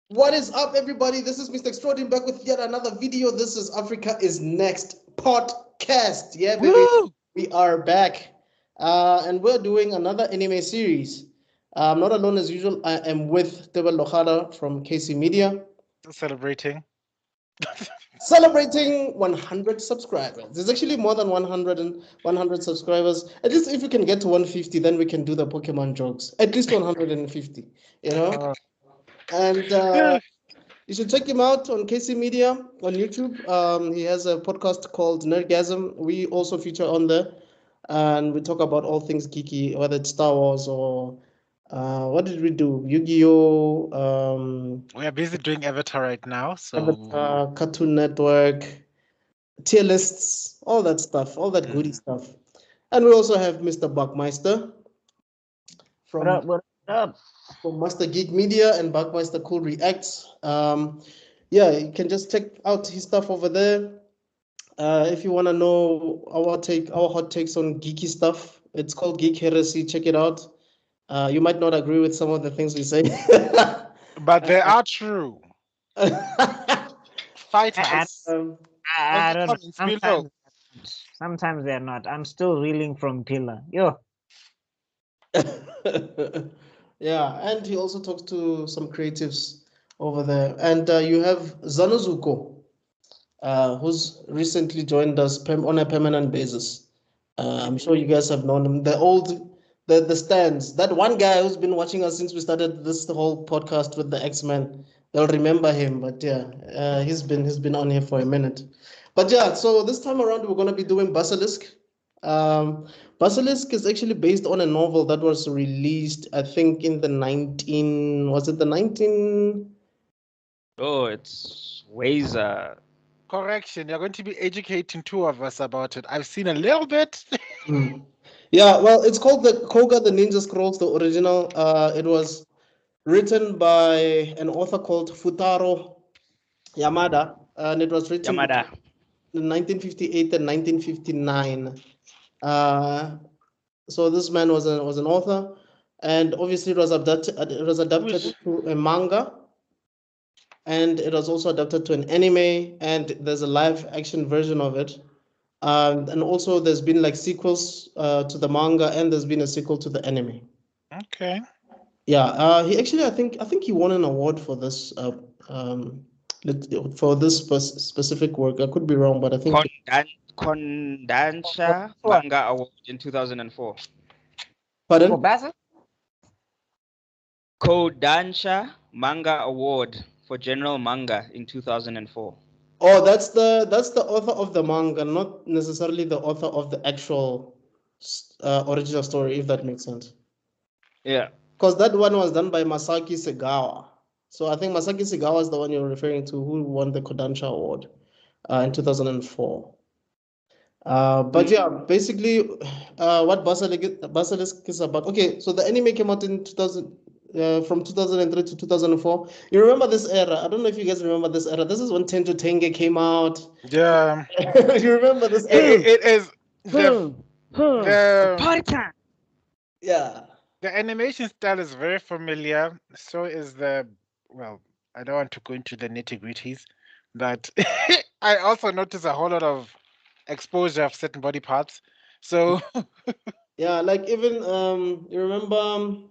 What is up, everybody? This is Mr. Extraordinary back with yet another video. This is Africa is Next podcast. Yeah, baby. Woo! We are back. And we're doing another anime series. I'm not alone as usual. I am with Tebel Lohada from KC Media, Celebrating. celebrating 100 subscribers. There's actually more than 100 subscribers. At least if we can get to 150, then we can do the Pokemon jokes. At least 150, you know? And you should check him out on KC Media on YouTube. He has a podcast called Nerdgasm. We also feature on there, and we talk about all things geeky, whether it's Star Wars or what did we do? Yu-Gi-Oh, We are busy doing Avatar right now, so Avatar, Cartoon Network, tier lists, all that stuff, all that goody stuff. And we also have Mr. Buckmeister from What up? from Master Geek Media and Buckmeister Cool Reacts. Yeah, you can just check out his stuff over there. If you want to know our hot takes on geeky stuff, it's called Geek Heresy. Check it out. You might not agree with some of the things we say. but they are true. Fight us. I don't know. Comments below. Sometimes they're not. I'm still reeling from Pillar. Yo. Yeah, and he also talks to some creatives over there. And you have Zanozuko, who's recently joined us on a permanent basis. I'm sure you guys have known him. The stands. That one guy who's been watching us since we started this whole podcast with the X-Men. They'll remember him, but yeah, he's been on here for a minute. But yeah, so this time around we're gonna be doing Basilisk. Basilisk is actually based on a novel that was released, I think, in the 19. Was it the 19? Oh, it's ways. Correction, you're going to be educating two of us about it. I've seen a little bit. Yeah, well, it's called the Koga the Ninja Scrolls, the original. It was written by an author called Futaro Yamada, and it was written Yamada. in 1958 and 1959. So this man was an author, and obviously it was adapted to a manga, and it was also adapted to an anime, and there's a live action version of it. And also there's been like sequels to the manga, and there's been a sequel to the anime. Okay. Yeah, he actually I think he won an award for this specific work. I could be wrong, but I think Kondansha Manga Award in 2004. Pardon? For Basil? Kodansha Manga Award for general manga in 2004. Oh, that's the author of the manga, not necessarily the author of the actual original story, if that makes sense. Yeah. Because that one was done by Masaki Segawa. So I think Masaki Segawa is the one you're referring to, who won the Kodansha Award in 2004. But yeah, basically, what Basilisk is about. Okay, so the anime came out in 2000. From 2003 to 2004. You remember this era? I don't know if you guys remember this era. This is when Tento Tenge came out. Yeah. You remember this era? It is the Party time. Yeah. The animation style is very familiar. So is I don't want to go into the nitty-gritties, but I also notice a whole lot of exposure of certain body parts. So Yeah, like even you remember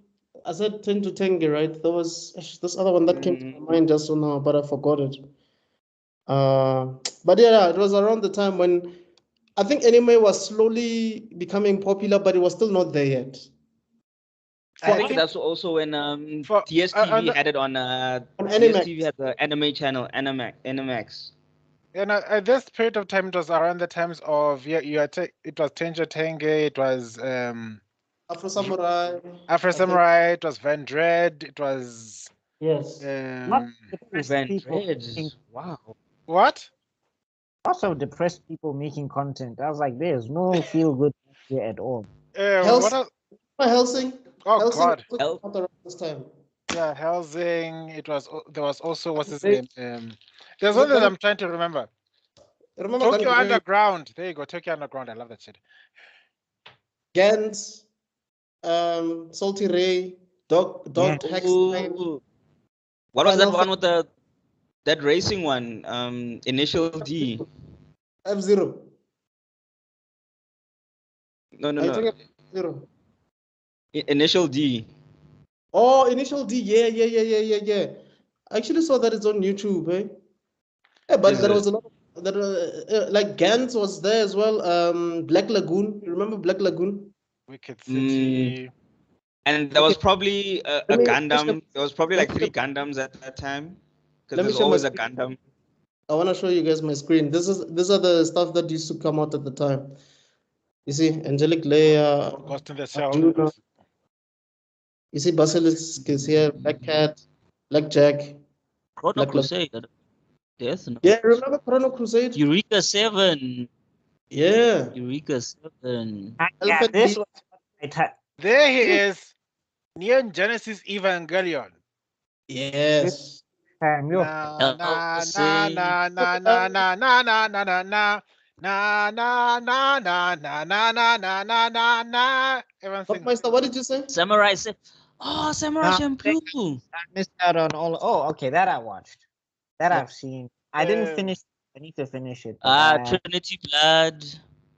I said Tento Tenge, right? There was this other one that came to my mind just now, but I forgot it. But yeah, it was around the time when I think anime was slowly becoming popular, but it was still not there yet. I think that's also when DSTV had it on DSTV had the anime channel, Animax. Yeah, at this period of time, it was around the times of it was Tenjo Tenge, it was Afro Samurai. It was Van Dread, it was yes. Van Dread. Wow. What? Also depressed people making content. I was like, there's no feel good here at all. Helsing. Oh Helsing God. Around this time. Yeah, Helsing. There was also what's his name? There's one that I'm trying to remember. Remember Tokyo Underground. There you go, Tokyo Underground. I love that shit. Gantz, Salty Ray, Dog Hex. What was that one with that racing one? Initial D. F-Zero. No. Zero. Initial D. Oh, Initial D. Yeah. I actually saw that it's on YouTube, eh? Yeah, but there was a lot of like Gantz was there as well. Black Lagoon. You remember Black Lagoon? Wicked City. And there was probably a Gundam. There was probably like 3 Gundams at that time. Because there's always a Gundam. I want to show you guys my screen. These are the stuff that used to come out at the time. You see, Angelic Leia, Ghost in the Shell. You see, Basilisk is here. Black Cat, Black Jack. Chrono Crusade. Yes. No. Yeah, remember Chrono Crusade? Eureka 7. Yeah. Eureka 7. Yeah, this was there he is. Neon Genesis Evangelion. Yes. Na na na na na na na na na na na na. Na na na na na na na na na na na. What did you say? Samurai. Oh, Samurai Champloo. I missed out on all. Oh, okay, that I watched. That I've seen. I didn't finish. I need to finish it. Trinity Blood.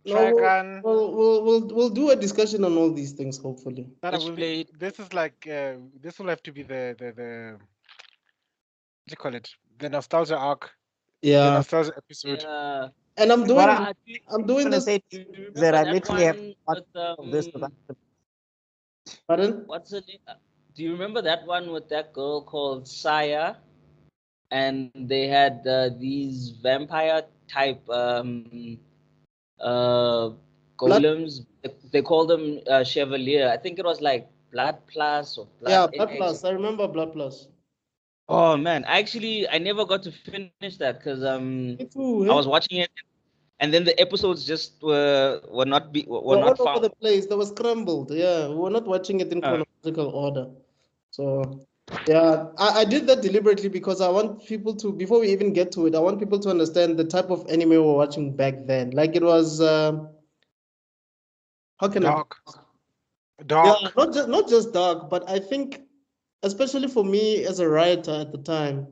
No, we'll do a discussion on all these things hopefully. This is like this will have to be the what do you call it? The nostalgia arc. Yeah. The nostalgia episode. Yeah. And I'm doing this. That I literally have this. Pardon? What's the name? Do you remember that one with that girl called Saya? And they had these vampire type golems. They called them Chevalier. I think it was like Blood Plus or Blood. Yeah, Blood Plus. I remember Blood Plus. Oh man, I never got to finish that because I was watching it, and then the episodes just were not all over the place. They were scrambled. Yeah, we were not watching it in chronological order. So yeah, I did that deliberately because I want people to, before we even get to it, I want people to understand the type of anime we were watching back then. Like it was dark. Yeah, not just dark, but I think, especially for me as a writer at the time,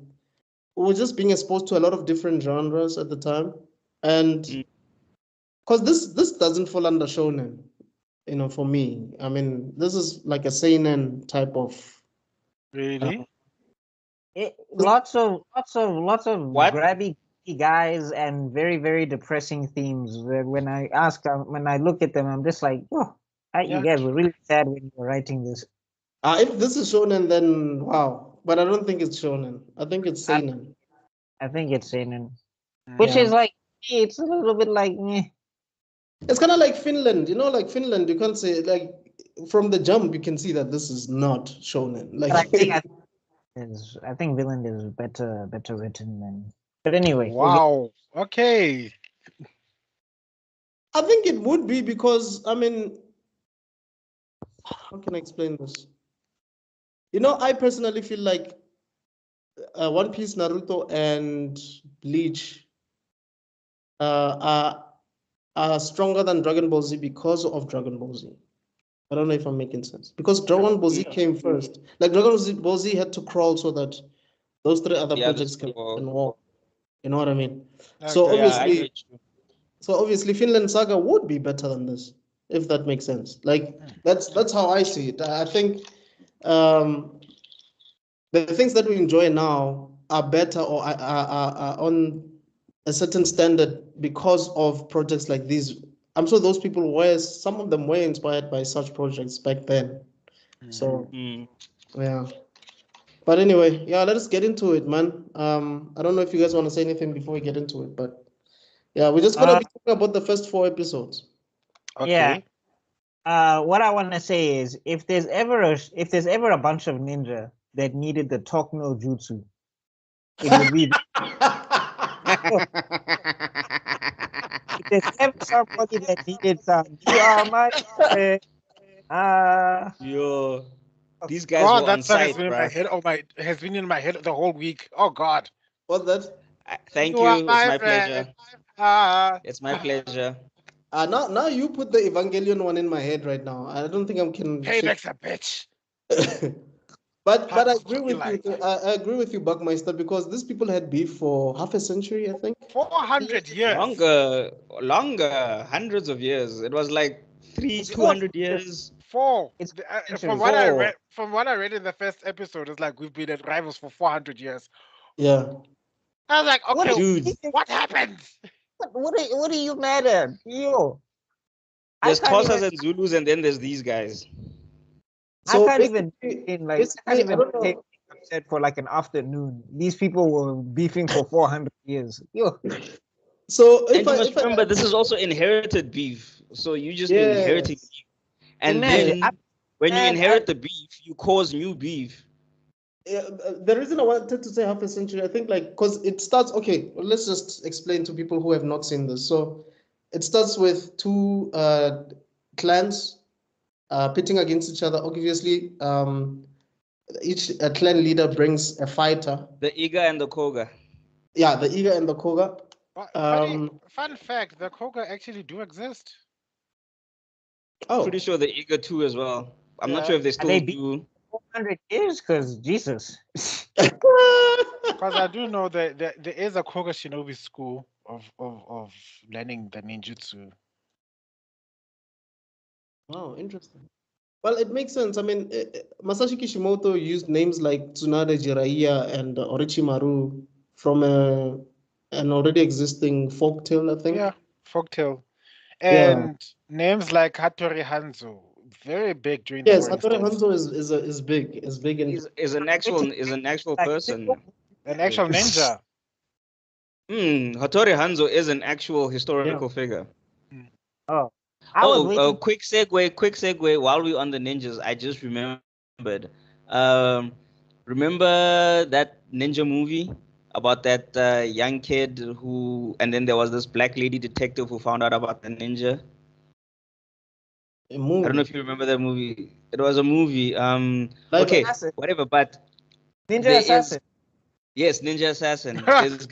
we were just being exposed to a lot of different genres at the time, and because this doesn't fall under shonen, for me. I mean, this is like a seinen type of. Really? Lots of grabby guys and very, very depressing themes. When I look at them, I'm just like, oh, you guys were really sad when you were writing this. If this is shonen, then wow. But I don't think it's shonen. I think it's seinen. I think it's seinen, which is like, it's a little bit like me. It's kind of like Finland, like Finland. You can't say like from the jump. You can see that this is not shonen. Like I think Vinland is better written than. But anyway. Wow. Okay. I think it would be because I mean, how can I explain this? I personally feel like One Piece, Naruto, and Bleach are stronger than Dragon Ball Z because of Dragon Ball Z. I don't know if I'm making sense. Because Dragon Ball Z came first. Like Dragon Ball Z had to crawl so that those 3 other projects can walk. You know what I mean? Okay. So obviously Finland Saga would be better than this, if that makes sense. Like that's how I see it. I think the things that we enjoy now are better or are on a certain standard because of projects like these. I'm sure those people some of them were inspired by such projects back then. So yeah. But anyway, yeah, let us get into it, man. I don't know if you guys want to say anything before we get into it, but yeah, we're just gonna be talking about the first 4 episodes. Okay. Yeah. What I want to say is, if there's ever a bunch of ninja that needed the talk no jutsu, it would be. If there's ever somebody that needed some, you are my. Yo, these guys were on site, has been in my head the whole week. Oh God. What's that? Thank you. It's my pleasure. It's my pleasure. Now you put the Evangelion one in my head right now. I don't think I can shake. Payback's a bitch. But I That's agree what you with you. like. I agree with you, Buckmeister, because these people had beef for half a century, I think. 400 years. Longer, hundreds of years. It was like 200 years. Four. It's From what I read in the first episode, it's like we've been at rivals for 400 years. Yeah. I was like, okay, Dude. what happened? What are you mad at? Yo. There's Xhosas and Zulus, and then there's these guys. So I can't even take upset for like an afternoon. These people were beefing for 400 years. Yo. So and you must remember, this is also inherited beef. So you just inheriting beef. And then when you inherit the beef, you cause new beef. The reason I wanted to say half a century, I think, like, because it starts. Okay, well, let's just explain to people who have not seen this. So it starts with two clans pitting against each other. Obviously, each clan leader brings a fighter. The Iga and the Koga. Yeah, the Iga and the Koga. Fun fact: the Koga actually do exist. Oh, pretty sure the Iga too as well. I'm not sure if they still do. 400 years, because Jesus. Because I do know that there is a Koga Shinobi school of learning the ninjutsu. Oh, interesting. Well, it makes sense. I mean, Masashi Kishimoto used names like Tsunade Jiraiya and Orochimaru from an already existing folktale, I think. Yeah, folktale. And names like Hattori Hanzo, very big during the Yes, Hattori Hanzo is big. Is big and is an actual person. An actual ninja. Hattori Hanzo is an actual historical figure. Oh. Quick segue. While we're on the ninjas, I just remembered. Remember that ninja movie about that young kid and then there was this black lady detective who found out about the ninja? A movie. I don't know if you remember that movie. It was a movie. Okay, whatever. But Ninja Assassin. Yes, Ninja Assassin. There's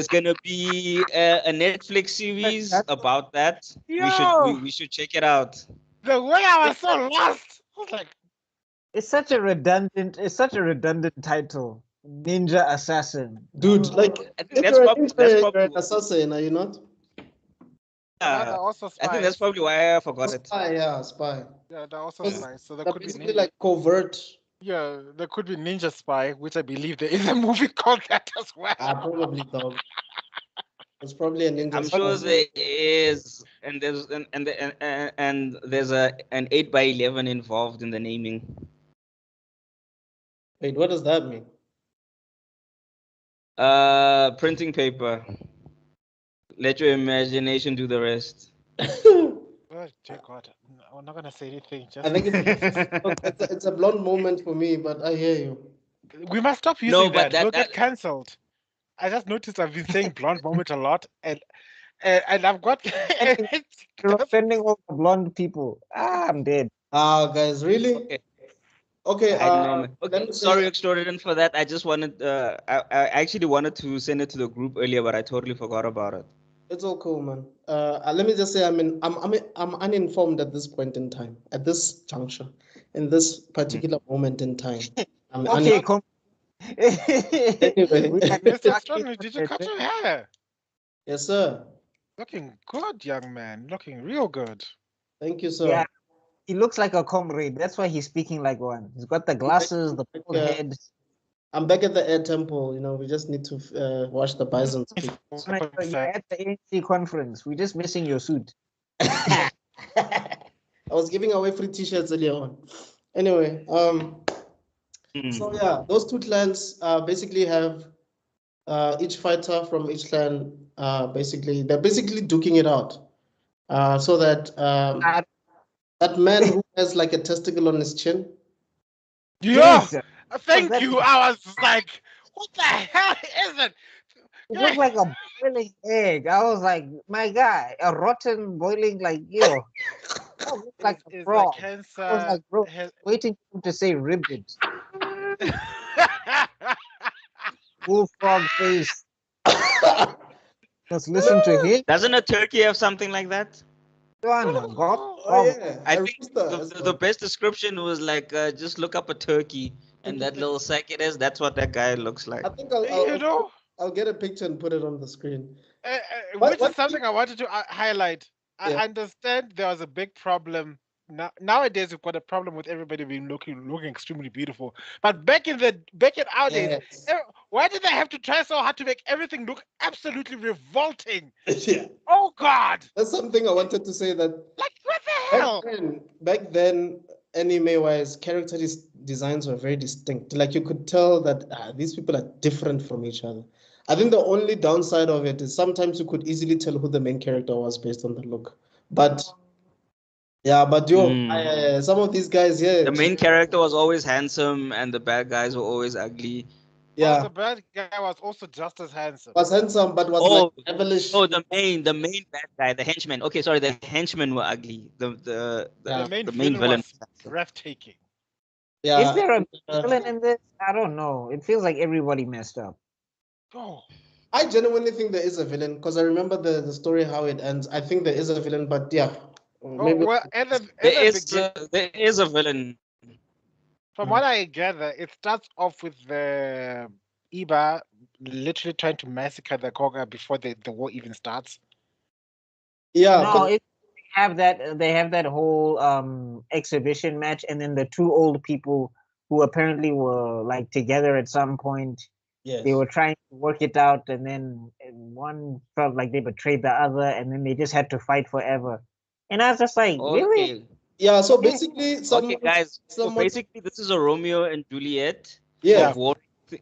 gonna be a Netflix series about that. We should check it out. The way I was so lost, I was like, it's such a redundant title. Ninja Assassin. Dude, like, I think that's probably an assassin, are you not? also I think that's probably why I forgot it. Spy, yeah, spy. Yeah, they're also spies. So there could basically be like covert. Yeah, there could be Ninja Spy, which I believe there is a movie called that as well. Probably so. It's probably a ninja. I'm sure there is, and there's there's an 8x11 involved in the naming. Wait, what does that mean? Printing paper. Let your imagination do the rest. Oh, dear God. I'm not going to say anything. I think it's a blonde moment for me, but I hear you. We must stop using that. We'll get cancelled. I just noticed I've been saying blonde moment a lot, and I've got... You're offending all the blonde people. I'm dead. Guys, really? Okay. Sorry, Extraordinary, for that. I just wanted... I actually wanted to send it to the group earlier, but I totally forgot about it. It's all cool, man. Let me just say, I'm uninformed at this point in time, at this juncture, in this particular moment in time. Anyway, Mr. Astronomy, did you cut your hair? Yes, sir. Looking good, young man. Looking real good. Thank you, sir. Yeah, he looks like a comrade. That's why he's speaking like one. He's got the glasses, the bald head. I'm back at the Air Temple. We just need to watch the bison speak. You're at the ANC conference. We're just missing your suit. I was giving away free T-shirts earlier on. Anyway, so yeah, those two clans basically have each fighter from each clan. They're basically duking it out, so that that man who has like a testicle on his chin. Yeah. Thank you. I was like, what the hell is it? It looked like a boiling egg. I was like, my guy, a rotten boiling, like, yo. That looks like a frog. I was like, bro, waiting for him to say ribbit. Bullfrog face. Let's listen to him. Doesn't a turkey have something like that? Oh yeah, I a think rooster as the well. best description was like, just look up a turkey and that little sack it is. That's what that guy looks like. I think You know, I'll get a picture and put it on the screen. which is something I wanted to highlight. I Yeah. understand there was a big problem. Nowadays, we've got a problem with everybody being looking extremely beautiful. But back in our days, Yes. why did they have to try so hard to make everything look absolutely revolting? Yeah. Oh God! That's something I wanted to say that Like what the hell? back then, anime-wise, character designs were very distinct. Like you could tell that these people are different from each other. I think the only downside of it is sometimes you could easily tell who the main character was based on the look. But yeah, but some of these guys, yeah, The main character was always handsome, and the bad guys were always ugly. Well, yeah, the bad guy was also just as handsome. was handsome, but was like devilish. Oh, the main bad guy, the henchman. Okay, sorry, the henchmen were ugly. The main the main villain villain. was breathtaking. Yeah. Is there a villain in this? I don't know. It feels like everybody messed up. Oh. I genuinely think there is a villain because I remember the story how it ends. I think there is a villain, but yeah, Oh maybe well, There is a villain. from what I gather, it starts off with the Iba literally trying to massacre the Koga before the war even starts. yeah. No, they have that whole exhibition match, and then the two old people who apparently were like together at some point. Yes. They were trying to work it out, and then one felt like they betrayed the other, and then they just had to fight forever. And I was just like, really? Okay. Yeah. So basically, Okay, guys. So basically, this is a Romeo and Juliet yeah.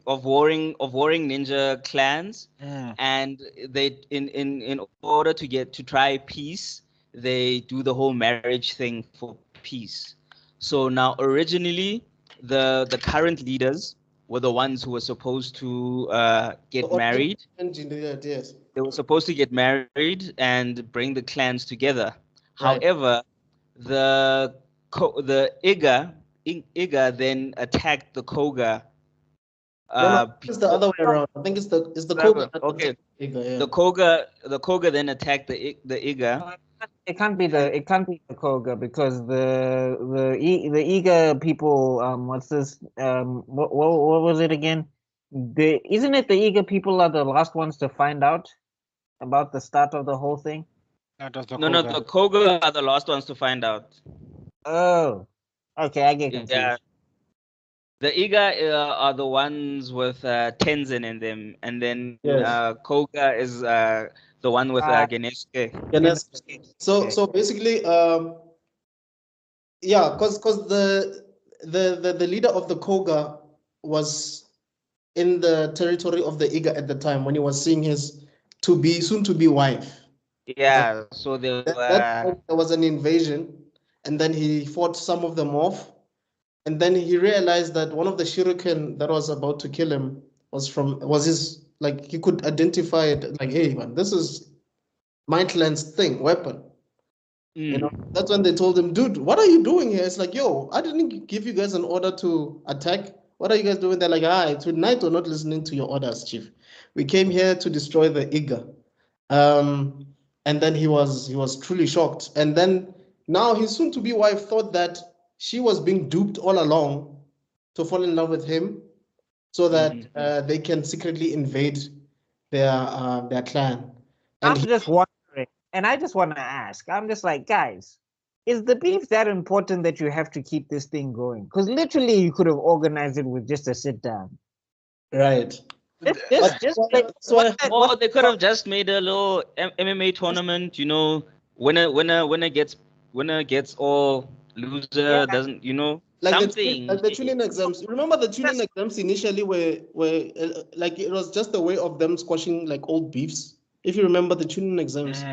of warring ninja clans, and they in order to try peace, they do the whole marriage thing for peace. So now originally the current leaders were the ones who were supposed to get married. Yes. They were supposed to get married and bring the clans together. However, the Iga then attacked the Koga. No, it's the other way around. I think it's the Koga. Okay. Yeah. The Koga then attacked the Iga. It can't be the Koga because the Iga people what's this what was it again? Isn't it the Iga people are the last ones to find out about the start of the whole thing? No, the Koga are the last ones to find out. Oh, okay, I get confused. Yeah. The Iga are the ones with Tenzin in them, and then Koga is the one with Genesuke. So basically, yeah, because the leader of the Koga was in the territory of the Iga at the time when he was seeing his soon to be wife. Yeah, so there was an invasion, and then he fought some of them off, and then he realized that one of the shuriken that was about to kill him was his, like, he could identify it, like, hey man, this is my clan's weapon. You know, that's when they told him, dude, what are you doing here? It's like, yo, I didn't give you guys an order to attack. What are you guys doing? They're like, tonight we're not listening to your orders, chief. We came here to destroy the Iga. And then he was truly shocked. And then now his soon-to-be wife thought that she was being duped all along to fall in love with him, so that they can secretly invade their clan. And I'm just wondering, and I just want to ask. I'm just like, guys, is the beef that important that you have to keep this thing going? Because literally, you could have organized it with just a sit down. Right. Or they could have just made a little MMA tournament. You know, winner gets all, loser doesn't. You know, like something like the tuning exams. Remember the tuning exams initially were like it was just a way of them squashing like old beefs. If you remember the tuning exams,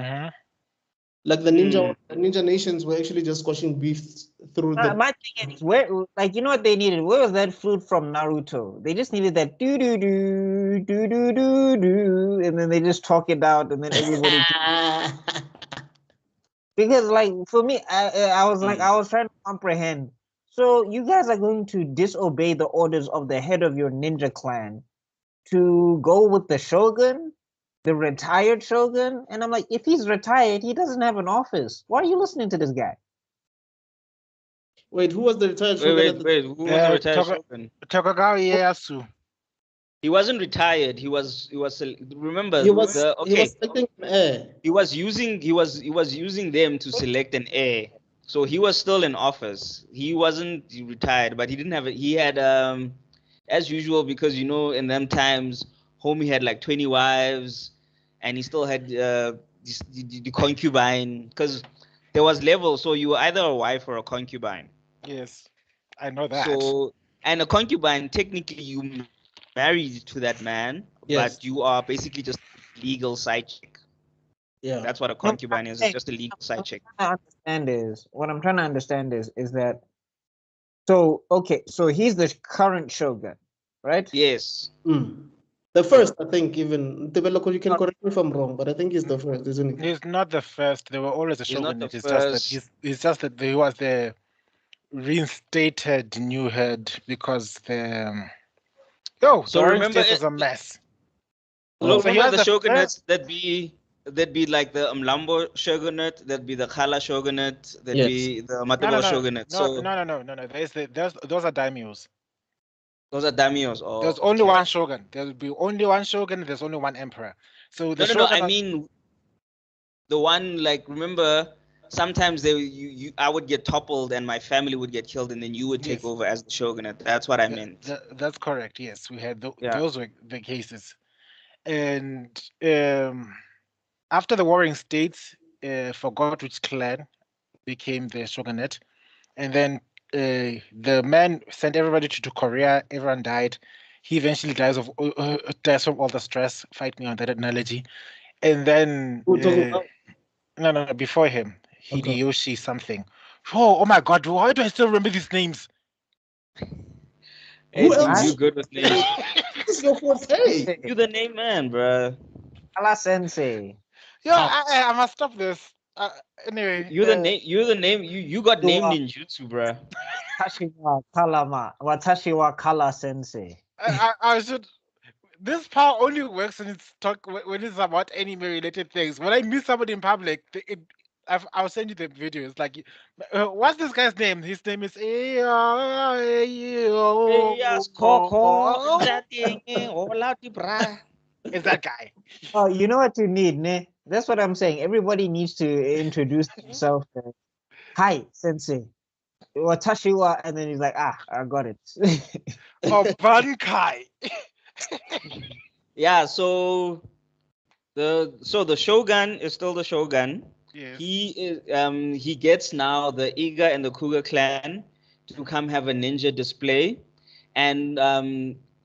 like the ninja nations were actually just squashing beefs through the. My thing is, where, like, you know what they needed? Where was that flute from Naruto? They just needed that do do do do do do do, and then they just talk it out, and then everybody. Because, like, for me, I was like, I was trying to comprehend. So you guys are going to disobey the orders of the head of your ninja clan to go with the shogun? the retired shogun, and I'm like, if he's retired, he doesn't have an office. Why are you listening to this guy? Wait, who was the retired Wait, shogun? wait, wait. Who was the retired shogun? Tokugawa Ieyasu. He wasn't retired. He was. Remember He was okay. selecting heir. He was using them to select an heir. So he was still in office. He wasn't retired, but he didn't have it. He had as usual, because in them times, homie had like 20 wives, and he still had the concubine, because there was levels. So you were either a wife or a concubine. Yes, I know that. So, and a concubine, technically you married to that man, Yes. but you are basically just a legal side chick. Yeah. That's what a concubine is. It's just a legal side chick. What I'm trying to understand is that, so he's the current shogun, right? Yes. The first, I think, even developer, you can correct me if I'm wrong, but I think he's the first, isn't he? He's not the first. There were always a He's not shogunate. the It's just that he was the reinstated new head because the So the remember, state was a mess. look, So he remember was the the shogunates that'd be like the Mlambo shogunate, that'd be the Khala shogunate, that'd Yes. be the No, Matabo shogunate. So no. Those are daimyos. those are daimyos. Oh, There's only okay. one shogun. There will be only one shogun. There's only one emperor. So the No. shogun. I mean, the one, like, remember, sometimes I would get toppled and my family would get killed, and then you would take Yes. over as the shogunate. That's what I meant. That's correct. Yes, we had Yeah. those were the cases. And after the warring states forgot which clan became the shogunate, and then the man sent everybody to Korea. Everyone died. He eventually dies from all the stress. Fight me on that analogy. And then Who talking about? no, before him, Okay. Hideyoshi something. Oh my God! Why do I still remember these names? Hey, Who dude, else? you good with names? This is your forte. You the name man, bro. Kala Sensei. Yeah, I must stop this. Anyway, You're the name. You're the name. You got named in jutsu, bro. Watashi wa Kalama. Watashi wa Kala Sensei. I should. This power only works when it's about anime related things. When I meet somebody in public, I'll send you the video. It's like, what's this guy's name? His name is Yes, Coco. That thing, all out the bra. Is that guy? Oh, you know what you need, ne? That's what I'm saying. Everybody needs to introduce themselves. Hi, Sensei. Watashi wa, and then he's like, I got it. Oh, Bankai. Yeah. So the shogun is still the shogun. Yes. He gets now the Iga and the Kuga clan to come have a ninja display, and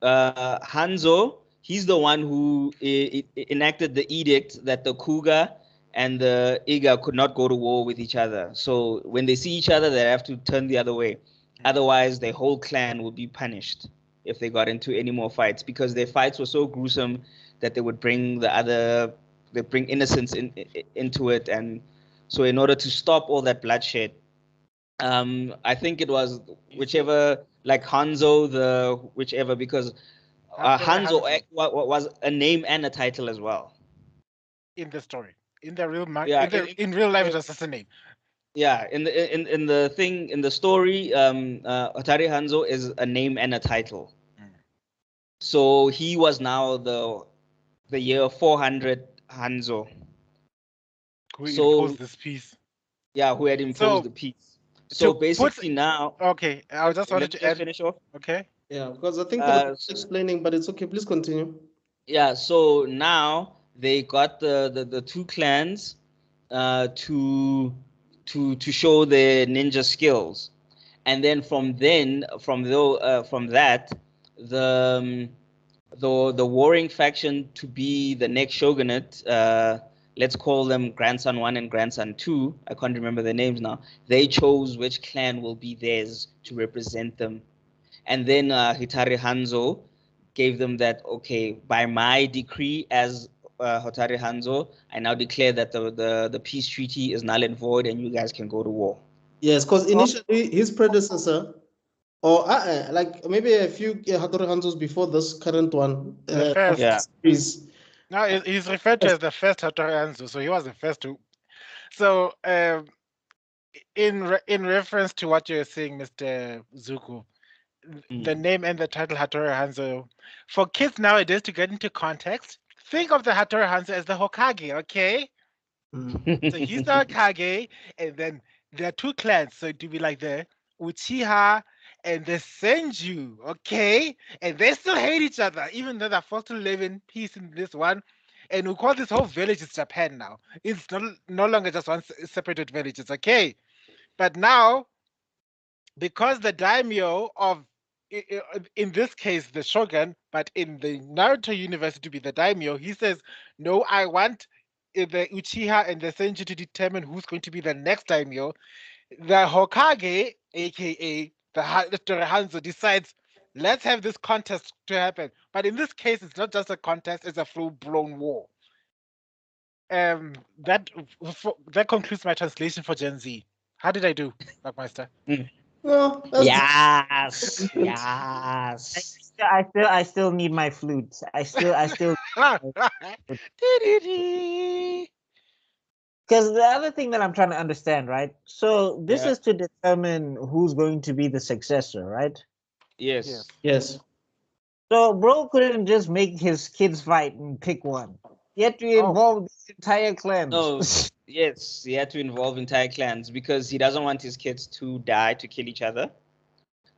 Hanzo, he's the one who enacted the edict that the Kuga and the Iga could not go to war with each other. So when they see each other, they have to turn the other way. Otherwise, their whole clan would be punished if they got into any more fights, because their fights were so gruesome that they would bring innocence into it. And so in order to stop all that bloodshed, I think it was whichever, like Hanzo, whichever, because Hanzo was a name and a title as well. In the story. In the real in real life, it was just a name. Yeah, in the story, Hatari Hanzo is a name and a title. So he was now the year 400 Hanzo. Who imposed this peace? Yeah, who had imposed the peace. So basically now. Okay, I just wanted to finish off. Okay. Yeah, because I think it's explaining, but it's okay. Please continue. Yeah, so now they got the two clans to show their ninja skills, and then from that the warring faction to be the next shogunate, let's call them Grandson 1 and Grandson 2, I can't remember their names now, they chose which clan will be theirs to represent them. And then Hitari Hanzo gave them that, okay, by my decree as Hatari Hanzo, I now declare that the peace treaty is null and void and you guys can go to war. Yes, because initially his predecessor, or like maybe a few Hattori Hanzos before this current one, yeah, series, No, he's referred to as the first Hattori Hanzo, so he was the first to. So, in reference to what you're saying, Mr. Zuko, the name and the title Hattori Hanzo, for kids nowadays to get into context, think of the Hattori Hanzo as the Hokage, okay? So he's the Hokage, and then there are two clans, so it'd be like the Uchiha and the Senju, okay? And they still hate each other, even though they're forced to live in peace in this one. And we call this whole village is Japan now. It's no longer just one separated villages, okay? But now, because the daimyo of, in this case, the shogun, but in the Naruto universe to be the daimyo, he says, no, I want the Uchiha and the Senju to determine who's going to be the next daimyo. The Hokage, aka the Hanzo, decides, let's have this contest to happen. But in this case, it's not just a contest, it's a full-blown war. That that concludes my translation for Gen Z. How did I do, Buckmeister? No, that's Yes, different. yes. I still need my flute. I still because the other thing that I'm trying to understand, right? So this Yeah. is to determine who's going to be the successor, right? Yes. Yes. So bro couldn't just make his kids fight and pick one. He had to Oh. involve the entire clans. No. Yes, he had to involve entire clans because he doesn't want his kids to die to kill each other,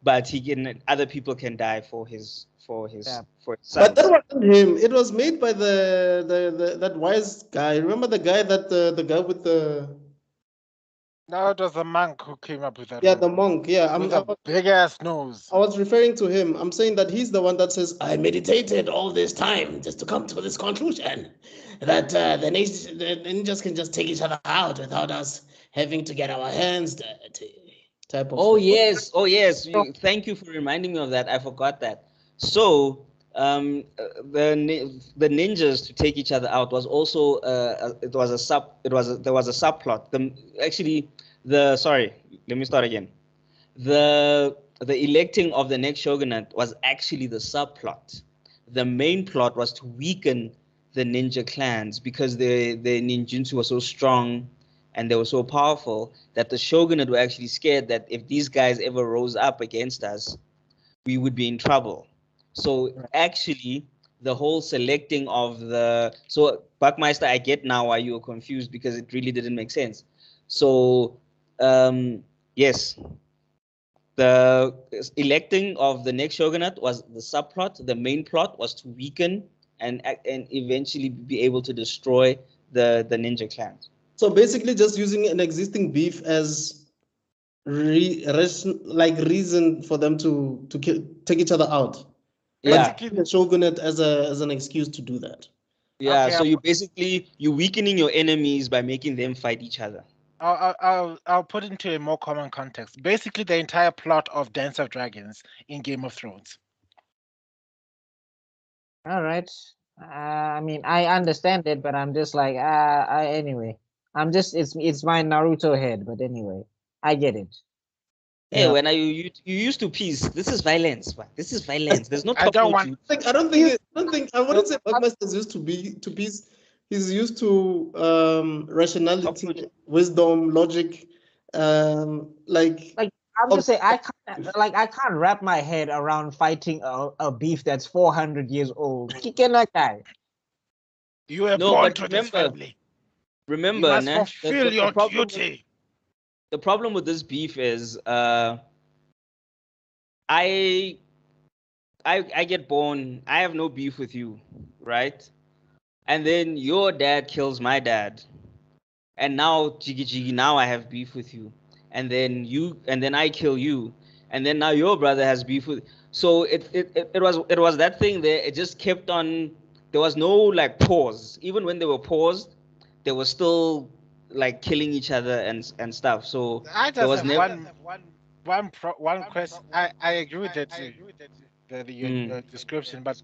but he can. Other people can die for his Yeah. for his But that sons. wasn't him. It was made by the that wise guy. Remember the guy that the guy with the No, it was the monk who came up with that yeah, one. the monk. Yeah, With a big ass nose. I was referring to him. I'm saying that he's the one that says, I meditated all this time just to come to this conclusion that the ninjas can just take each other out without us having to get our hands dirty. Type of Oh thing. yes, oh yes. Thank you for reminding me of that. I forgot that. So the ninjas to take each other out was also it was a sub. There was a subplot. Actually the sorry. Let me start again. The electing of the next shogunate was actually the subplot. The main plot was to weaken the ninja clans because the ninjutsu was so strong and they were so powerful that the shogunate were actually scared that if these guys ever rose up against us, we would be in trouble. So actually, the whole selecting of the Buckmeister, I get now why you were confused because it really didn't make sense. So yes, the electing of the next shogunate was the subplot. The main plot was to weaken and eventually be able to destroy the ninja clans. So basically, just using an existing beef as reason for them to take each other out. Yeah. But using the shogunate as an excuse to do that. Yeah, Okay, so you're weakening your enemies by making them fight each other. I'll put it into a more common context. Basically, the entire plot of Dance of Dragons in Game of Thrones. All right. I mean, I understand it, but I'm just like, anyway. I'm just it's my Naruto head, but anyway, I get it. Hey, Yeah. when are you used to peace? This is violence. This is violence. There's no I top don't note. want. I wouldn't say Buckmaster's used to peace. He's used to rationality, wisdom, logic, like I'm just saying I can't wrap my head around fighting a beef that's 400 years old. Kicking that guy. You were No, born but to this family. You remember, must nah, fulfill your duty. the problem with this beef is I I get born, I have no beef with you, right? And then your dad kills my dad. And now jiggy jiggy, now I have beef with you. And then I kill you. And then now your brother has beef with, so it was that thing there, it just kept on. There was no like pause. Even when they were paused, they were still like killing each other and stuff. So I there just was have never one question. I agree with that your description, but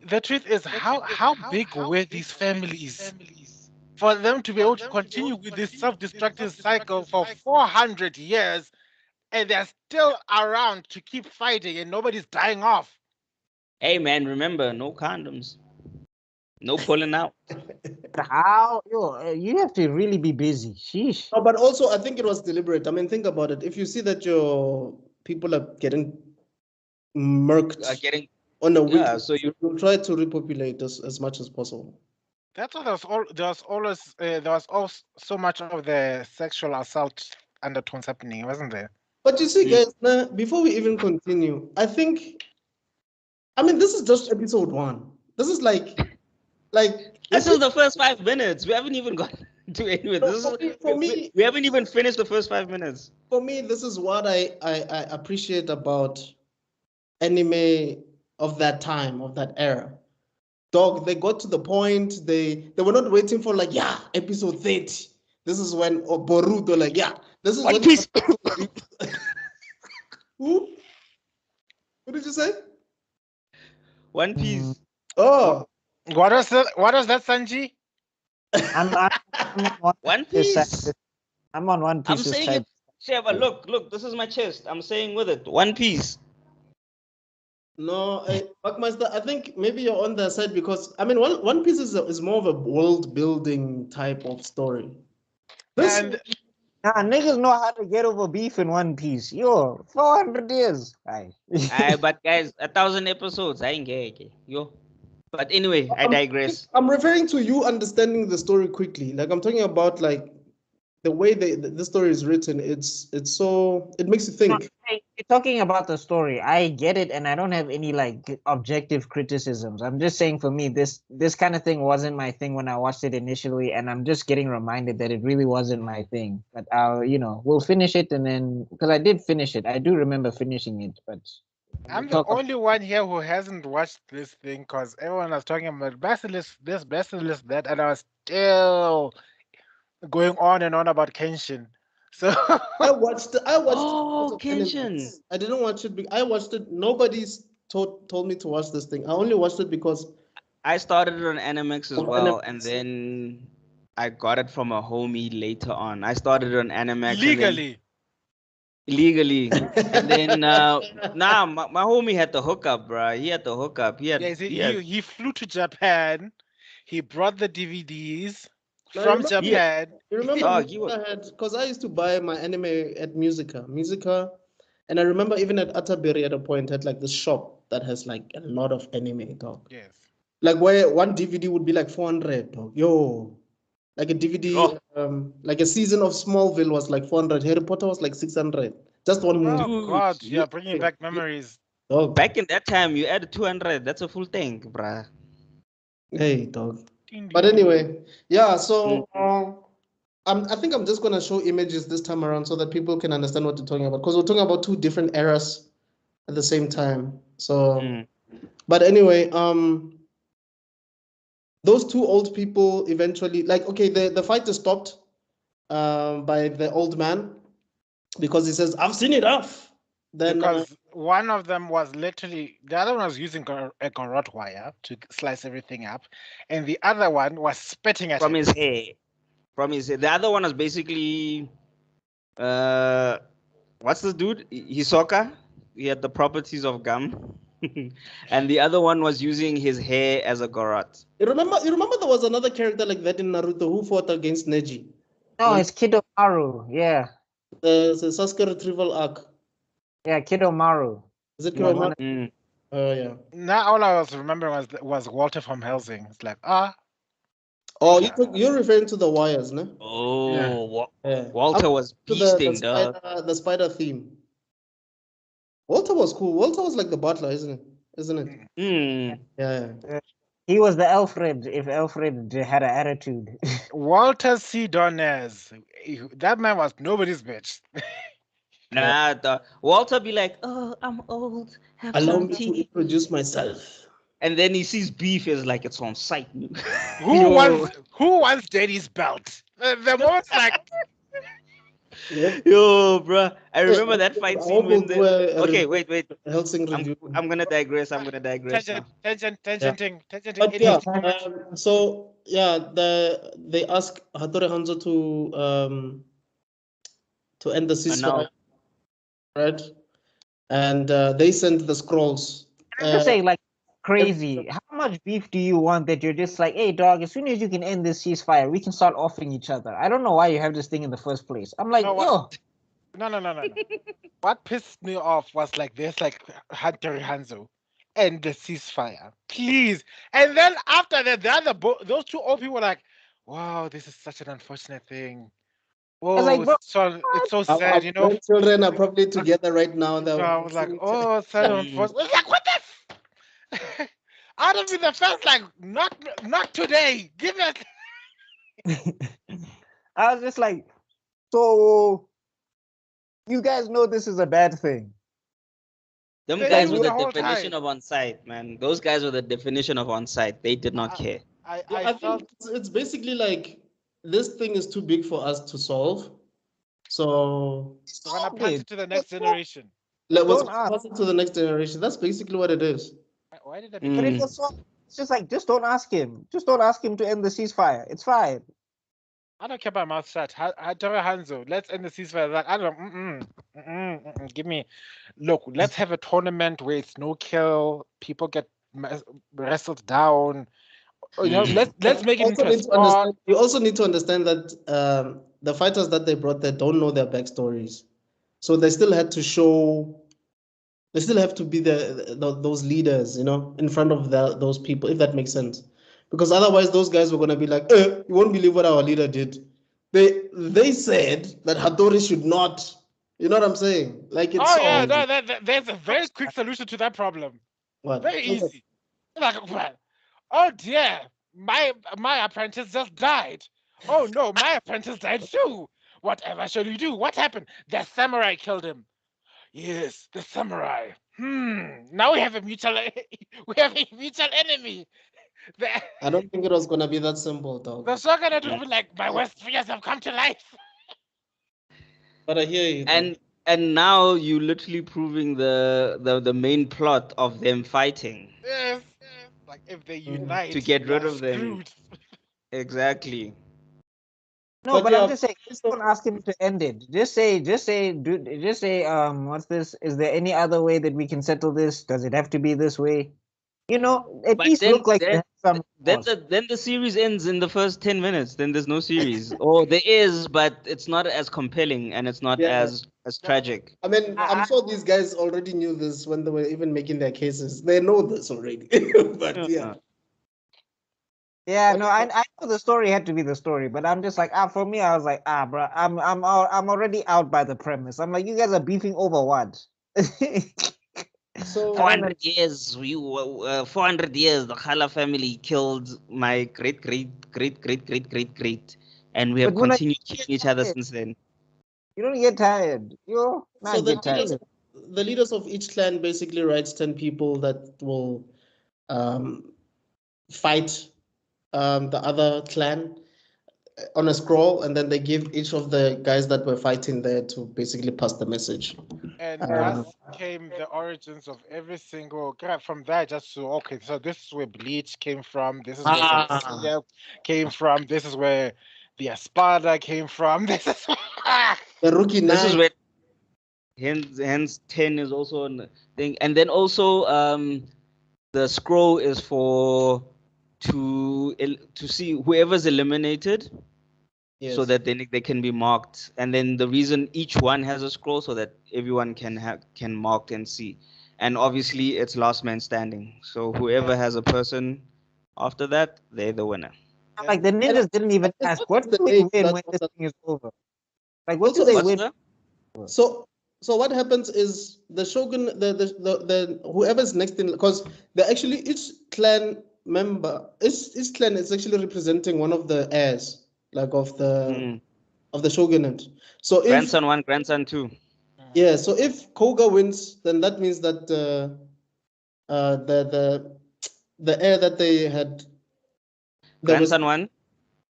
the truth is, how big were these families for them to be able to continue with this self-destructive cycle for 400 years, and they're still around to keep fighting, and nobody's dying off? Hey man, remember, no condoms. No pulling out. How you have to really be busy. Sheesh. No, but also I think it was deliberate. I mean, think about it. If you see that your people are getting murked Getting on a week, so you'll try to repopulate as much as possible. That's why there was always so much of the sexual assault undertones happening, wasn't there? But you see, guys, before we even continue, I mean, this is just episode 1. This is like this is the first 5 minutes. We haven't even got to anywhere. We haven't even finished the first 5 minutes. For me, this is what I appreciate about anime of that time, of that era. Dog, they got to the point. They were not waiting for like, yeah, episode 30. This is when Boruto, like, yeah, this is One when Piece. Who? What did you say? One Piece. Oh, What was that, Sanji? I'm on One Piece. I'm on One Piece. I'm saying it. Sheva, look, this is my chest. I'm saying with it. One Piece. no, Buckmaster, I think maybe you're on their side because I mean, One Piece is more of a world building type of story. Niggas know how to get over beef in One Piece. 400 years. Aye. But guys, 1,000 episodes. I ain't gay. Yo. But anyway, I digress. I'm referring to you understanding the story quickly. Like I'm talking about like the way the story is written. It's so it makes you think. You're talking about the story. I get it, and I don't have any like objective criticisms. I'm just saying, for me, this kind of thing wasn't my thing when I watched it initially, and I'm just getting reminded that it really wasn't my thing. But we'll finish it, and then because I did finish it, I do remember finishing it. But I'm the only one here who hasn't watched this thing because everyone was talking about Basilisk this, Basilisk that, and I was still going on and on about Kenshin. So I watched. Oh, Kenshin. I didn't watch it. I watched it. Nobody's told me to watch this thing. I only watched it because I started it on Animax as well, and then I got it from a homie later on. I started it on Animax illegally, and then my homie had the hookup, bro. He had the hookup. He flew to Japan. He brought the DVDs from Japan. You remember because I used to buy my anime at Musica, and I remember even at Atterbury at a point had like this shop that has like a lot of anime, dog. Yes. Like where one DVD would be like 400, dog. Yo. Like a DVD, like a season of Smallville was like 400. Harry Potter was like 600. Just one movie. Oh God, yeah, bringing back memories. Dog. Back in that time, you added 200. That's a full tank, bruh. Hey, dog. But anyway, yeah. So I think I'm just gonna show images this time around so that people can understand what we're talking about, because we're talking about 2 different eras at the same time. So, but anyway, those 2 old people eventually, like, okay, the fight is stopped by the old man because he says, "I've seen enough." Then because one of them was literally, the other one was using a garrote wire to slice everything up, and the other one was spitting at his hair. From his hair. The other one was basically, what's this dude? Hisoka. He had the properties of gum. And the other one was using his hair as a garrote. You remember there was another character like that in Naruto who fought against Neji. No, it's Kidomaru. Yeah. The Sasuke retrieval arc. Yeah, Kidomaru. Is it Kidomaru? Oh yeah. Now all I was remembering was Walter from Helsing. It's like Oh, you're referring to the wires, no? Oh, yeah. Walter was beasting, the spider theme. Walter was cool. Walter was like the butler, isn't it? Yeah. He was the Alfred, if Alfred had an attitude. Walter C. Donnez. That man was nobody's bitch. Walter be like, "Oh, I'm old. Allow me to introduce myself." And then he sees beef is like it's on sight. Who wants Daddy's belt? The most like. Yo, bro, I remember that fight scene when okay, wait. I'm gonna digress. Tangent. So yeah, they ask Hattori Hanzo to end the ceasefire, right? And they sent the scrolls. I'm just saying, like, crazy. How much beef do you want that you're just like, hey, dog, as soon as you can end this ceasefire, we can start offing each other. I don't know why you have this thing in the first place. I'm like, No, what? yo. No. What pissed me off was like this, like Hunter Hanzo, and the ceasefire, please. And then after that, the other those two old people were like, wow, this is such an unfortunate thing. I was like, Oh, bro, it's so Our sad, you know. grandchildren are probably together right now. So I was like, oh, sad and Mm. unfortunate. Like, what the? I'd have been the first, like, not today. Give us. I was just like, so you guys know this is a bad thing. Them They guys knew were the the whole definition time. of on site, man. Those guys were the definition of on site. They did not care. I I felt think it's basically like this thing is too big for us to solve. So we're gonna Solved pass it. it to the next generation. let's Don't ask. pass it to the next generation. That's basically what it is. Why did I But become? it was so, it's just like, just don't ask him. Just don't ask him to end the ceasefire. It's fine. I don't care about mouth shut. Tara Hanzo, let's end the ceasefire. Like, I don't. Give me. Look, let's have a tournament where it's no kill. People get wrestled down. You know, Mm. let's make it Also into a need to sport. understand. You also need to understand that the fighters that they brought there don't know their backstories, so they still had to show. They still have to be those leaders, in front of those people, if that makes sense. Because otherwise, those guys were gonna be like, "You won't believe what our leader did." They said that Hattori should not. You know what I'm saying? Like it's Oh yeah, so no, there's a very quick solution to that problem. what? Very easy. Like, what? Oh dear, my apprentice just died. Oh no, my apprentice died too. Whatever shall we do? What happened? The samurai killed him. Yes, the samurai. Now we have a mutual we have a mutual enemy. The, I don't think it was gonna be that simple, dog. the shogunate would be like, my worst fears have come to life. But I hear you, though. And now you literally proving the main plot of them fighting Yes. Like if they Mm. unite, to get we rid are of them. screwed. Exactly. No, But but I'm yeah, just saying, just don't ask him to end it. Just say, what's this? Is there any other way that we can settle this? Does it have to be this way? You know, at But least then look like you then have some then remorse. the series ends in the first 10 minutes. Then there's no series. Or there is, but it's not as compelling and it's not yeah. as tragic. I mean, I'm I, sure these guys already knew this when they were even making their cases. They know this already. But yeah. yeah, But no, I know the story had to be the story, but I'm just like, for me, I was like, bro, I'm already out by the premise. I'm like, you guys are beefing over what? so I don't know. 400 years, 400 years, the Khala family killed my great, and we have But when I continued killing each other since then. you don't get tired. You so not get tired. the leaders of each clan basically writes 10 people that will fight the other clan on a scroll, and then they give each of the guys that were fighting there to basically pass the message. And Uh, thus came the origins of every single from there just to okay, so this is where Bleach came from, this is where ah, Genshin came from, this is where the Espada came from, this is the rookie This is nine. where hence 10 is also a thing. And then also the scroll is for to see whoever's eliminated Yes. so that they can be marked. And then the reason each one has a scroll so that everyone can mark and see. And obviously it's last man standing. So whoever has a person after that, they're the winner. Yeah. Like the And ninjas didn't even it's ask, not what just do the we name win that when this matters. thing is over? Like, what Also, do they What's win? that? so what happens is the shogun, the whoever's next in, because they actually each clan member, each clan is actually representing one of the heirs, like of the shogunate. So if Grandson 1, grandson 2. yeah, so if Koga wins, then that means that the heir that they had, there was, Grandson 1.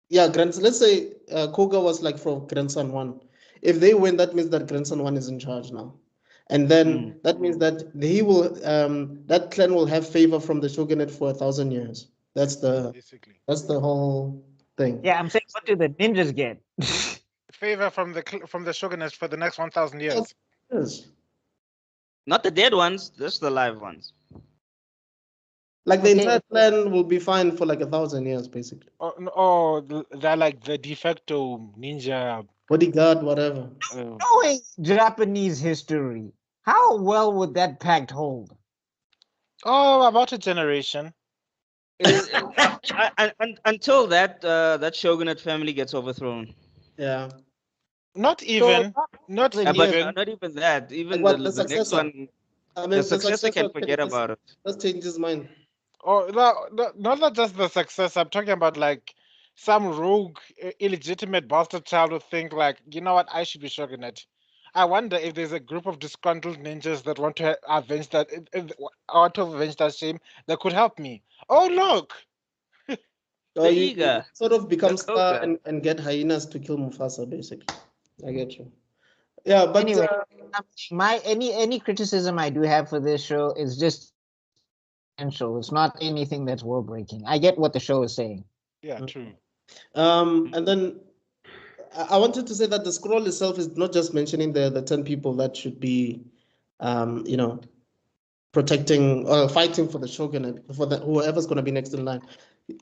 yeah, grandson. Let's say Koga was like for grandson one. If they win, that means that grandson one is in charge now, and then that means that he will that clan will have favor from the shogunate for 1,000 years. basically That's the whole thing. Yeah, I'm saying, what do the ninjas get? favor from the shogunate for the next 1,000 years. Yes. Not the dead ones, just the live ones. Like the entire clan will be fine for like 1,000 years, basically. They're like the de facto ninja bodyguard, whatever. Knowing Japanese history, how well would that pact hold? Oh, about a generation. Until that shogunate family gets overthrown. Yeah. Not even. Not But even. not even that. Even Like what, the next one. I mean, The successor can forget about it. Let's change his mind. Oh, not just the success. I'm talking about like some rogue, illegitimate bastard child who think like, you know what, I should be shogunate. I wonder if there's a group of disgruntled ninjas that want to avenge that, want to avenge that shame that could help me. Oh look, So you Iga, sort of become the Scar Koga. and get hyenas to kill Mufasa, basically. I get you. Yeah, but anyway, my any criticism I do have for this show is just potential. It's not anything that's world breaking. I get what the show is saying. yeah, true. And then I wanted to say that the scroll itself is not just mentioning the 10 people that should be, you know, protecting or fighting for the shogunate, for the whoever's going to be next in line.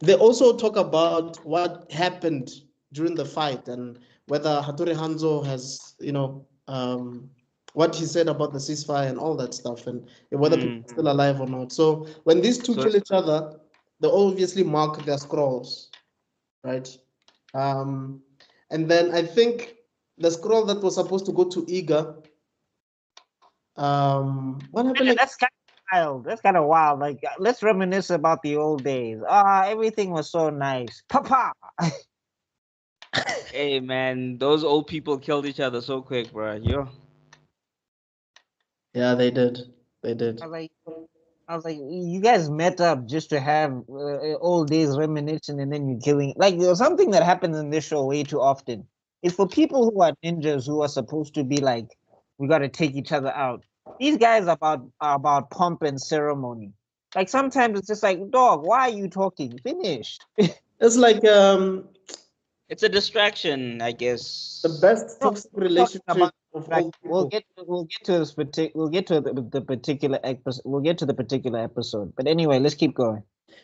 They also talk about what happened during the fight and whether Hattori Hanzo has, you know, what he said about the ceasefire and all that stuff, and whether people are still alive or not. So when these two kill each other, they obviously mark their scrolls, right? And then I think the scroll that was supposed to go to Iga, what happened? Yeah, that's kind of wild. That's kind of wild. Like, let's reminisce about the old days. Everything was so nice. Papa. Hey man, those old people killed each other so quick, bro. Yo. Yeah, they did. They did. I was like, you guys met up just to have old days reminiscing, and then you're killing. Like, there's something that happens in this show way too often. It's for people who are ninjas who are supposed to be like, we got to take each other out. These guys are about pomp and ceremony. Like sometimes it's just like, dog, why are you talking? Finish. It's like it's a distraction, I guess. The best toxic relationship of all people. We'll get to this we'll get to the particular episode. We'll get to the particular episode. But anyway, let's keep going.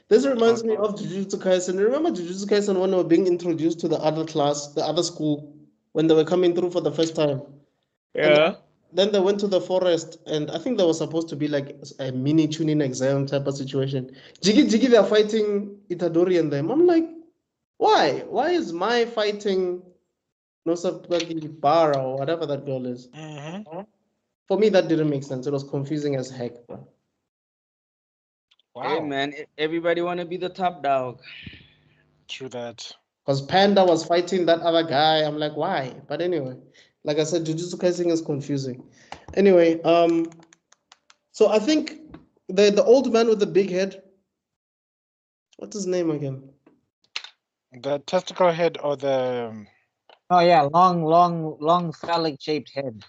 This reminds me of Jujutsu Kaisen. Remember Jujutsu Kaisen when they were being introduced to the other class, the other school, when they were coming through for the first time? Yeah. And then they went to the forest, and I think there was supposed to be like a mini tuning exam type of situation. Jiggy, they're fighting Itadori and them. I'm like, why? Why is my fighting Nosabagi Bara or whatever that girl is? For me, that didn't make sense. It was confusing as heck, bro. Wow. Hey man, everybody want to be the top dog. True that. Because Panda was fighting that other guy. I'm like, why? But anyway, like I said, Jujutsu Kaisen is confusing. Anyway, so I think the old man with the big head, what's his name again? The testicle head or the... Oh yeah, long phallic shaped head.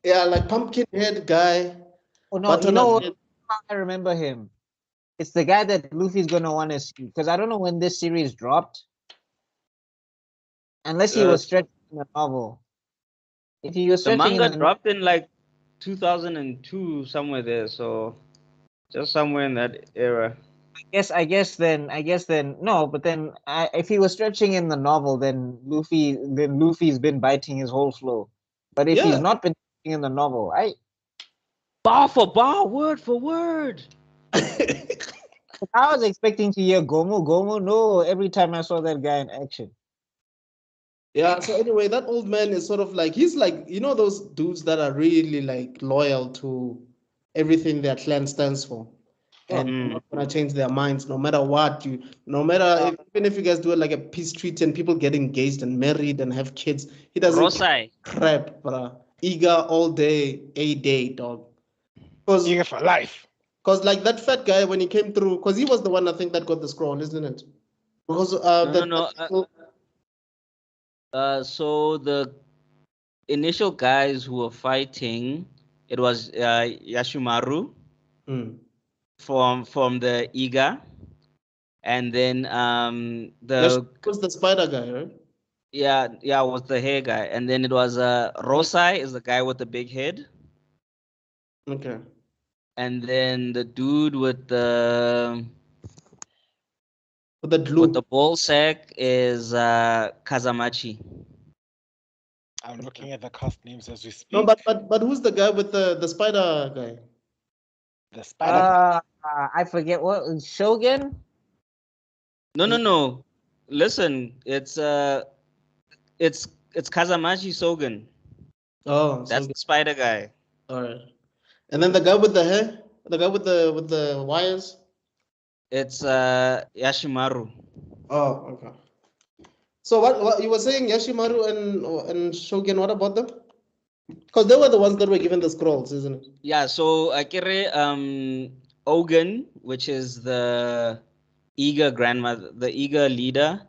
Yeah, like pumpkin head guy. Oh no, you know what? I remember him. It's the guy that Luffy's gonna want to see, because I don't know when this series dropped. Unless he was stretching in the novel. If he was stretching the manga dropped in like 2002 somewhere there, so just somewhere in that era. I guess then no, but then if he was stretching in the novel, then Luffy's been biting his whole flow. But if he's not been stretching in the novel, bar for bar, word for word. I was expecting to hear Gomu. No, every time I saw that guy in action. Yeah, so anyway, that old man is sort of like, he's like, you know, those dudes that are really like loyal to everything their clan stands for. And not gonna change their minds no matter what. Even if you guys do it like a peace treaty and people get engaged and married and have kids, he doesn't crap, bruh. Eager all day, a day, dog. Eager for life. Because like that fat guy when he came through, because he was the one I think that got the scroll, isn't it? Because so the initial guys who were fighting, it was Yashimaru from the Iga, and then was the spider guy, right? Yeah, was the hair guy, and then it was Rosai is the guy with the big head. Okay. And then the dude with the glue. ball sack is Kazamachi. I'm looking at the cast names as we speak. No, but who's the guy with the spider guy? The spider. I forget what Shogun. No. Listen, it's Kazamachi Sogen. Oh, That's the spider guy. all right. And then the guy with the hair, the guy with the wires. It's Yashimaru. Oh, okay. So what you were saying, Yashimaru and Shogun? What about them? Because they were the ones that were given the scrolls, isn't it? Yeah. So Akire Ogun, which is the eager grandmother, the eager leader,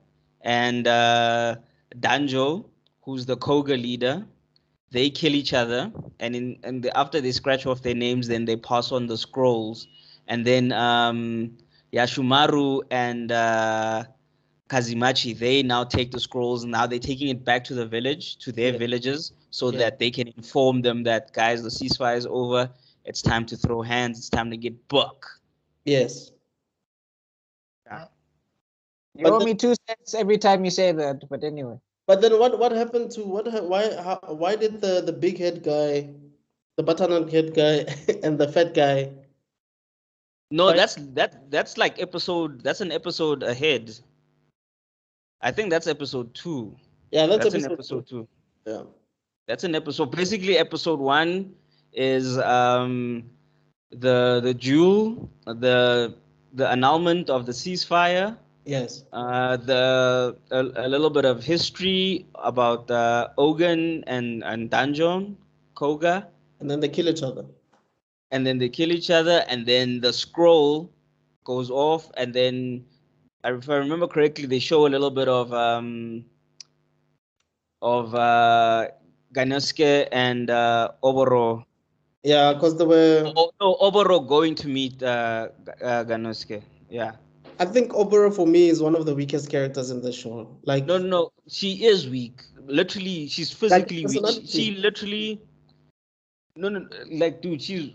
and Danjo, who's the Koga leader. They kill each other, and after they scratch off their names, then they pass on the scrolls, and then Yashumaru and Kazimachi, they now take the scrolls. Now they're taking it back to the village, to their villages, so that they can inform them that, guys, the ceasefire is over. It's time to throw hands. It's time to get buck. Yes. Yeah. You owe me 2 cents every time you say that. But anyway. But then what happened to why did the big head guy, the butternut head guy, and the fat guy? No, that's like episode. That's an episode ahead. I think that's episode 2. Yeah, that's an episode 2. Yeah. That's an episode. Basically, episode 1 is the duel, the annulment of the ceasefire. Yes. A little bit of history about Ogun and Danjon, Koga. And then they kill each other. And then the scroll goes off, and then if I remember correctly, they show a little bit of Ganosuke and Oboro. Yeah, because they were. Oboro going to meet Ganosuke. Yeah. I think Oboro for me is one of the weakest characters in the show. Like no, she is weak. Literally, she's physically weak. She literally. No, like dude, she's.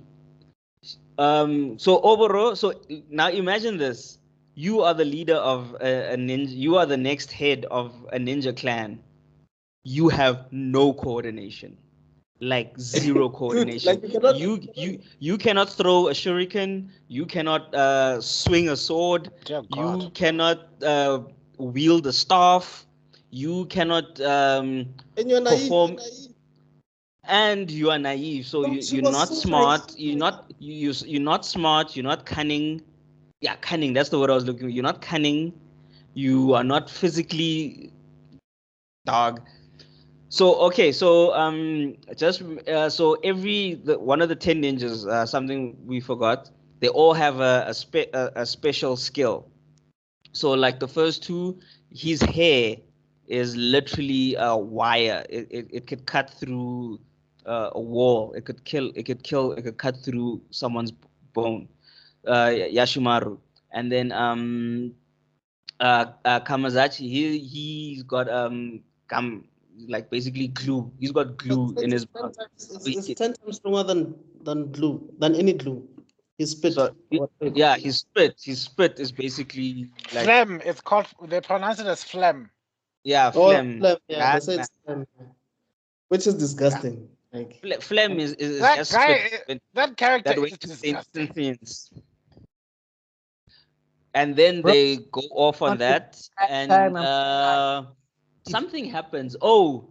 So Oboro. So now imagine this. You are the leader of a ninja. You are the next head of a ninja clan. You have no coordination, like zero coordination. Like you cannot throw a shuriken. You cannot swing a sword. You cannot wield a staff. You cannot and you're naive, perform. And you are naive, so you're not smart. You're not smart. You're not cunning. Yeah, cunning. That's the word I was looking for. You're not cunning. You are not physically dog. So okay, so so one of the 10 ninjas, something we forgot. They all have a special skill. So like the first 2, his hair is literally a wire. It could cut through a wall. It could cut through someone's bone. Yashimaru, and then Kamazachi, he's got like basically glue. He's got glue in his mouth. It's 10 times stronger than glue, than any glue. His spit. So, his spit is basically like phlegm. It's called. They pronounce it as phlegm. Yeah, phlegm. Yeah, they say it's phlegm, which is disgusting. Like phlegm is that guy. That character is disgusting. And then they go off on that, and something happens. Oh,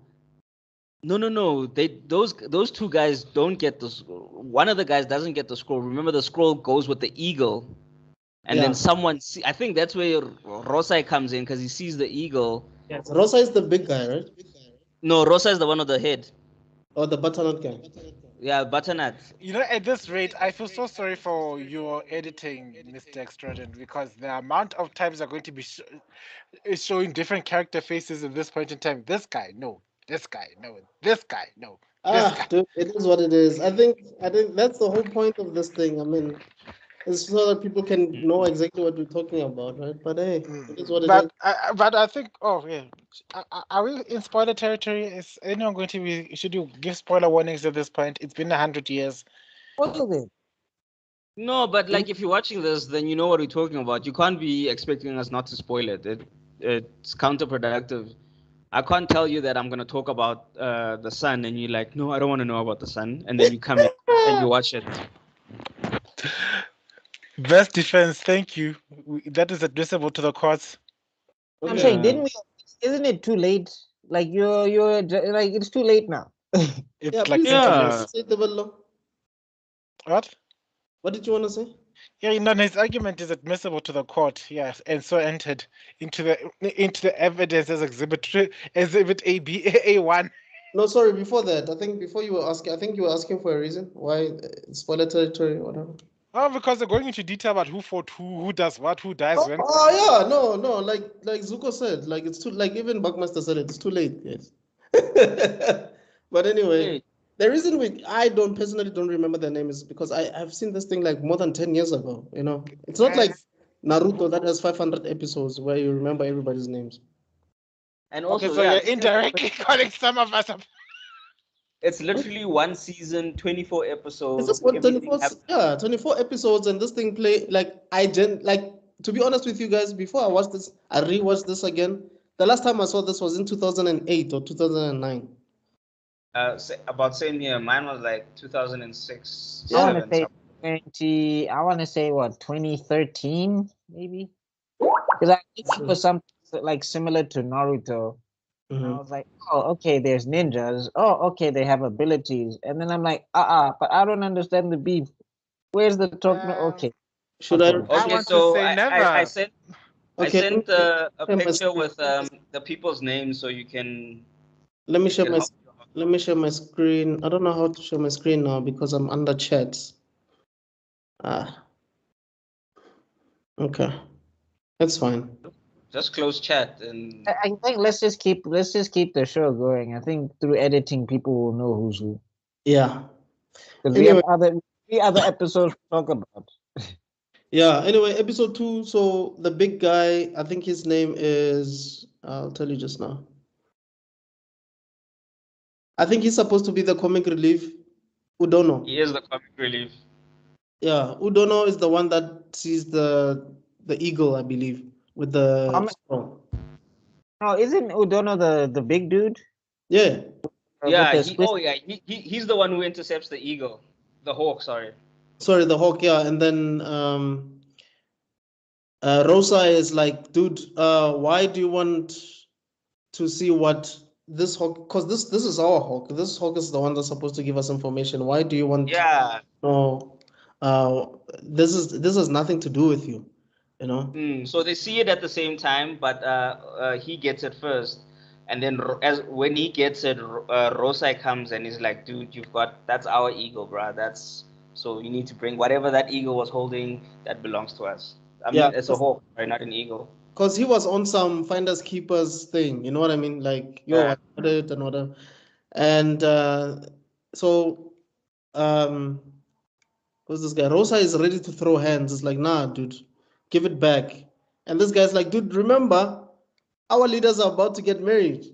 no! Those 2 guys don't get this. One of the guys doesn't get the scroll. Remember, the scroll goes with the eagle, and then someone. I think that's where Rosai comes in because he sees the eagle. Yes, Rosai is the big guy, right? No, Rosai is the one on the head. Oh, the butternut guy. Yeah, butternut. You know, at this rate, I feel so sorry for your editing, Mr. Extravagant, because the amount of times are going to be showing different character faces at this point in time. This guy, no. This guy, no. This guy, no. This guy. Dude, it is what it is. I think that's the whole point of this thing. I mean, it's so that people can know exactly what we're talking about, right? But hey, it is what it is. But I think, are we in spoiler territory? Is anyone going to be? Should you give spoiler warnings at this point? It's been 100 years. What is it? No, but like if you're watching this, then you know what we're talking about. You can't be expecting us not to spoil it. It's counterproductive. I can't tell you that I'm gonna talk about the sun, and you're like, no, I don't want to know about the sun, and then you come in and you watch it. Best defense. Thank you. That is admissible to the courts. I'm Okay. saying, didn't we? Isn't it too late? Like you're like it's too late now. It's Yeah, like please Yeah. say the below. what? What did you want to say? Yeah, his argument is admissible to the court. Yes, and so entered into the evidence as exhibit A1. No, sorry, before that, I think before you were asking, I think you were asking for a reason why spoiler territory or whatever. Oh, because they're going into detail about who fought who does what, who dies when. Oh yeah, no, like Zuko said, like it's too, like even Buckmaster said it's too late, yes. But anyway, Hey, the reason I don't personally don't remember their name is because I've seen this thing like more than 10 years ago, you know. It's not like Naruto that has 500 episodes where you remember everybody's names. and Okay, also, so yeah, you're indirectly calling some of us up. it's literally one season, 24 It's episodes. just what Everything 24, happens. yeah, 24 episodes, and this thing play like like, to be honest with you guys, before I watched this, I rewatched this again. The last time I saw this was in 2008 or 2009. About same year. Mine was like 2006, I want Yeah. to 7. say 20. I want to say what 2013 maybe, because I think it was something like similar to Naruto. And I was like, oh, okay, there's ninjas. Oh, okay, they have abilities. And then I'm like, but I don't understand the beef. Where's the talk? No, okay. Should I? I Okay, want to so say I never. sent Okay, let me a share my picture screen. with the people's names so you can Let me it share can my help you out. let me share my screen. I don't know how to share my screen now because I'm under chats. Ah, okay, that's fine. Just close chat and I think let's just keep the show going. I think through editing, people will know who's who Yeah. because we have Anyway, other episodes to talk about. yeah. Anyway, episode 2. So the big guy, I think his name is. I'll tell you just now. I think he's supposed to be the comic relief, Udono. he is the comic relief. Yeah, Udono is the one that sees the eagle, I believe, with the Um, scroll. no, isn't Udono the big dude Yeah. with Yeah, the squish? he's the one who intercepts the eagle, the hawk. Sorry. Sorry, the hawk. Yeah, and then Rosa is like, dude, why do you want to see what this hawk? Because this is our hawk. This hawk is the one that's supposed to give us information. Why do you want to Yeah. know? This has nothing to do with you, you know. So they see it at the same time, but he gets it first, and then as when he gets it, Rosai comes and he's like, "Dude, that's our eagle, bro. That's so you need to bring whatever that eagle was holding that belongs to us. I Yeah, mean, it's a hawk, right? Not an eagle." because he was on some finders keepers thing. You know what I mean? Like, yo, I Yeah. got it and whatever. And so um, who's this guy? Rosa is ready to throw hands. It's like, nah, dude, give it back. And this guy's like, dude, remember, our leaders are about to get married.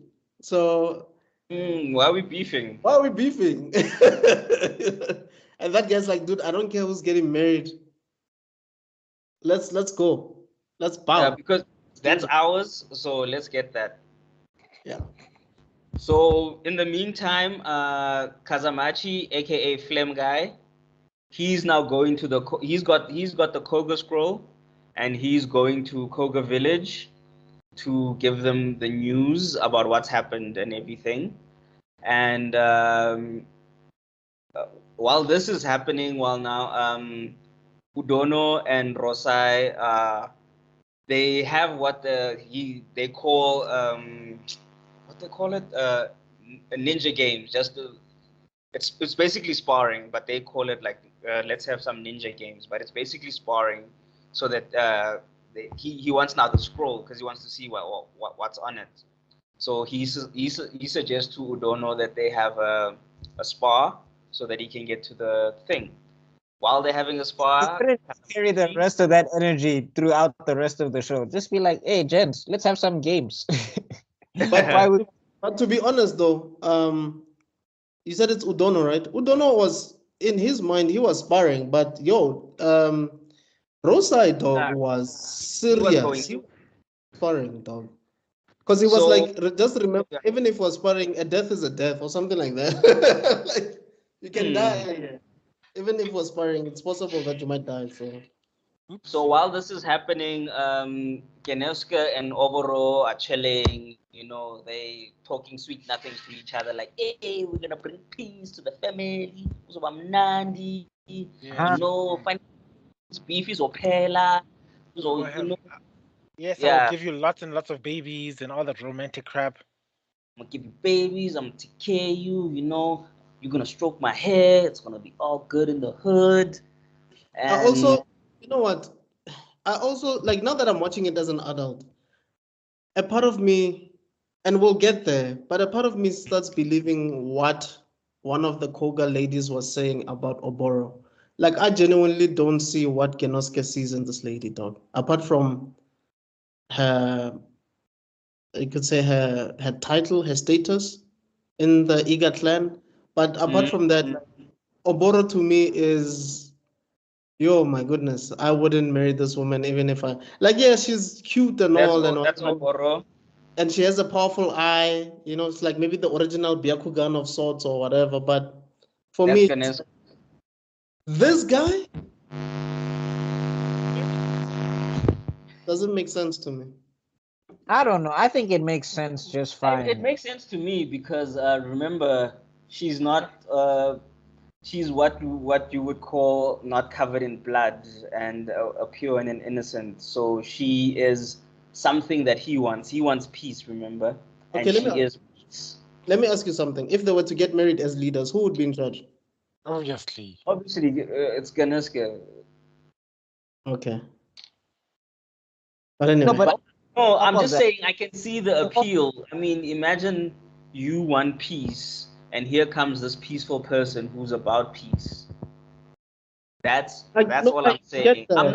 So Why are we beefing? why are we beefing? And that guy's like, dude, I don't care who's getting married. Let's go. Let's Yeah, bow. because Do that's that. ours. So let's get that. Yeah. So in the meantime, Kazamachi, aka Flame Guy, he's now going to he's got the Koga scroll, and he's going to Koga village to give them the news about what's happened and everything. And while this is happening, while now Udono and Rosai, they have they call what they call it ninja games. It's basically sparring, but they call it like let's have some ninja games. But it's basically sparring, so that he wants now the scroll because he wants to see what's on it. So he suggests to Udono that they have a spar so that he can get to the thing. While they're having a He spar, couldn't carry the rest of that energy throughout the rest of the show. Just be like, hey, gents, let's have some games. But Why would but to be honest though, you said it's Udono, right? Udono was in his mind he was sparring, but Rosai dog was serious. He was sparring dog. Because he was like, just remember, even if he was sparring, a death is a death or something like that. Like you can die. Even if it was sparring, it's possible that you might die. So while this is happening, Geneska and Oboro are chilling. They talking sweet nothings to each other, like, "Hey, we're gonna bring peace to the family. Nandi, find beefies or pela." So yes, I will give you lots and lots of babies and all that romantic crap. I'm gonna give you babies. I'm gonna take care of you. You're gonna stroke my hair. It's gonna be all good in the hood. And I also, you know what? I also like now that I'm watching it as an adult. A part of me, and we'll get there, but a part of me starts believing what one of the Koga ladies was saying about Oboro. Like I genuinely don't see what Genoske sees in this lady, dog. Apart from her, you could say her title, her status in the Iga clan. But apart from that, Oboro to me is, yo, my goodness, I wouldn't marry this woman even if I like. Yeah, she's cute and all, and that's Oboro. And she has a powerful eye. It's like maybe the original Byakugan of sorts or whatever. But for me, this guy doesn't make sense to me. I don't know. I think it makes sense just fine. It makes sense to me because remember, she's not. She's what you would call not covered in blood and a pure and an innocent. So she is something that he wants. He wants peace. Remember, okay, and she is peace. Let me ask you something. If they were to get married as leaders, who would be in charge? Obviously, it's Ganeska. Okay. But anyway. No, I'm just saying I can see the appeal. I mean, imagine you want peace, and here comes this peaceful person who's about peace. That's all I'm saying. I'm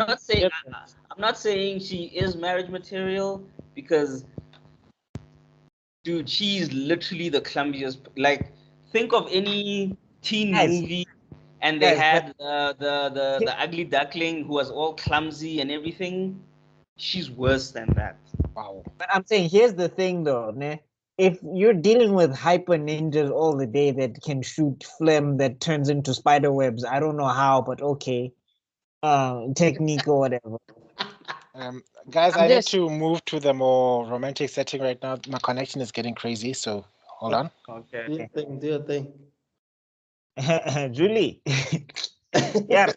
not saying she is marriage material because, dude, she's literally the clumsiest. Like, think of any teen movie, and they had the ugly duckling who was all clumsy and everything. She's worse than that. Wow. But I'm saying, here's the thing though, ne? If you're dealing with hyper ninjas all the day that can shoot phlegm that turns into spider webs, I don't know how, but okay. Technique or whatever. Guys, I need to move to the more romantic setting right now. My connection is getting crazy, so hold on. Okay. Do your thing. Julie. Yeah.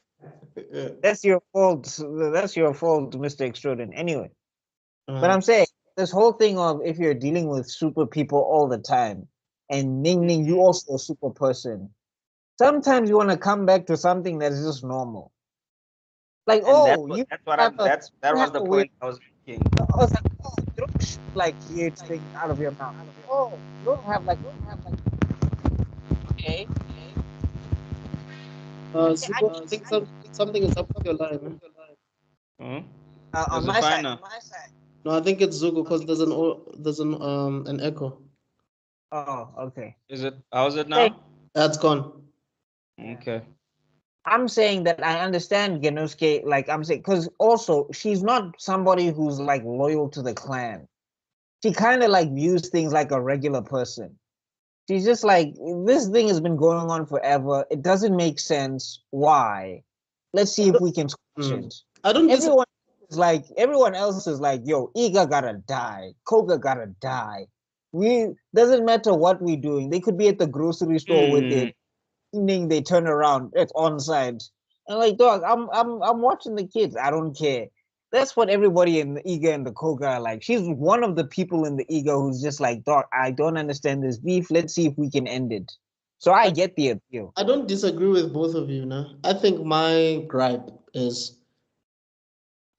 That's your fault. That's your fault, Mr. Extraordinary. Anyway. But I'm saying this whole thing of if you're dealing with super people all the time, and Ning Ning, you also a super person. Sometimes you want to come back to something that is just normal. Like, that was the point I was making. I was like, you don't shoot like weird things out of your mouth. You don't have like. Okay. I think something is up with your line. On my side. No, I think it's Zuko because there's an echo. Oh, okay. Is it? How's it now? That's gone. Okay. I'm saying that I understand Genosuke, like I'm saying, because also she's not somebody who's like loyal to the clan. She kind of like views things like a regular person. She's just like, this thing has been going on forever. It doesn't make sense. Why? Let's see if we can squash it. Everyone else is like, yo, Iga gotta die. Koga gotta die. Doesn't matter what we're doing. They could be at the grocery store with it. Evening they turn around, it's on side. And like, dog, I'm watching the kids. I don't care. That's what everybody in the Iga and the Koga are like. She's one of the people in the Iga who's just like, dog, I don't understand this beef. Let's see if we can end it. So I get the appeal. I don't disagree with both of you now. I think my gripe is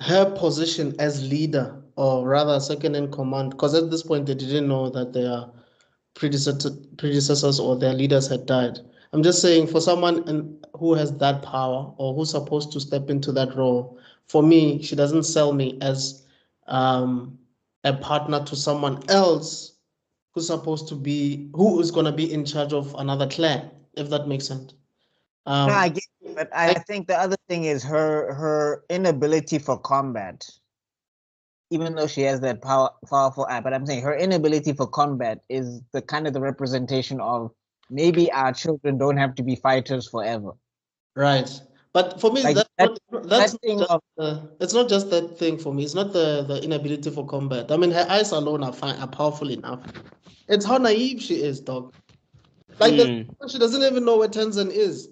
her position as leader, or rather second in command, because at this point they didn't know that their predecessors or their leaders had died. I'm just saying, for someone who has that power or who's supposed to step into that role, for me, she doesn't sell me as a partner to someone else who is going to be in charge of another clan, if that makes sense. No, I get it, but I think the other thing is her inability for combat. Even though she has that powerful eye, but I'm saying her inability for combat is the kind of the representation of maybe our children don't have to be fighters forever. Right. But for me, Like it's not just that thing for me. It's not the inability for combat. I mean, her eyes alone are fine, are powerful enough. It's how naive she is, dog. Like she doesn't even know where Tenzin is.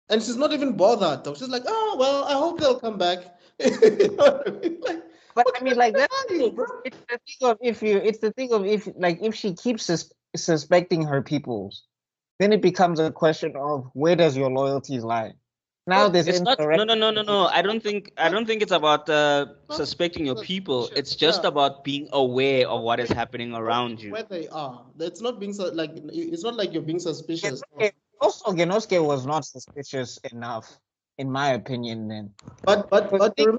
And she's not even bothered, though. She's like, oh, well, I hope they'll come back. You know what I mean? Like, but I mean, like, it's the thing of if she keeps suspecting her peoples, then it becomes a question of where does your loyalties lie? Now there's it's not. No. I don't think it's about suspecting your people. It's just about being aware of what is happening around you. Where they are. It's not being like it's not like you're being suspicious. Also, Genosuke was not suspicious enough, in my opinion. Then, but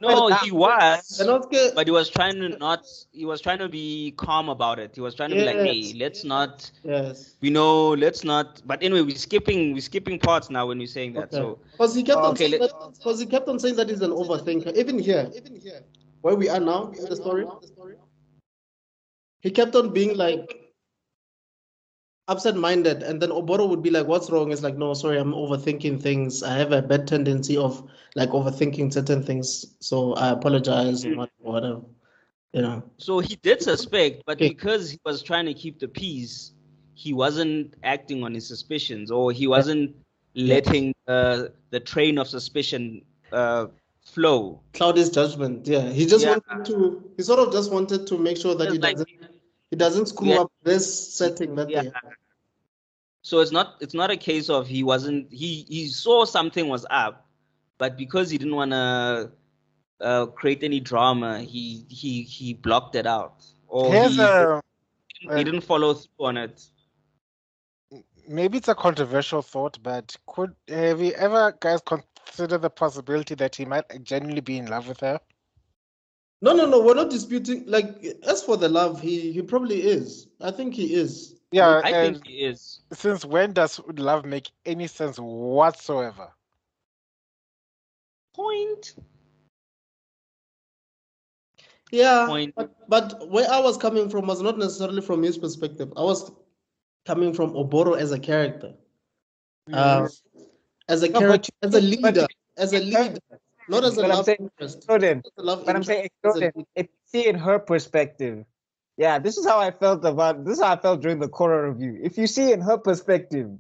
no, he was. Genosuke, but he was trying to not. He was trying to be calm about it. He was trying to be like, hey, let's not. Yes. Let's not. But anyway, we're skipping parts now when we're saying that. Okay. So because he kept on saying that he's an overthinker. Even here, where we are now in the story, he kept on being like absent-minded, and then Oboro would be like, what's wrong? It's like, no, sorry, I'm overthinking things. I have a bad tendency of like overthinking certain things, so I apologize and whatever, you know. So he did suspect, but because he was trying to keep the peace, he wasn't acting on his suspicions, or he wasn't letting the train of suspicion flow. Cloud his judgment. Yeah, he just he sort of just wanted to make sure that he doesn't screw up this setting that they have. So it's not a case of he saw something was up, but because he didn't want to create any drama, he blocked it out, or he didn't follow through on it. Maybe it's a controversial thought, but have you ever guys considered the possibility that he might genuinely be in love with her? No, we're not disputing. Like, as for the love, he probably is. I think he is. Yeah, I think he is. Since when does love make any sense whatsoever? Point. Yeah, but where I was coming from was not necessarily from his perspective. I was coming from Oboro as a character, as a character, as a leader, not as a love interest. But I'm saying, if you see in her perspective, this is how I felt during the Korra review. If you see in her perspective,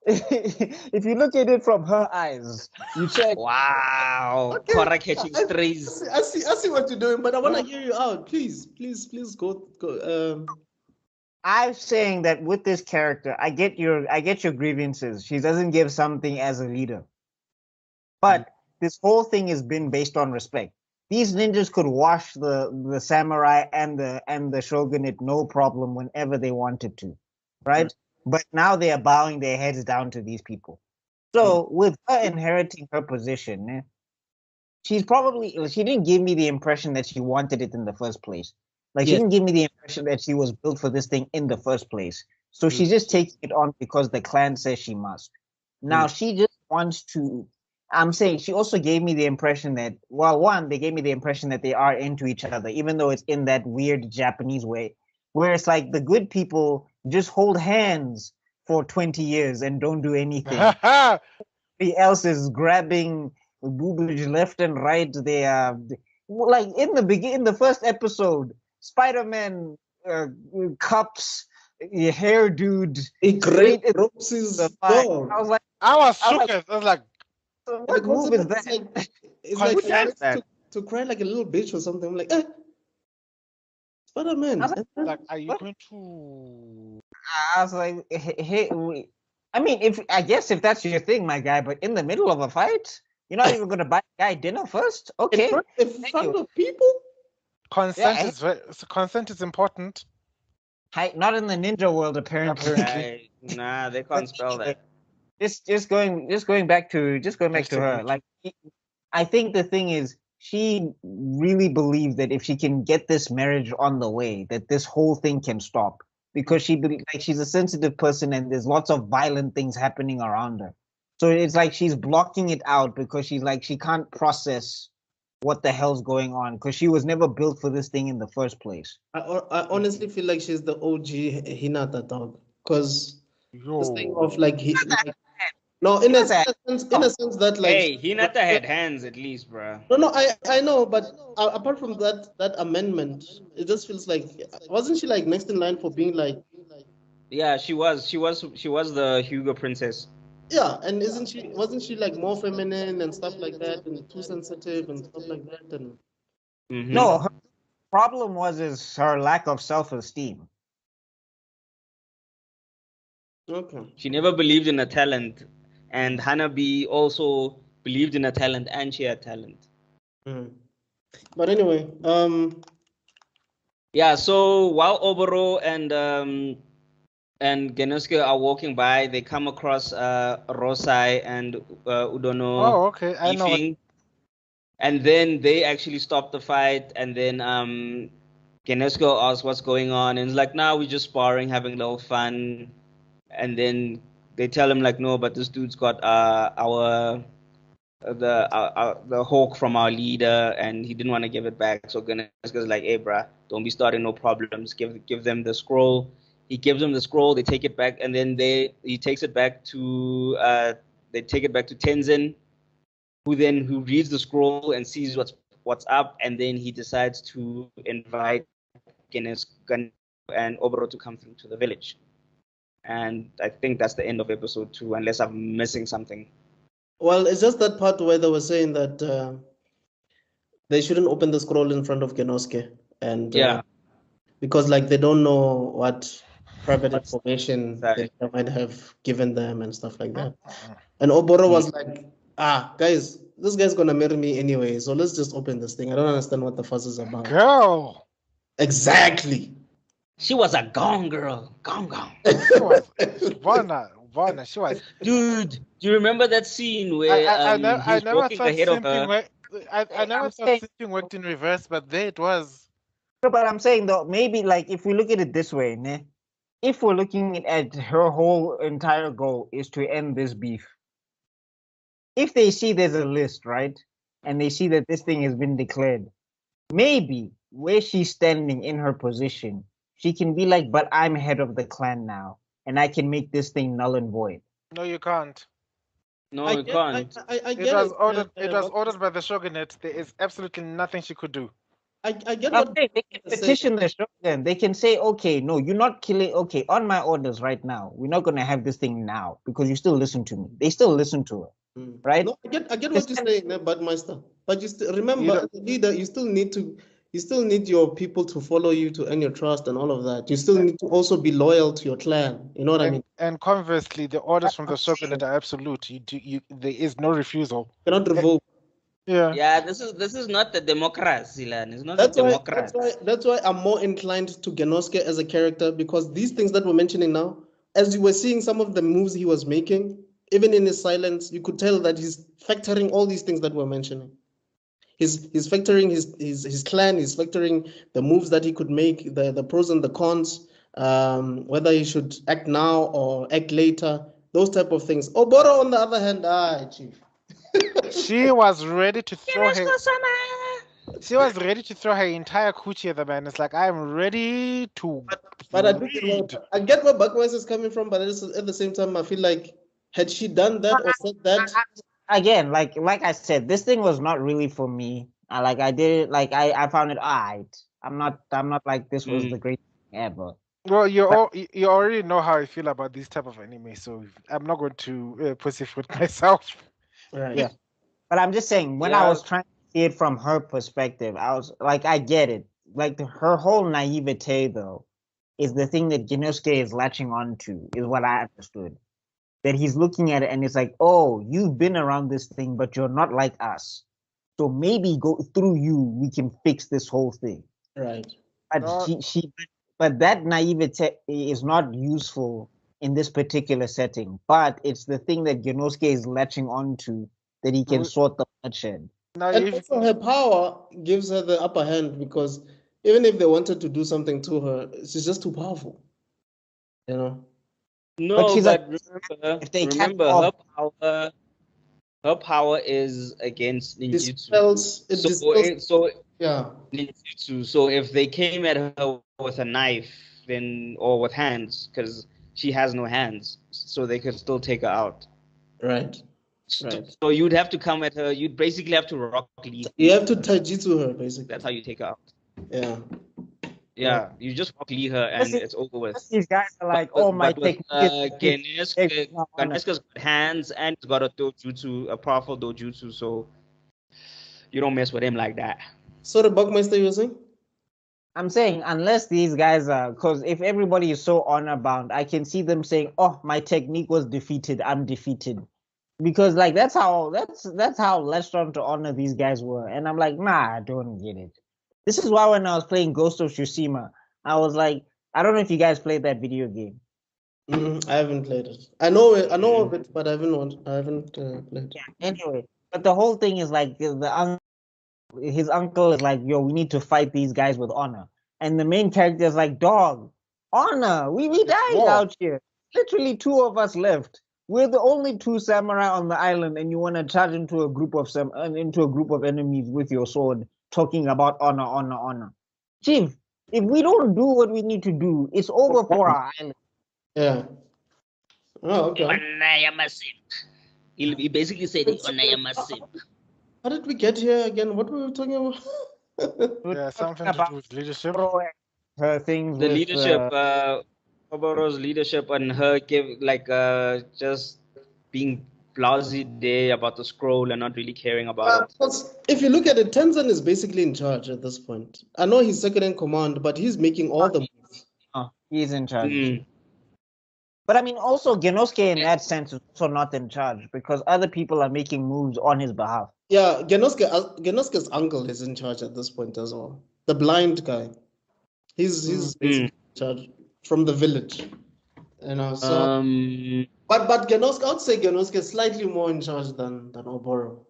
if you look at it from her eyes, you check. Wow, Korra catching strays. I see what you're doing, but I want to hear you out. Please go. I'm saying that with this character, I get your grievances. She doesn't give something as a leader, but this whole thing has been based on respect. These ninjas could wash the samurai and the shogunate no problem whenever they wanted to, right? But now they are bowing their heads down to these people. So with her inheriting her position, she didn't give me the impression that she wanted it in the first place. Like, she didn't give me the impression that she was built for this thing in the first place. So she's just taking it on because the clan says she must. Now she just wants to. I'm saying she also gave me the impression that, they gave me the impression that they are into each other, even though it's in that weird Japanese way, where it's like the good people just hold hands for 20 years and don't do anything. Everybody else is grabbing boobage left and right. They are like in the first episode, Spider-Man cups hair dude. Great ropes his dog. I was shook. I was like, what move is that? It's like to cry like a little bitch or something. I'm like, Spider-Man. Like, are you going to? I was like, hey, I mean, I guess if that's your thing, my guy, but in the middle of a fight, you're not even gonna buy a guy dinner first? Okay. In front of people? Consent is important. Not in the ninja world, apparently. Nah, they can't spell that. Just going back to her. Like, I think the thing is, she really believes that if she can get this marriage on the way, that this whole thing can stop. because she's a sensitive person and there's lots of violent things happening around her. So it's like she's blocking it out because she's like she can't process what the hell's going on because she was never built for this thing in the first place. I honestly feel like she's the OG Hinata dog because this thing of like no, in a sense, that like hey, Hinata had hands at least, bro. No, I know, but apart from that amendment, it just feels like wasn't she like next in line for being like? Yeah, she was the Hugo princess. Yeah, and wasn't she like more feminine and stuff like that, and too sensitive and stuff like that, and No, her problem is her lack of self-esteem. Okay. She never believed in her talent, and Hanabi also believed in her talent, and she had talent. But anyway, yeah. So while Oboro and Genosuke are walking by, they come across Rosai and Udono. Oh, okay. I know. And then they actually stop the fight, and then Genosuke asks what's going on, and it's like, nah, we're just sparring, having a little fun. And then they tell him like, no, but this dude's got the hawk from our leader, and he didn't want to give it back. So Genosuke's like, hey, bruh, don't be starting no problems. Give them the scroll. He gives them the scroll. They take it back, and then he takes it back to Tenzin, who reads the scroll and sees what's up, and then he decides to invite Genosuke and Oboro to come through to the village. And I think that's the end of episode 2, unless I'm missing something. Well, it's just that part where they were saying that they shouldn't open the scroll in front of Genosuke, and because like they don't know what private information they might have given them and stuff like that. And Oboro was like, guys, this guy's gonna marry me anyway, so let's just open this thing. I don't understand what the fuss is about. Girl. Exactly. She was a gone girl. Gone. She was Vana. She was. Dude, do you remember that scene where I he's never walking thought ahead of her? I never thought simping worked in reverse, but there it was. No, but I'm saying though, maybe like if we look at it this way, ne? If we're looking at her whole entire goal is to end this beef. If they see there's a list, right? And they see that this thing has been declared, maybe where she's standing in her position, she can be like, but I'm head of the clan now, and I can make this thing null and void. No, you can't. No, you can't. I get it. It was ordered by the shogunate. There is absolutely nothing she could do. I get what they can petition the shogun. They can say, okay, no, you're not killing. Okay, on my orders right now, we're not going to have this thing now because you still listen to me. They still listen to her, right? No, I get what you're saying, Budmeister. But you still remember, as a leader, you still need your people to follow you, to earn your trust and all of that. You still need to also be loyal to your clan. You know what I mean? And conversely, the orders from the shogunate are absolute. There is no refusal. You cannot revoke. Yeah, this is not the democracy, land. It's not the democracy. That's why I'm more inclined to Genosuke as a character, because these things that we're mentioning now, as you were seeing some of the moves he was making, even in his silence, you could tell that he's factoring all these things that we're mentioning. He's factoring his clan, he's factoring the moves that he could make, the pros and the cons, whether he should act now or act later, those type of things. Oboro, on the other hand, chief. She was ready to throw her. She was ready to throw her entire coochie at the man. It's like, I'm ready to. But I get where Buckwise is coming from, but at the same time, I feel like had she done that or said that. Again, like I said, this thing was not really for me. I found it alright. I'm not like this was the greatest thing ever. Well, you already know how I feel about this type of anime, so I'm not going to pussyfoot myself. Right. Yeah. But I'm just saying, when I was trying to see it from her perspective, I was like, I get it. Like her whole naivete, though, is the thing that Genosuke is latching on to, is what I understood. That he's looking at it and it's like, oh, you've been around this thing, but you're not like us. So maybe go through you, we can fix this whole thing. Right. But that naivete is not useful in this particular setting. But it's the thing that Genosuke is latching on to, that he can sort the bloodshed. And also her power gives her the upper hand, because even if they wanted to do something to her, she's just too powerful. you know. No, she's but like, if they catch remember, off, her power is against ninjutsu. It So dispels, so yeah. ninjutsu. So if they came at her with a knife, then or with hands, because she has no hands, so they could still take her out. Right. So, Right. so you'd have to come at her. You'd basically have to rock Lee. You have to taijutsu her, basically. That's how you take her out. Yeah. Yeah, you just rock Lee her and it's over with. these guys are like, my But with technique is Ganeska's got hands and he's got a dojutsu, a powerful dojutsu, so you don't mess with him like that. So the Buckmeister you're saying? I'm saying unless these guys are, because if everybody is so honor bound, I can see them saying, "Oh, my technique was defeated. I'm defeated," because like that's how less strong to honor these guys were, and I'm like, nah, I don't get it. This is why when I was playing Ghost of Tsushima, I was like, I don't know if you guys played that video game. I haven't played it. I know it. I know of it, but I haven't played. Yeah. Anyway, but the whole thing is like his uncle is like, yo, we need to fight these guys with honor. And the main character is like, dog, honor. We died out here. Literally 2 of us left. We're the only 2 samurai on the island, and you want to charge into a group of enemies with your sword, talking about honor, honor, honor. Chief, if we don't do what we need to do, it's over for our island. Yeah. Oh, okay. He basically said, How did we get here again? What were we talking about? Yeah, something to do with leadership. Her things the with, leadership, Oboro's leadership, and her just being blasé about the scroll and not really caring about it. If you look at it, Tenzin is basically in charge at this point. I know he's second in command, but he's making all the moves. He's in charge. But I mean, also Genosuke in that sense is also not in charge because other people are making moves on his behalf. Yeah, Genosuke's uncle is in charge at this point as well. The blind guy. He's basically in charge from the village. You know, so but Genosuke, I would say Genosuke is slightly more in charge than Oboro.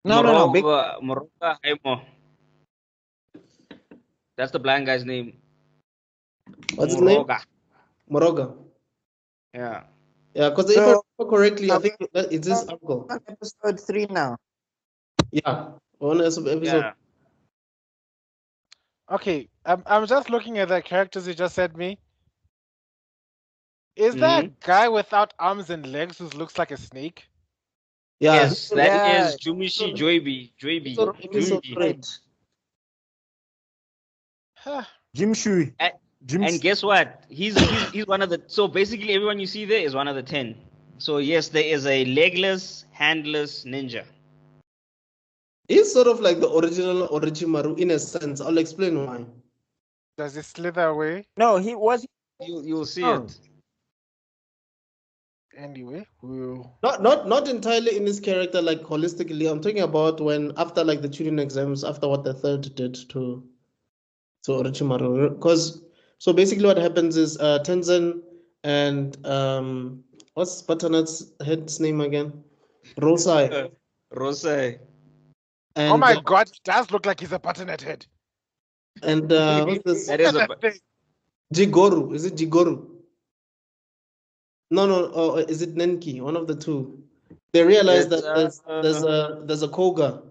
No. Moroga Haimo. That's the blind guy's name. What's his name? Moroga. Yeah. Yeah, because if I remember correctly, I think it's his uncle. Episode 3 now. Yeah. One episode. Yeah. Okay, I'm just looking at the characters you just said me. Is that guy without arms and legs who looks like a snake? Yeah. Yes, that is Jumishi Joibi. Jimshui. And guess what? He's one of the. So basically, everyone you see there is one of the 10. So yes, there is a legless, handless ninja. He's sort of like the original Orochimaru in a sense. I'll explain why. Does he slither away? No, he was. You'll see it. Anyway, we'll... Not entirely in his character, like holistically. I'm talking about when after like the Chunin exams, after what the third did to Orochimaru. Because so basically what happens is Tenzin and what's Butternut's head's name again? Rosai. Rosai. And, oh my god, he does look like he's a butternut head. And what's this? That is a Jigoru. Is it Jigoru? No. Is it Nenki? One of the two. They realize that there's a Koga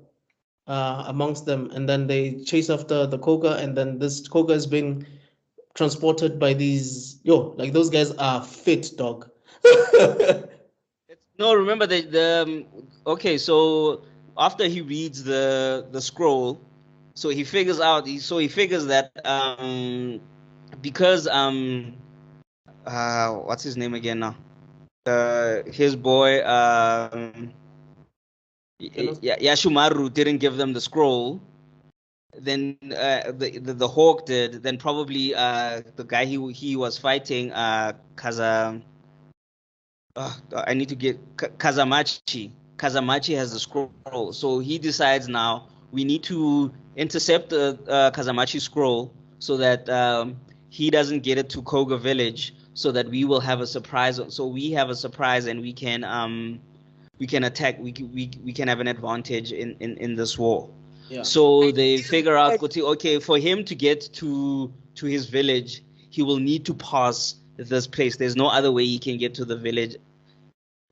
amongst them, and then they chase after the Koga, and then this Koga is being transported by these like those guys are fit, dog. No, remember okay, so after he reads the scroll, so he figures that because what's his name again now? His boy Yashumaru didn't give them the scroll. Then the hawk did. Then probably the guy he was fighting I need to get Kazamachi. Kazamachi has the scroll, so he decides now we need to intercept the Kazamachi scroll so that he doesn't get it to Koga village, so that we will have a surprise. So we have a surprise and we can attack. We can have an advantage in this war. Yeah. So they figure out, okay, for him to get to his village, he will need to pass this place. There's no other way he can get to the village.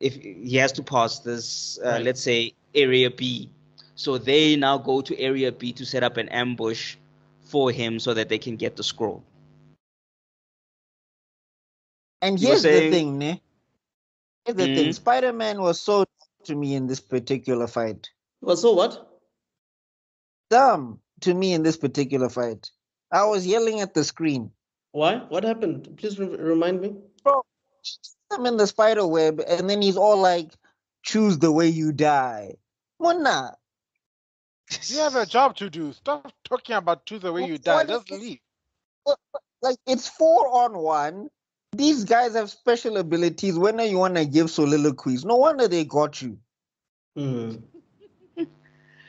If he has to pass this, Right. let's say, area B. So they now go to area B to set up an ambush for him so that they can get the scroll. And You were here's the saying- thing, ne? Here's the thing. Spider-Man was so dumb to me in this particular fight. Well, so what? Dumb to me in this particular fight. I was yelling at the screen. Why? What happened? Please remind me. Bro, I'm in the spider web, and then he's all like, choose the way you die. Mona. You have a job to do. Stop talking about choose the way you die. Just leave. Like, it's 4-on-1. These guys have special abilities. When you want to give soliloquies, no wonder they got you.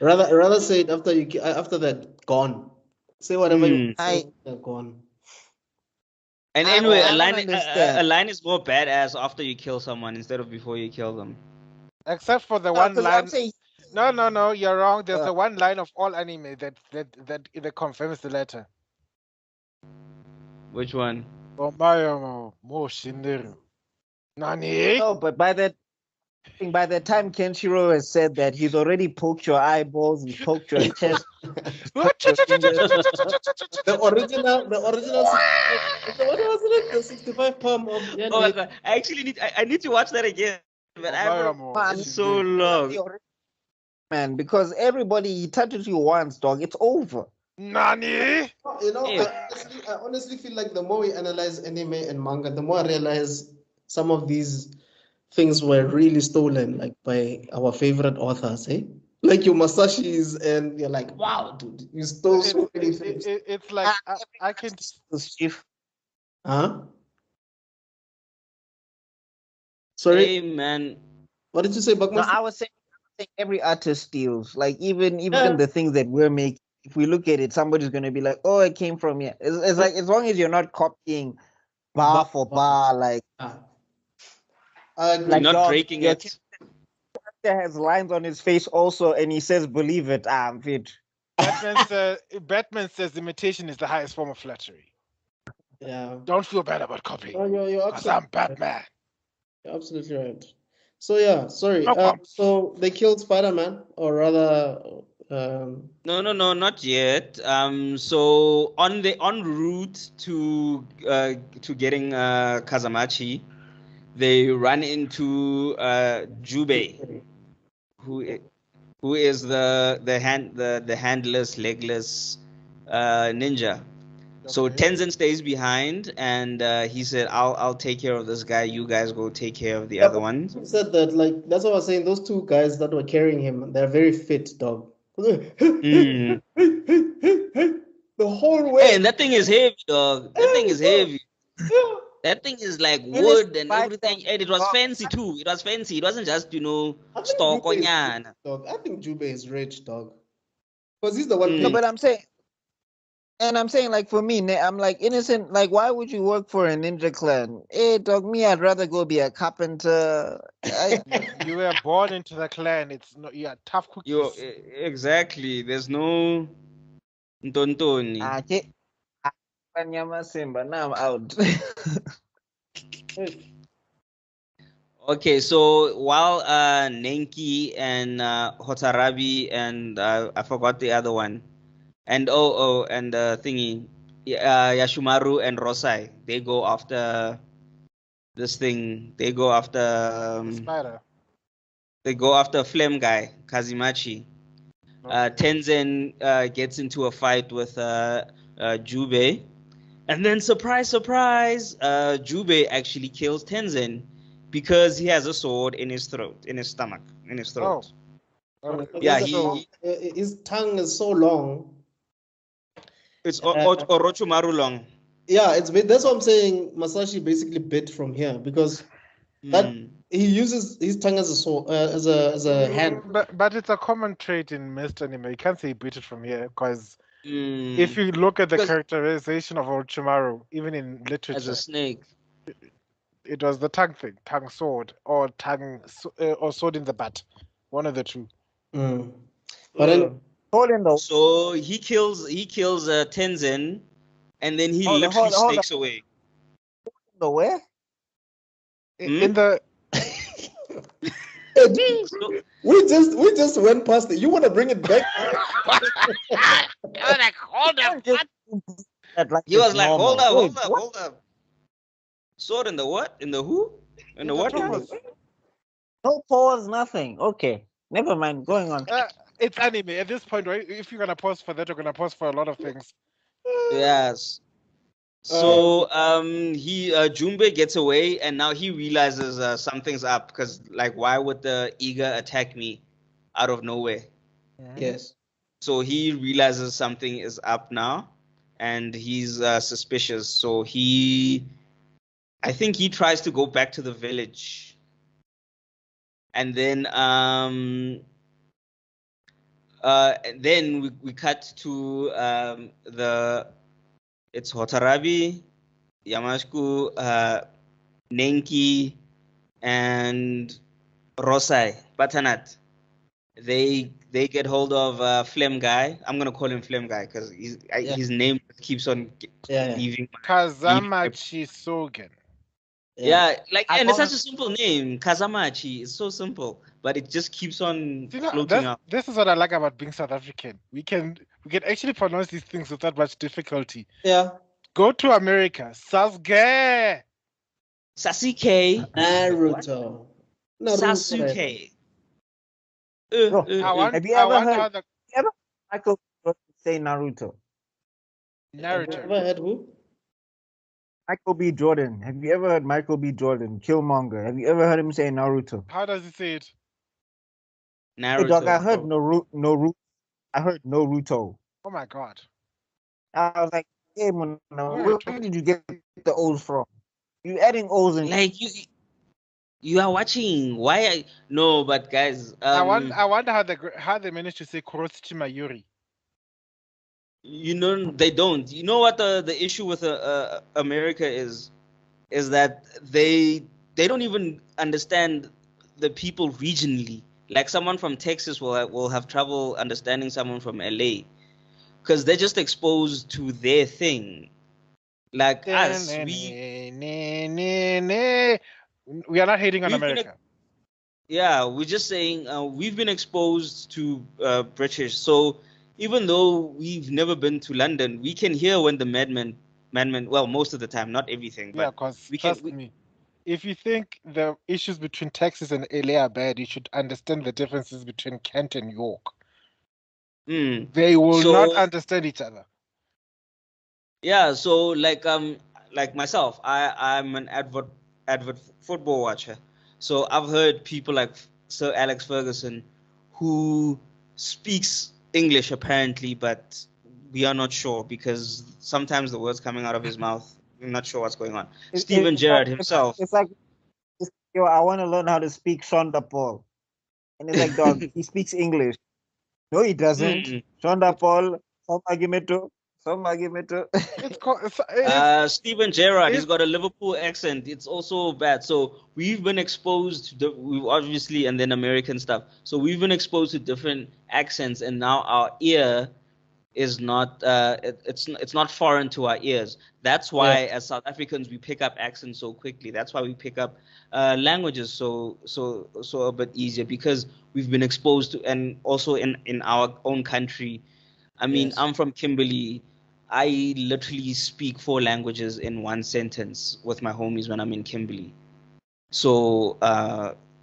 Rather say it after that gone. Say whatever you say. Gone. And anyway, I a don't line understand. is more badass after you kill someone instead of before you kill them. Except for the No, one 'cause line. I'm saying, No, you're wrong. There's the one line of all anime that confirms the letter. Which one? Nani? no, but by the time Kenshiro has said that, he's already poked your eyeballs, he's poked your chest. The original. What was it? The 65 pound of Yandy. Oh my god! I need to watch that again. But it's so long. Man, because everybody he touches you once, dog, it's over. Nani? You know, I honestly feel like the more we analyze anime and manga, the more I realize some of these things were really stolen, like by our favorite authors, eh? Like your Masashis, and you're like, wow, dude, you stole so many things. It's like I can. Huh? Sorry, Hey man, what did you say, No, Buckmaster? I was saying every artist steals. Like even the things that we're making. If we look at it, somebody's gonna be like, "Oh, it came from here." It's like as long as you're not copying bar for bar, like you're not dog, breaking your it. character has lines on his face also, and he says, "Believe it." I'm fit. Batman says imitation is the highest form of flattery. Yeah. Don't feel bad about copying. Oh, you're Because I'm Batman. You're absolutely right. So yeah, sorry. No so they killed Spider-Man, or rather, No, not yet. So on route to getting Kazamachi, they run into Jubei, who is the handless, legless ninja. So Tenzin stays behind, and he said, "I'll take care of this guy. You guys go take care of the other ones." You said that, like, that's what I was saying. Those two guys that were carrying him, they're very fit, dog. The whole way. Hey, and that thing is heavy, dog. That thing is heavy. Yeah. That thing is like wood and everything, and it was fancy too. It was fancy. It wasn't just stock Jubei is on. rich, dog. I think Jubei is rich, dog. Because he's the one. No, but I'm saying, like for me, I'm like innocent. Like, why would you work for a ninja clan? Hey, dog, me, I'd rather go be a carpenter. You were born into the clan. It's not. You are tough cookies. Exactly. There's no Ntontoni. Simba. Now I'm out. Okay, so while Nenki and Hotarabi and I forgot the other one, and and thingy, Yashumaru and Rosai, they go after this thing. They go after Spider. They go after Flame guy Kazimachi. Tenzin gets into a fight with Jubei, and then surprise, Jubei actually kills Tenzin because he has a sword in his throat, in his stomach, in his throat. Yeah, his tongue is so long. It's Orochimaru long. Yeah, that's what I'm saying. Masashi basically bit from here because that he uses his tongue as a sword, as a hand. But it's a common trait in most anime. You can't say he bit it from here because if you look at the characterization of Orochimaru, even in literature, as a snake, it was the tongue thing, tongue sword, or tongue or sword in the butt, one of the two. But then, so he kills Tenzin, and then he literally snakes away. The where? In the So, we just went past it. You want to bring it back? You're like, hold up, what? he was like, hold up, Wait, hold up. Sword in the what? In the who? In the what? pause. No pause, nothing. Okay, never mind. Going on. It's anime at this point, right? If you're gonna pause for that, you're gonna pause for a lot of things. Yes. So he Jumbe gets away, and now he realizes something's up, because like, why would the eager attack me out of nowhere? Yes. So he realizes something is up now, and he's suspicious. So I think he tries to go back to the village, and then we cut to it's Hotarabi, Yamashku, Nenki, and Rosai Batanat. They get hold of Flem Guy. I'm gonna call him Flem Guy because his name keeps on leaving. Kazamachi Sogen. Yeah, and it's such a simple name, Kazamachi. It's so simple, but it just keeps on floating out. This is what I like about being South African. We can actually pronounce these things without much difficulty. Yeah. Go to America, Sasuke. Sasuke. Naruto. Sasuke. Have you ever heard Michael say Naruto? Have you ever heard who? Michael B. Jordan. Have you ever heard Michael B. Jordan, Killmonger? Have you ever heard him say Naruto? How does he say it? Naruto. Hey, dog, I heard Naruto. I heard Naruto. Oh my god. I was like, hey, man, where did you get the O's from? You adding O's in like you are watching. Why? No, but guys, I wonder how they managed to say Kurosuchi Mayuri. You know, they don't. You know what the issue with America is that they don't even understand the people regionally. Like someone from Texas will have trouble understanding someone from LA, because they're just exposed to their thing. Like us, we are not hating on America. We're just saying we've been exposed to British. So even though we've never been to London, we can hear when the madmen, well, most of the time, not everything, but because trust me, if you think the issues between Texas and LA are bad, you should understand the differences between Kent and York. They will not understand each other. Yeah, so like myself, I'm an avid football watcher. So I've heard people like Sir Alex Ferguson, who speaks English apparently, but we are not sure, because sometimes the words coming out of his mouth, we're not sure what's going on. Steven Gerrard himself. It's like, yo, I want to learn how to speak Shonda Paul. And it's like, dog, he speaks English. No, he doesn't. Shonda Paul, some argument. Steven Gerrard, he's got a Liverpool accent. It's also bad. So we've been exposed to we've obviously, and then American stuff. So we've been exposed to different accents, and now our ear is not it's not foreign to our ears. That's why as South Africans we pick up accents so quickly. That's why we pick up languages so a bit easier, because we've been exposed to, and also in our own country. I mean, I'm from Kimberley. I literally speak 4 languages in one sentence with my homies when I'm in Kimberley. So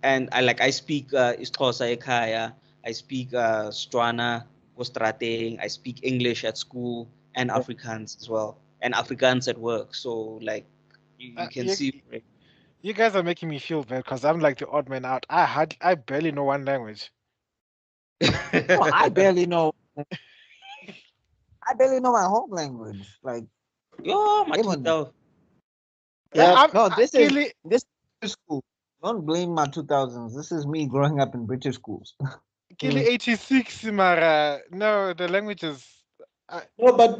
and I speak isiXhosa ekhaya, I speak Strana, Ostrateng, I speak English at school, and Afrikaans as well, and Afrikaans at work. So like you can see. You guys are making me feel bad because I'm like the odd man out. I barely know one language. I barely know. I barely know my home language. Like, this is school. Don't blame my 2000s. This is me growing up in British schools. Kili 86, Mara. No, the language is. No, but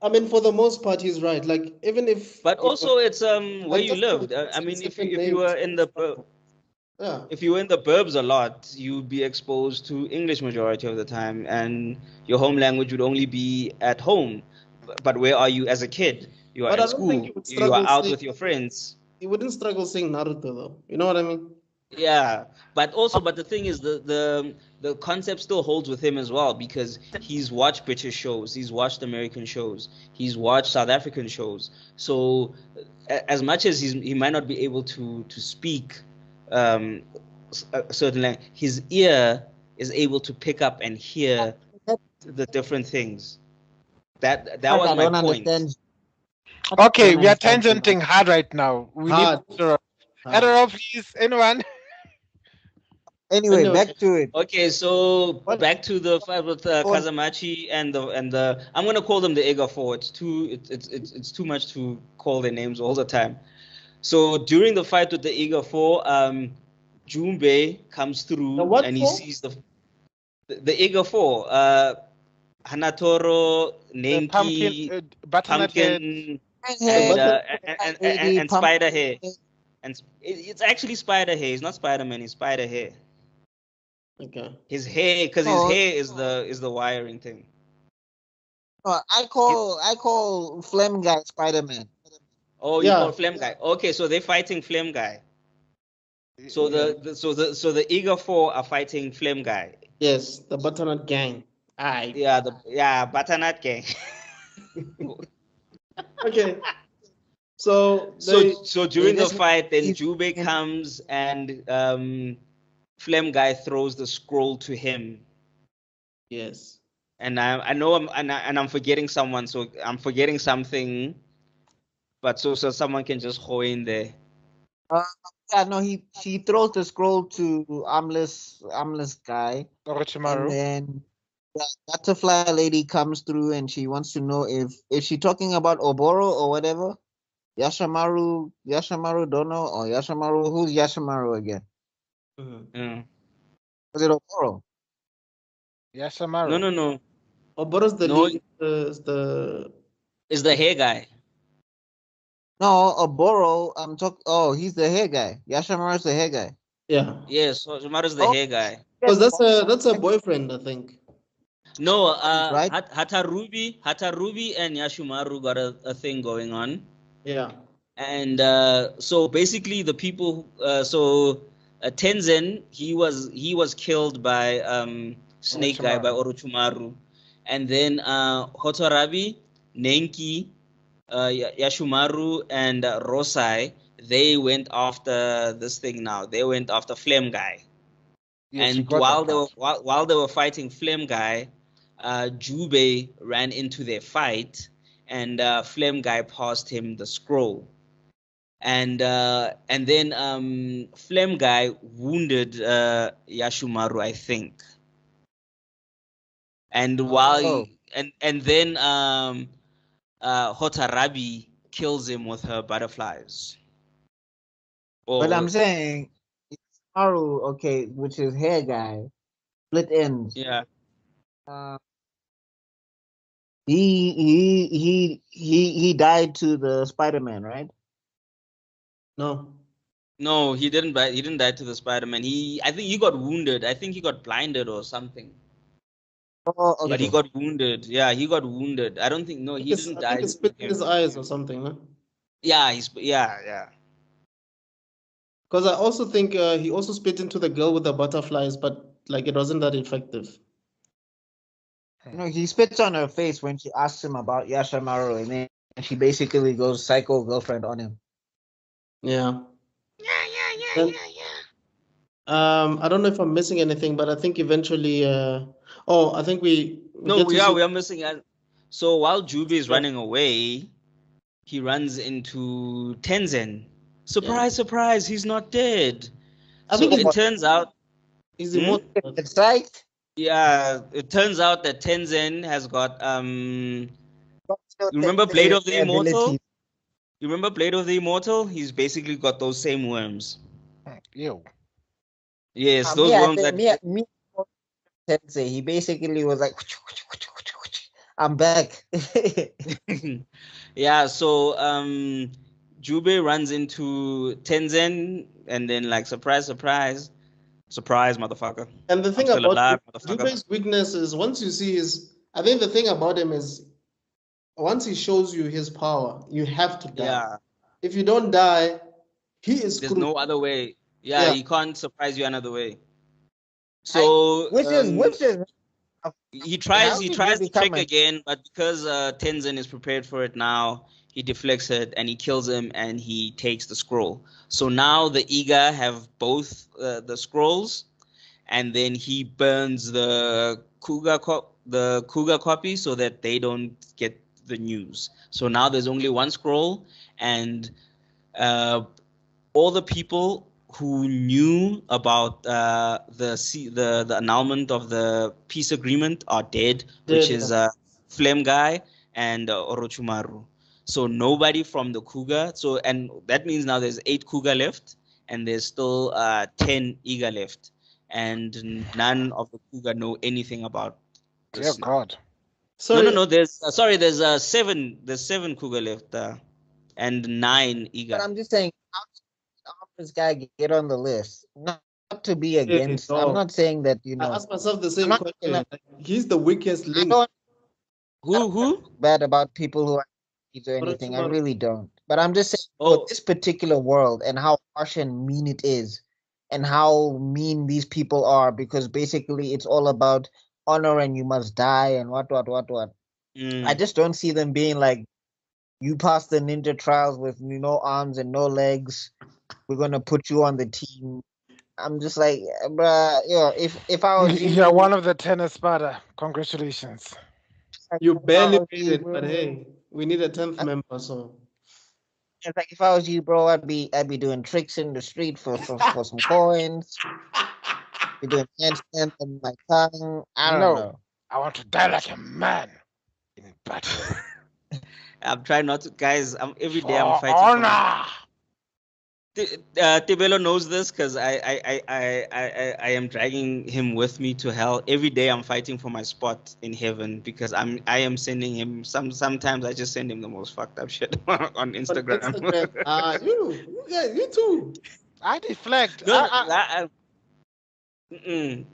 I mean, for the most part, he's right. Like, even if. But also, it's where you lived. I mean, if you were in the. If you were in the burbs a lot, you'd be exposed to English majority of the time, and your home language would only be at home. But where are you as a kid? You are But I at don't think school. you would You are struggle out saying with your friends. you wouldn't struggle saying Naruto though. You know what I mean? Yeah, but the thing is, the concept still holds with him as well because he's watched British shows, he's watched American shows, he's watched South African shows. So, as much as he might not be able to speak a certain language, his ear is able to pick up and hear the different things. That was I my don't point. understand. Okay, Don't we are understand so much. tangenting hard right now. We need Hard. Adderall. Hard. Adderall, please. Anyone? Anyway, Anyway, back to it. Okay, so What? back to the fight with Kazamachi and the I'm gonna call them the Ega Four. It's too much to call their names all the time. So during the fight with the Ega Four, Junbei comes the through what and he for? sees the Ega Four, Hanatoro, Pumpkin, Nenki, butternut head. Pumpkin, The and button. Spider Hair. And it's actually Spider Hair. It's not Spider Man. It's Spider Hair. Okay. His hair, because his hair is the wiring thing. I call Flame Guy Spider-Man. Oh, you call Flame Guy. Okay, so they're fighting Flame Guy. So the Eager Four are fighting Flame Guy. Yes, the butternut gang. Aye. Yeah, Butternut Gang. Okay. So during the fight, then Jubei comes and Flame Guy throws the scroll to him. yes. And I know I'm forgetting someone, so I'm forgetting something, but so someone can just go in there. Yeah, no, she throws the scroll to armless guy, Orochimaru. and then the butterfly lady comes through and she wants to know if she talking about Oboro or whatever. Yashamaru Dono or Yashamaru. Who's Yashamaru again? Mm. Was it Oboro? Yashamaru. No. Oboro's the No, lead. is the hair guy. No, Oboro. Oh, he's the hair guy. Yashamaru's the hair guy. Yeah. Yes, Orochimaru's the hair guy. Because that's a boyfriend, I think. No, right? Hatarubi and Yashimaru got a thing going on. Yeah. And so basically the people Tenzen he was killed by Snake Guy, by Orochimaru. And then Hotorabi, Nenki, Yashimaru and Rosai, they went after this thing now. They went after Flame Guy. Yes, and while they were fighting Flame Guy, Jubei ran into their fight, and Flame Guy passed him the scroll, and then Flame Guy wounded Yashimaru, I think, and and then Hotarabi kills him with her butterflies. But I'm saying Haru, okay, which is hair guy, split ends. Yeah. He died to the Spider-Man, right? No, he didn't die. He didn't die to the Spider-Man. I think he got wounded. I think he got blinded or something. Oh, okay. But he got wounded. Yeah, he got wounded. I don't think he didn't die. I think he spit in his eyes or something, no? Yeah, yeah. Because I also think he also spit into the girl with the butterflies, but like it wasn't that effective. He spits on her face when she asks him about Yashamaru, and then she basically goes psycho girlfriend on him. Yeah. Yeah. I don't know if I'm missing anything, but I think eventually. I think we are missing. So while Jubi is running away, he runs into Tenzen. Surprise! He's not dead. It turns out he's immortal. It's right. Yeah, it turns out that Tenzen has got remember Blade of the Immortal? You remember Blade of the Immortal? He's basically got those same worms. Ew. Yes, those worms Tensei, he basically was like, I'm back. Yeah, so Jubei runs into Tenzen and then like surprise, motherfucker. And the thing about Jubei's weakness is once you see I think the thing about him is once he shows you his power, you have to die. Yeah. If you don't die, he is There's screwed. no other way. Yeah, Yeah. he can't surprise you another way. So which is he how tries did you the become trick again, but because Tenzin is prepared for it now, he deflects it and he kills him and he takes the scroll. So now the Iga have both the scrolls, and then he burns the Kuga copy so that they don't get the news. So now there's only one scroll, and uh, all the people who knew about the annulment of the peace agreement are dead, which Dead. is Flame Guy and Orochimaru. So nobody from the Kuga. So and that means now there's 8 Kuga left, and there's still 10 Iga left, and none of the Kuga know anything about Dear this. God. Sorry. No. There's There's 7. There's 7 Kuga left, and 9 Iga. But I'm just saying, how did this guy get on the list? Not to be against. Hey, I'm dog. not saying that I ask myself the same not question. saying that- Like, he's the weakest I link. don't Who? bad about people who are or anything. I Orochimaru. really don't. But I'm just saying Oh. for this particular world and how harsh and mean it is, and how mean these people are, because basically it's all about honor and you must die and what. I just don't see them being like, you passed the ninja trials with no arms and no legs. We're gonna put you on the team. I'm just like, bruh, if I was You're one of the 10 Espada. Congratulations. You barely made you, it, but hey, we need a 10th member, so. it's like if I was you, bro, I'd be doing tricks in the street for some coins. Be doing handstands on my tongue. I don't know. I want to die like a man in battle. I'm trying not to, guys. Every day I'm For fighting. honor. Tibelo knows this because I am dragging him with me to hell. Every day I'm fighting for my spot in heaven because I am sending him sometimes I just send him the most fucked up shit on Instagram. You too. I deflect. No, you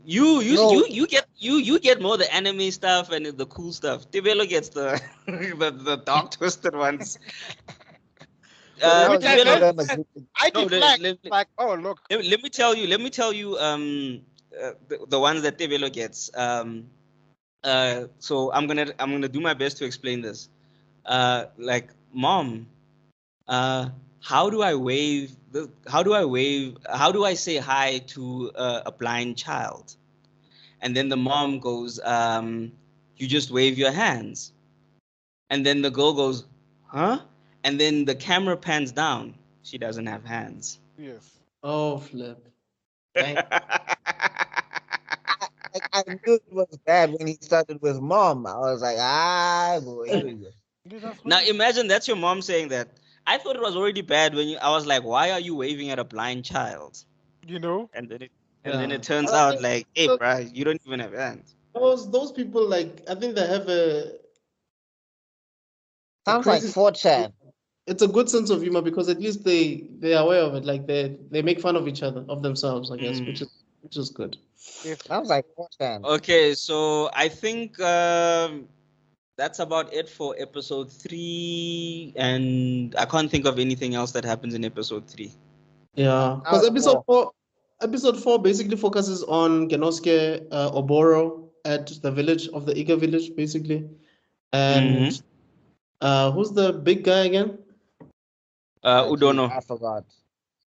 get more the anime stuff and the cool stuff. Tibelo gets the the dark twisted ones. I deflect. Like, oh look. Let me tell you. The ones that Tebelo gets. So I'm gonna do my best to explain this. Like, mom, how do I wave? How do I say hi to a blind child? And then the mom goes, you just wave your hands. And then the girl goes, huh? And then the camera pans down. She doesn't have hands. Yes. Oh, flip. I knew it was bad when he started with mom. I was like, boy, here we go. Now imagine that's your mom saying that. I thought it was already bad when I was like, why are you waving at a blind child? And then it turns out like, hey, bro, you don't even have hands. Those people, like, I think they have sounds like 4chan. It's a good sense of humor because at least they are aware of it. Like they make fun of each other, of themselves, I guess, which is good. Sounds like 4chan. Okay, so I think that's about it for episode 3, and I can't think of anything else that happens in episode 3. Yeah, because episode 4 basically focuses on Genosuke Oboro at the village of the Iga village, basically, and who's the big guy again? Udono. I forgot.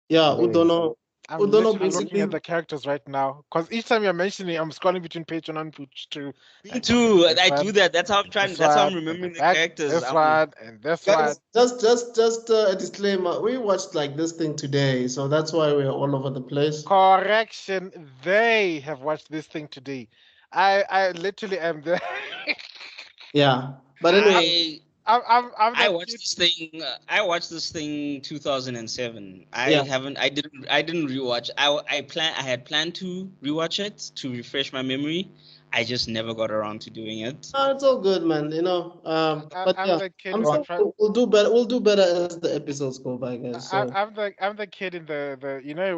Yeah, Udono. I'm Udono basically looking at the characters right now because each time you're mentioning, I'm scrolling between page 1 and page 2. Me too. I do that. That's how I'm trying. That's how I'm remembering the characters. This one and this one. Just a disclaimer. We watched like this thing today, so that's why we're all over the place. Correction. They have watched this thing today. I literally am there. Yeah, but anyway. I watched this thing 2007. I didn't rewatch. I had planned to rewatch it to refresh my memory. I just never got around to doing it. Oh, it's all good, man. But I'm sure we'll do better. We'll do better as the episodes go by, guys. So. I'm the kid in the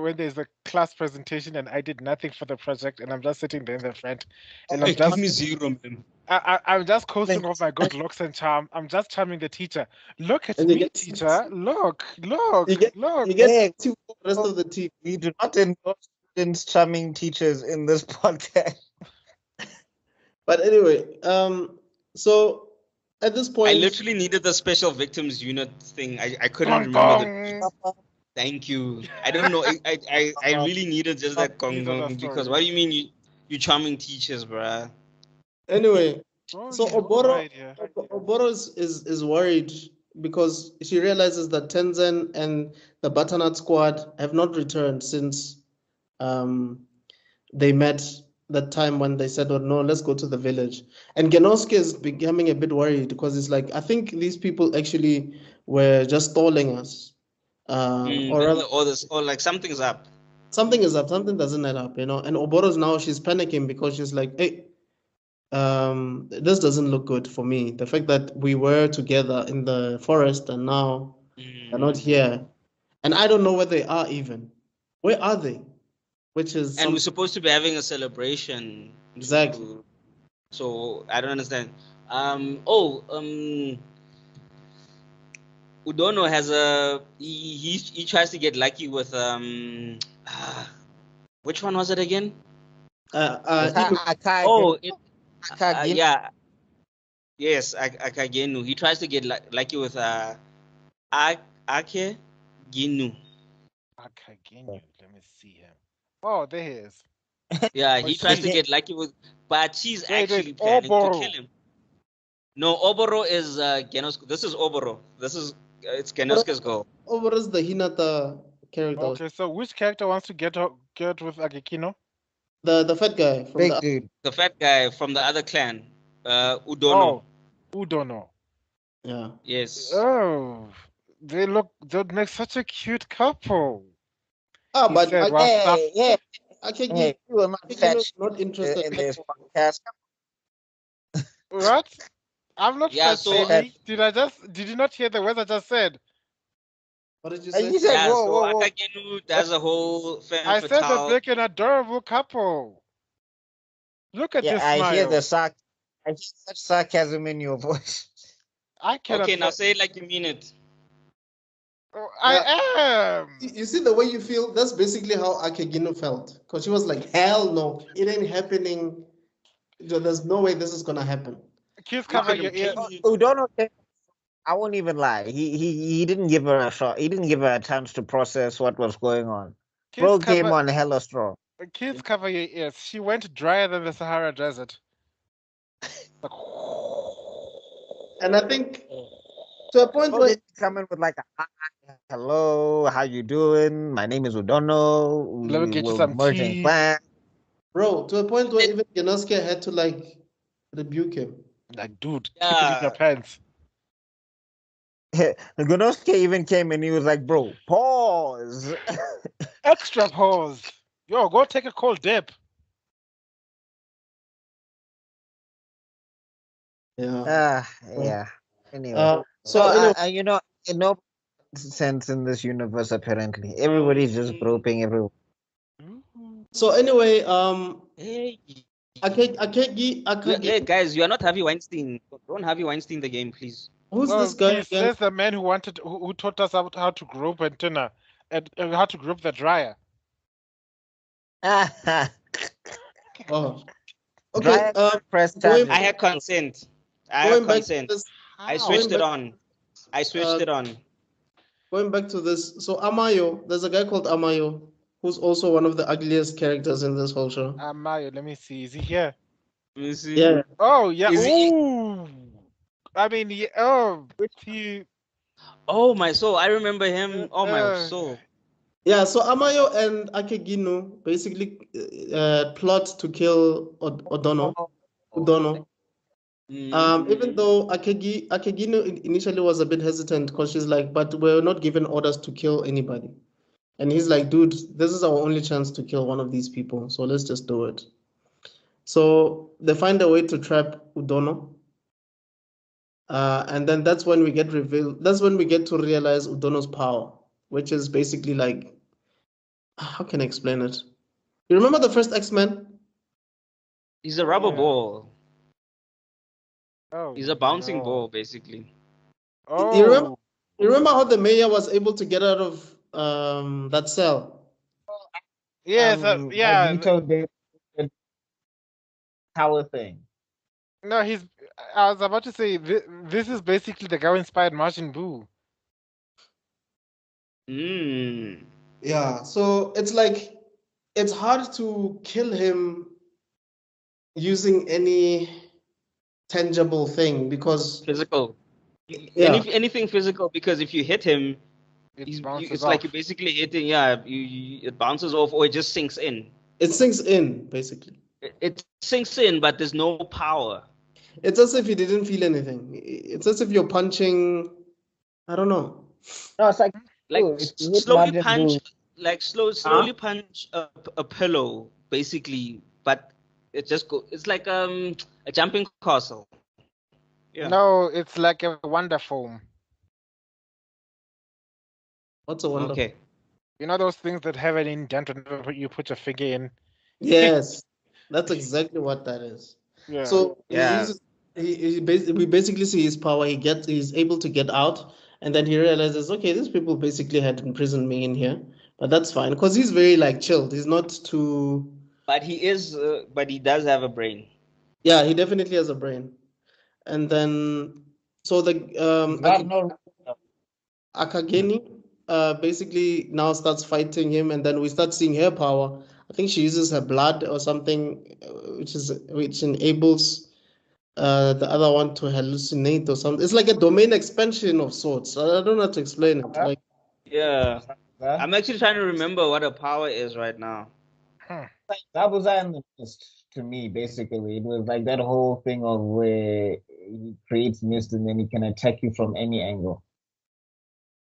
when there's a class presentation and I did nothing for the project and I'm just sitting there in the front and I'm give me 0, man. I'm just coasting off my good looks and charm. I'm just charming the teacher. Look at And you me, get teacher. Look, you get look. you get Hey, the rest of the team. we do not endorse students charming teachers in this podcast. But anyway, so at this I point, literally needed the special victims unit thing. I couldn't Gong remember the gong. beats. Thank you. I don't know. I really needed just that gong These are the gong because stories. what do you mean you charming teachers, bruh? anyway, Oh, so yeah, right here. Oboro is worried because she realizes that Tenzin and the Butternut Squad have not returned since um they met that time when they said, "Oh no, let's go to the village." And Genosuke is becoming a bit worried because it's like, I think these people actually were just stalling us, or rather, Or like something's up. something is up, something doesn't add up, you know. And Oboro's now she's panicking because she's like, "Hey, this doesn't look good for me. The fact that we were together in the forest and now they're not here, and I don't know where they are even. Where are they?" Which is And we're something supposed to be having a celebration. exactly. So I don't understand. Udono has he tries to get lucky with which one was it again? Oh, yeah, yes, Akagenu. He tries to get lucky with Ake Ginu. Akagenu. Let me see him. Oh, there he is. Yeah, Oh, he tries to she- get lucky with, but she's Wait, actually planning to Oboro. kill him. No, Oboro is Genosuke. This is Oboro. This is it's Genosuke's goal. Over is the Hinata character, Okay, so which character wants to get with Agekino? the fat guy from Big the dude. The fat guy from the other clan, Udono. Oh, Udono. yeah. Yes. Oh, they'd make such a cute couple. Ah, He but said, "Well, stop." Hey, Akagi you will not fat is not interested. in this podcast. What? I'm not Yeah, fat so shaming. Did you not hear the words I just said? What did you And say? you said, yeah, whoa, so whoa, whoa. Akagenu does a whole femme I said they'd fatale. make an adorable couple. Look at Yeah, this I hear smile. I hear such sarcasm in your voice. I cannot. Okay, now say it like you mean it. Oh, I am. You see the way you feel? That's basically how Akagino felt. Because she was like, hell no, it ain't happening. There's no way this is gonna happen. Kids cover Look at your him, ears. Kenny. Udono, I won't even lie. He didn't give her a shot. He didn't give her a chance to process what was going on. Kids Bro came cover. on hella strong. Kids cover your ears. She went drier than the Sahara Desert. Like, And I think to a point Bro where didn't come in with like a hi, hello, how you doing? My name is Udono. let me get you We're some merging tea. clans. bro, to a point where even Genosuke had to like rebuke him. Like, dude, keep it in your pants. Gonosuke even came and he was like, bro, pause. Extra pause. Yo, go take a cold dip. Yeah. Yeah. Anyway. Anyway, in no sense in this universe, apparently. Everybody's just groping everyone. so anyway, Hey, Akagi, guys, you are not Harvey Weinstein. Don't Harvey Weinstein the game, please. who's this guy again? That's the man who taught us how to group antenna and how to group the dryer. Oh, okay. Dryer press going, I had consent. going back to this, I switched it on. Going back to this, so Amayo, there's a guy called Amayo who's also one of the ugliest characters in this whole show. Amayo, let me see. Is he here? Let me see. Yeah. Oh yeah. Is he- Ooh. I mean, he. Oh my soul! I remember him. Oh my soul! Yeah, so Amayo and Akegino basically plot to kill Udono. Even though Akegino initially was a bit hesitant because she's like, but we're not given orders to kill anybody. And he's like, dude, this is our only chance to kill one of these people, so let's just do it. So they find a way to trap Udono. And then that's when we get revealed. That's when we get to realize Udono's power, which is basically like, how can I explain it? You remember the first X-Men? He's a rubber ball. Oh, He's a bouncing no. ball, basically. Oh, You remember how the mayor was able to get out of that cell? yes, yeah. Magneto did the tower thing. No, I was about to say this is basically the guy who inspired Martian Boo. Mm. Yeah, so it's like it's hard to kill him using any tangible thing because Physical. yeah, Anything physical, because if you hit him, It bounces it's like you're off. basically hitting. Yeah, it bounces off or it just sinks in. it sinks in basically. It sinks in, but there's no power. It's as if you didn't feel anything. It's as if you're punching, I don't know. No, it's like Like if you hit slowly Majin punch, Buu, like slowly punch a pillow, basically. But it just go. It's like a jumping castle. Yeah. No, it's like a wonder foam. What's a wonderful? Okay. You know those things that have an indent whenever you put your finger in? Yes, that's exactly what that is. Yeah. So Yeah. we basically see his power. He's able to get out, and then he realizes, okay, these people basically had imprisoned me in here, but that's fine because he's very like chilled. He's not too. But but he does have a brain. Yeah, he definitely has a brain. And then so the he's got no. Akageni basically now starts fighting him, and then we start seeing her power. I think she uses her blood or something, which enables the other one to hallucinate or something. It's like a domain expansion of sorts. I don't know how to explain it. Like Yeah. Huh? I'm actually trying to remember what a power is right now. That was in the mist to me. Basically, it was like that whole thing of where he creates mist and then he can attack you from any angle.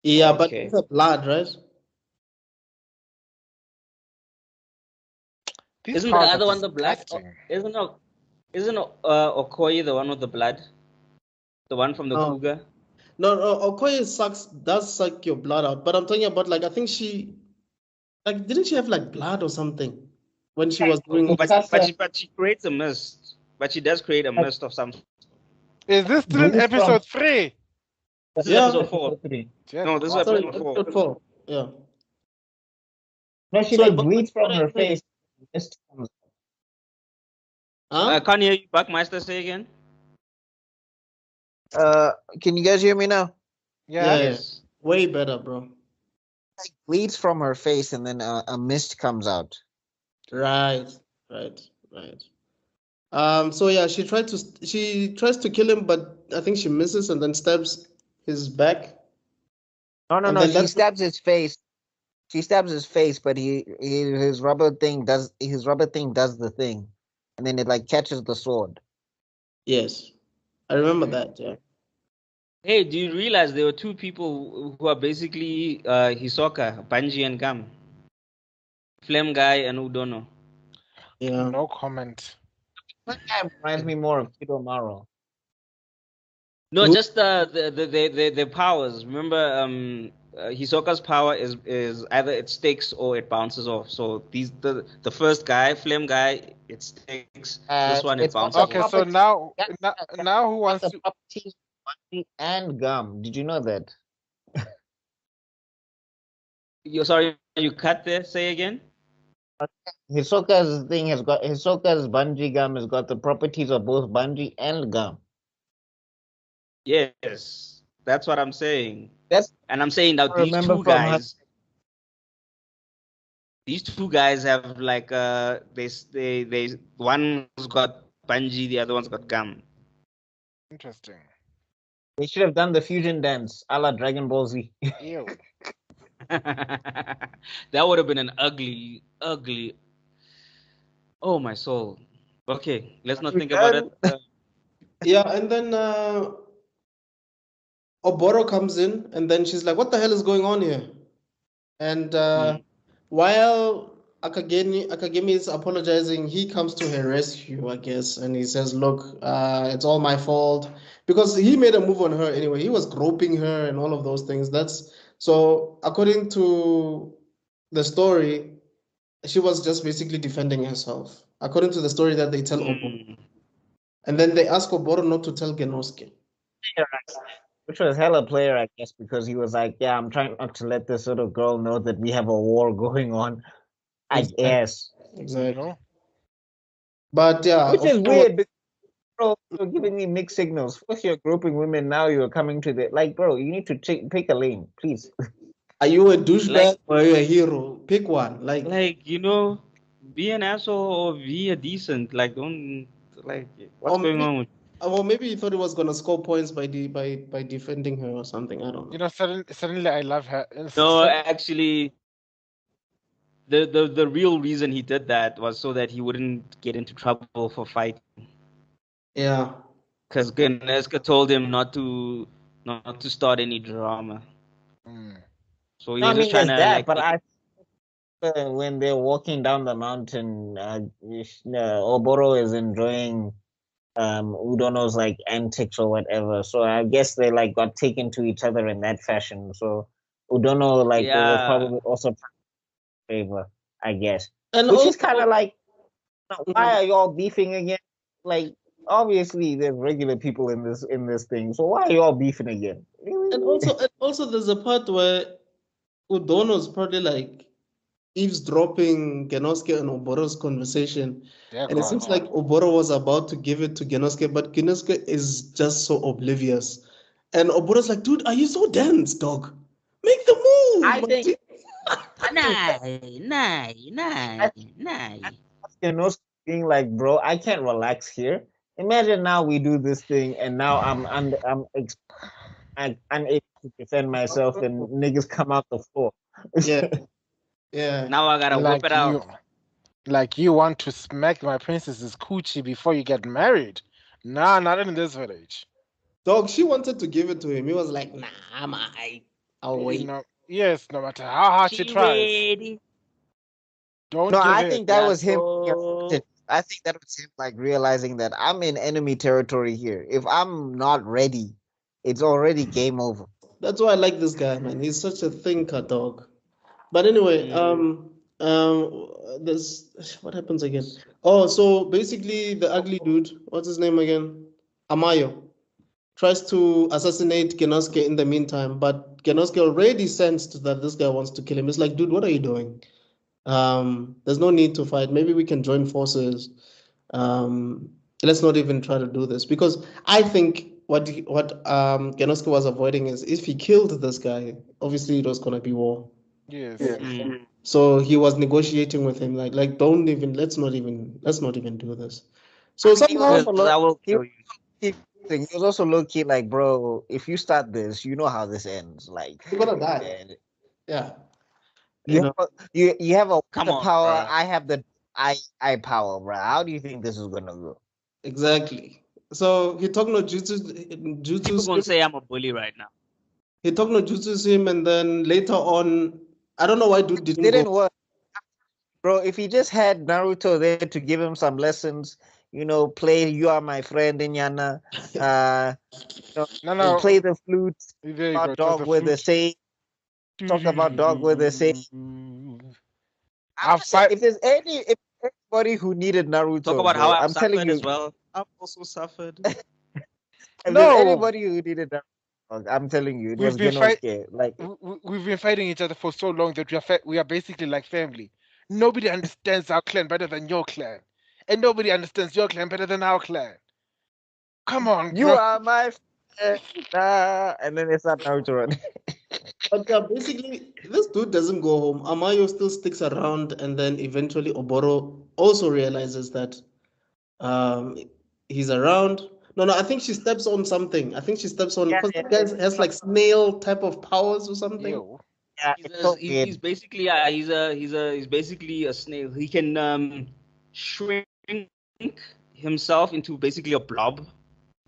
yeah, but Okay. it's a blood, right? These Isn't the powers are other one the black? disgusting. Isn't Okoye the one with the blood? The one from the No, cougar? no, Okoye does suck your blood out. But I'm talking about like I think didn't she have like blood or something when she was doing? Oh, Mikasa but she creates a mist. But she does create a mist of some. Is this still in bleeds from. episode 3? This is Yeah, episode 4. Three. Dear No, this is God. sorry, episode 4. episode 4. Yeah. No, she Sorry, like but bleeds what from are her you saying? face. Mist comes. Huh? Can't hear you, Buckmeister, say again? Can you guys hear me now? Yeah. Yes. Way better, bro. Like bleeds from her face and then a mist comes out. Right. So yeah, she tries to kill him, but I think she misses and then stabs his back. No. And then She stabs his face. She stabs his face, but his rubber thing does the thing, and then it like catches the sword. yes, I remember that. Yeah. Hey, do you realize there were two people who are basically Hisoka, Banji and Gam? Flame Guy and Udono. Yeah. No comment. That guy reminds me more of Kidomaru. No, Who- just the powers. Remember, Hisoka's power is either it sticks or it bounces off. So the first guy, Flame Guy, it sticks. This one it It's got bounces the Okay, off. so property. now who Got wants the to? properties of Bunny and gum. Did you know that? You sorry, you cut there. Say again. Hisoka's bungee gum has got the properties of both bungee and gum. Yes, that's what I'm saying. That's And I'm saying now I remember from her. these two guys have like they one's got Bungie, the other one's got Gum. Interesting. They should have done the fusion dance a la Dragon Ball Z. Ew. That would have been an ugly. Oh my soul. Okay, let's not think about it. Yeah, and then Oboro comes in, and then she's like, "What the hell is going on here?" And while Akagemi is apologizing, he comes to her rescue, I guess, and he says, "Look, it's all my fault," because he made a move on her anyway. He was groping her and all of those things. That's so according to the story, she was just basically defending herself. According to the story that they tell Oboro. And then they ask Oboro not to tell Genosuke. Which was hella player, I guess, because he was like, "Yeah, I'm trying not to let this little girl know that we have a war going on." I guess. Exactly. But yeah, which is weird. Because, bro, you're giving me mixed signals. First, you're grouping women. Now you're coming to the bro. You need to pick a lane, please. Are you a douchebag or are you a hero? Pick one. Like be an asshole or be a decent. Like don't what's going on with. Well, maybe he thought he was gonna score points by defending her or something. I don't know. Suddenly I love her. No, actually, the real reason he did that was so that he wouldn't get into trouble for fighting. Yeah. Because Genosuke told him not to start any drama. So he was just trying to but when they're walking down the mountain, Oboro is enjoying Udono's antics or whatever. So I guess they got taken to each other in that fashion. So Udono was probably also favor, I guess. And which is kind of why are y'all beefing again? Obviously there's regular people in this thing. So why are y'all beefing again? And also there's a part where Udono's probably eavesdropping Genosuke and Oboro's conversation. And it seems like Oboro was about to give it to Genosuke, but Genosuke is just so oblivious. And Oboro's like, dude, are you so dense, dog? Make the move! I think... Nah. Genosuke being like, bro, I can't relax here. Imagine now we do this thing and now I'm unable to defend myself and niggas come out the floor. Yeah. Yeah. Now I gotta whip it out. You want to smack my princess's coochie before you get married? Nah, not in this village. Dog, she wanted to give it to him. He was like, nah, I'll wait. No matter how hard she tries. Ready. Don't no, give I it. think that was him. I think that was him realizing that I'm in enemy territory here. If I'm not ready, it's already game over. That's why I like this guy, man. He's such a thinker, dog. But anyway, this what happens again? Oh, so basically the ugly dude, what's his name again? Amayo tries to assassinate Genosuke in the meantime, but Genosuke already sensed that this guy wants to kill him. It's like, dude, what are you doing? There's no need to fight. Maybe we can join forces. Let's not even try to do this, because I think what Genosuke was avoiding is if he killed this guy, obviously it was gonna be war. Yes. So he was negotiating with him, let's not even do this. So somehow I will kill you. He was also low key bro, if you start this, you know how this ends. You're gonna die. Yeah. You have a Come on, power. bro. I have the I power, bro. How do you think this is gonna go? Exactly. So he talked no jutsu. People gonna say I'm a bully right now. He talked no jutsu him, and then later on, I don't know why dude didn't work. Bro, if he just had Naruto there to give him some lessons, play You Are My Friend in Yana, play the flute, about dog with the say, talk about dog with the say. If there's anybody who needed Naruto, talk about how I'm telling you as well. I've also suffered. If there's anybody who needed Naruto, I'm telling you, it was Genosuke. We've been fighting each other for so long that we are basically like family. Nobody understands our clan better than your clan, and nobody understands your clan better than our clan. Come on, bro. You are my friend. And then it's not Naruto running. But basically, this dude doesn't go home. Amayo still sticks around, and then eventually Oboro also realizes that he's around. No, I think she steps on something. I think she steps on, because the guy has snail type of powers or something. Ew. Yeah, he's basically he's basically a snail. He can shrink himself into basically a blob,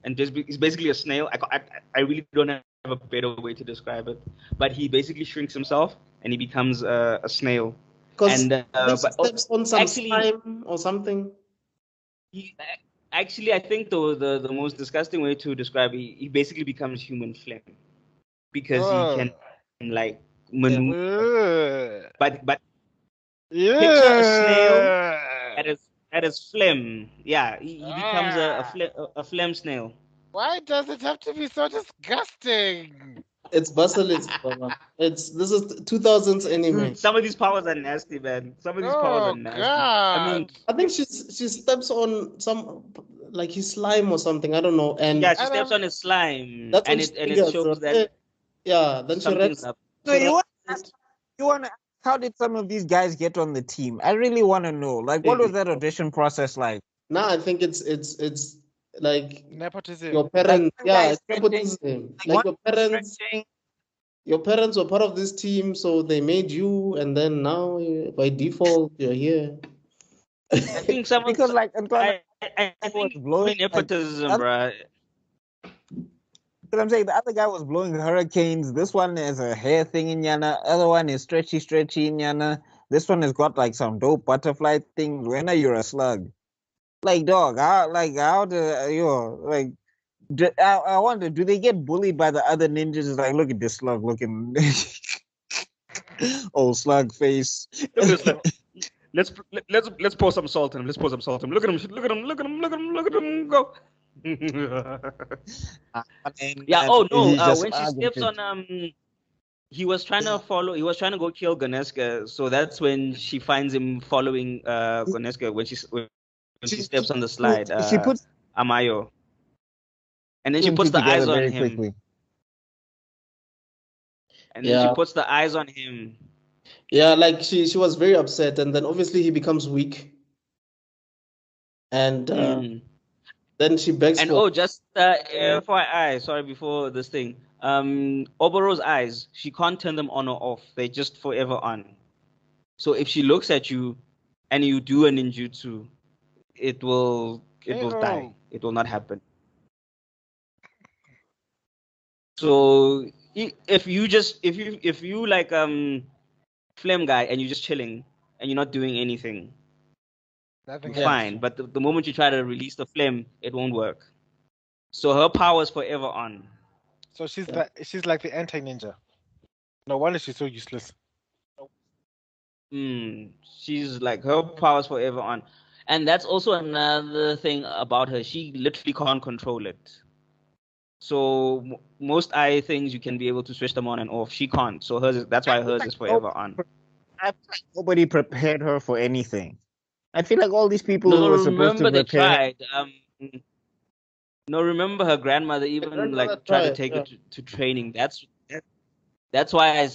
and he's basically a snail. I really don't have a better way to describe it, but he basically shrinks himself and he becomes a snail. Because he steps on some slime or something. Actually, I think the most disgusting way to describe it, he basically becomes human flame, because he can maneuver. But picture a snail at his phlegm. Yeah, he becomes a phlegm snail. Why does it have to be so disgusting? It's Basilisk, brother. This is 2000s anime. Some of these powers are nasty, man. Some of these powers are Oh nasty. I mean, God! I think she steps on some like his slime or something. I don't know. And yeah, she And steps I'm on his slime, that's when and she it triggers. shows that Yeah, then she something's wraps. up. So She you wraps want it. to ask how did some of these guys get on the team? I really want to know. Like, what was that audition process like? Now I think it's like nepotism. your Like parents. one Yeah, guy it's stretching, nepotism. like Like one stretching. your parents were part of this team, so they made you, and then now by default you're here. I think some of Because like Antoine I was think blowing like nepotism, bro. because I'm saying the other guy was blowing hurricanes. This one is a hair thing in Yana. Other one is stretchy in Yana. This one has got like some dope butterfly things. When are you a slug? Like dog, how do you like? I wonder, do they get bullied by the other ninjas? It's like, look at this slug looking old slug face. Look at this. Let's pour some salt in him. Let's pour some salt in him. Look at him. Look at him. Look at him. Look at him. Look at him go. Yeah. Oh no. When she steps on he was trying to follow. He was trying to go kill Ganeska. So that's when she finds him following Ganeska when she steps on the slide. She puts Amayo, and then she them puts two the eyes together on very him. quickly. And then she puts the eyes on him. Yeah, like she was very upset, and then obviously he becomes weak, and then she begs And for. just FYI, sorry, before this thing, Oboro's eyes, she can't turn them on or off. They're just forever on. So if she looks at you, and you do a ninjutsu, it will die. It will not happen. So if you like flame guy and you're just chilling and you're not doing anything, fine. But the moment you try to release the flame, it won't work. So her power is forever on. So she's like the anti-ninja. No wonder she's so useless. She's like her power is forever on, and that's also another thing about her. She literally can't control it. So most eye things you can be able to switch them on and off. She can't. So that's why hers is forever on. I feel like nobody prepared her for anything. I feel like all these people who were supposed to prepare. No, remember her grandmother even tried to take her to training. That's why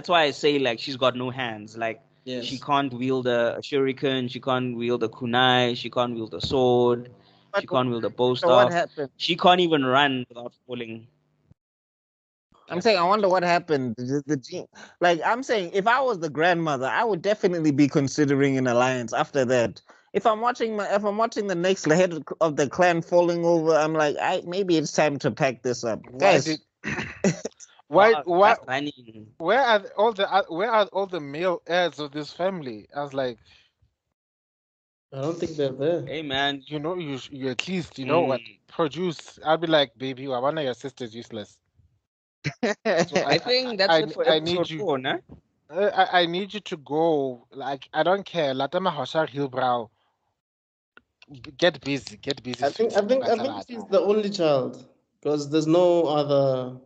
I say like she's got no hands. Like she can't wield a shuriken, she can't wield a kunai, she can't wield a sword, she can't wield a bow staff. She can't even run without falling. I'm saying, I wonder what happened. Like I'm saying, if I was the grandmother, I would definitely be considering an alliance after that. If I'm watching the next head of the clan falling over, I'm like, maybe it's time to pack this up, guys. Where are all the male heirs of this family? I was like, I don't think they're there. Hey man, you at least what produce. I'll be like, baby, one of your sisters useless. So I think that's it for episode 4, nah? I need you to go. Like, I don't care. Latama Hoshar Hillbrow. Get busy. I think she's the only child because there's no other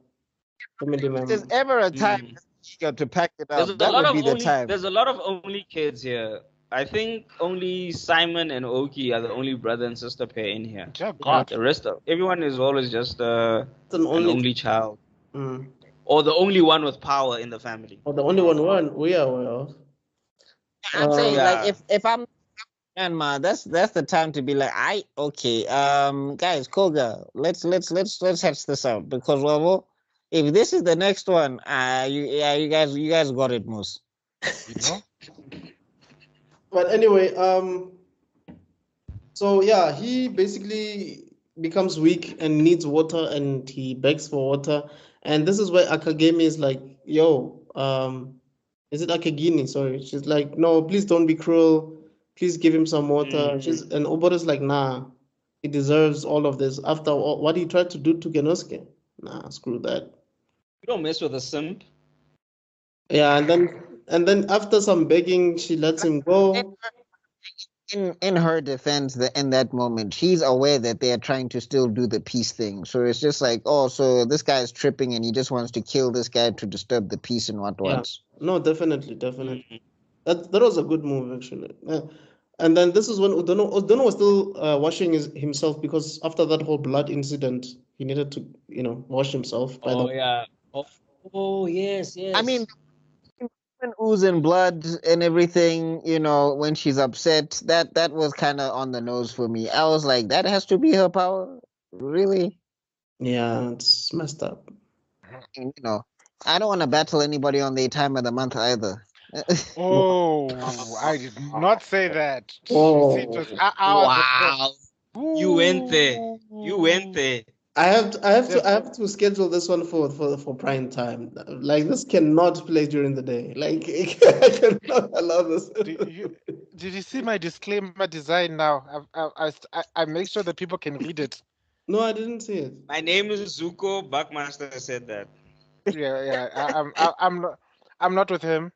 family member. There's ever a time to pack it up. That would be the time. There's a lot of only kids here. I think only Simon and Oki are the only brother and sister pair in here. God. The rest of everyone is always just an only child. Mm. Or the only one with power in the family. Or the only one we are aware of. I'm saying, like, if I'm grandma, that's the time to be like, guys, Koga, let's hatch this out because if this is the next one, you guys got it, Moose. But anyway, so yeah, he basically becomes weak and needs water, and he begs for water. And this is where Akagami is like, yo, is it Akagini? Sorry. She's like, no, please don't be cruel. Please give him some water. And Oboro's like, nah, he deserves all of this. After what he tried to do to Genosuke. Nah, screw that. You don't mess with a simp. Yeah, and then after some begging, she lets him go. in her defense, in that moment, she's aware that they are trying to still do the peace thing. So it's just like, oh, so this guy is tripping and he just wants to kill this guy to disturb the peace and what. No, definitely. That was a good move actually. And then this is when Udono was still washing himself, because after that whole blood incident, he needed to wash himself. Yeah. Oh yes. I mean, when oozing blood and everything, when she's upset, that was kind of on the nose for me. I was like, that has to be her power, really? Yeah, it's messed up. And, I don't want to battle anybody on their time of the month either. Oh, I did not say that. Oh. See, it was Wow. You went there. I have to schedule this one for prime time. Like, this cannot play during the day. Like, I cannot allow this. Did you see my disclaimer design now? I make sure that people can read it. No, I didn't see it. My name is Zuko. Buckmaster said that. Yeah. I'm not with him.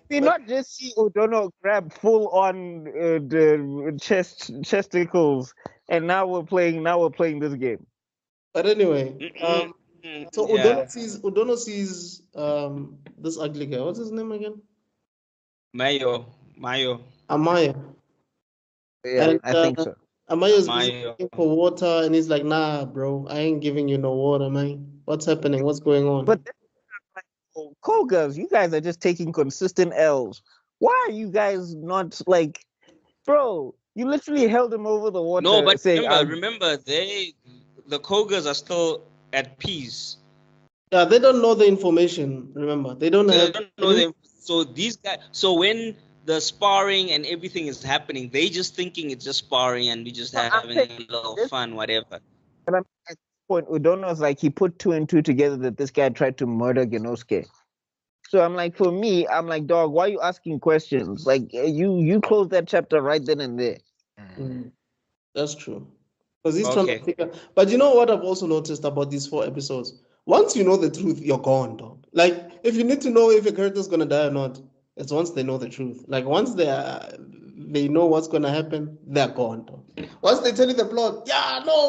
We not just see O'Donnell grab full on the chesticles, and now we're playing this game. But anyway, so Yeah. O'Donnell sees this ugly guy. What's his name again? Mayo. Amaya. Yeah, And, I think so. Amaya's looking for water, and he's like, "Nah, bro, I ain't giving you no water, man. What's happening? What's going on?" But Kogas, you guys are just taking consistent L's. Why are you guys not like, bro? You literally held him over the water. No, but saying, remember, the Kogas are still at peace. Yeah, they don't know the information. Remember, they don't know them. So these guys. So when the sparring and everything is happening, they just thinking it's just sparring and we just having a little fun, whatever. But at this point, Udono's like, he put 2 and 2 together that this guy tried to murder Genosuke. So I'm like, for me, I'm like, dog, why are you asking questions? Like, you close that chapter right then and there. That's true. Because he's trying to figure. But you know what I've also noticed about these 4 episodes? Once you know the truth, you're gone, dog. Like, if you need to know if a character's gonna die or not, it's once they know the truth. Like, once they know what's gonna happen, they're gone, dog. Once they tell you the plot,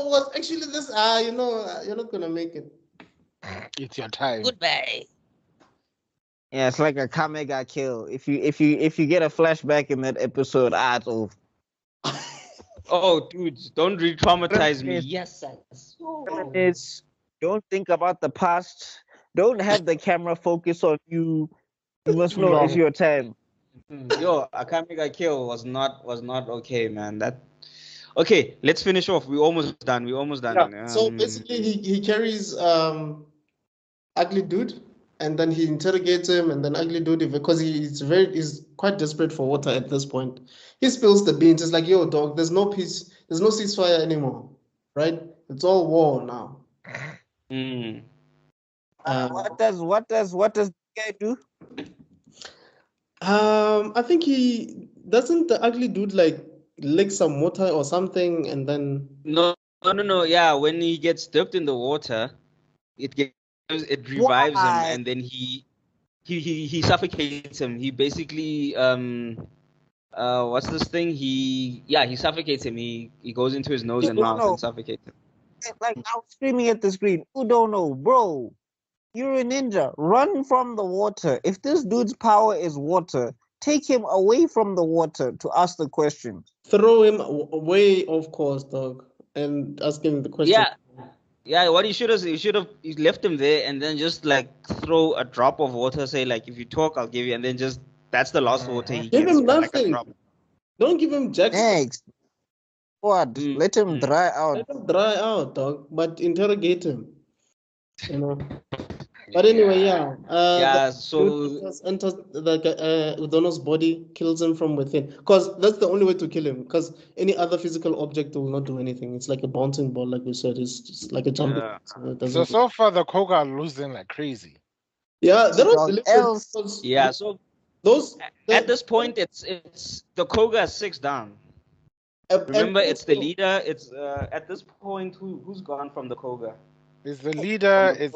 what's actually this? You're not gonna make it. It's your time. Goodbye. Yeah, it's like a Kamega kill. If you get a flashback in that episode, it's over. Oh, dude, don't re-traumatize me. Yes, don't think about the past. Don't have the camera focus on you. You must know it's your time. Yo, a Kamega kill was not okay, man. Okay, let's finish off. We're almost done. Yeah. So basically, he carries ugly dude, and then he interrogates him, and then ugly dude, because he's quite desperate for water at this point. He spills the beans. It's like, yo, dog, there's no peace, there's no ceasefire anymore, right? It's all war now. What does the guy do? I think he doesn't. The ugly dude like lick some water or something, and then no. Yeah, when he gets dipped in the water, it revives him, and then he suffocates him. He basically what's this thing? He suffocates him. He goes into his nose and mouth and suffocates him. Like, I was screaming at the screen, who don't know, bro? You're a ninja. Run from the water. If this dude's power is water, take him away from the water to ask the question. Throw him away, of course, dog, and ask him the question. Yeah. What he should have left him there and then just like throw a drop of water. Say like, if you talk, I'll give you, and then just that's the last water he give gets. Him nothing. Like, don't give him Jackson. Next. What? Let him dry out. Let him dry out, dog. But interrogate him. But anyway, so enters Udono's body, kills him from within. Because that's the only way to kill him. Because any other physical object will not do anything. It's like a bouncing ball, like we said. It's just like a jumping. So far the Koga are losing like crazy. Yeah, there was else. Yeah, so at this point, it's the Koga is 6 down. Remember, it's the leader. It's at this point, who's gone from the Koga? It's the leader. It's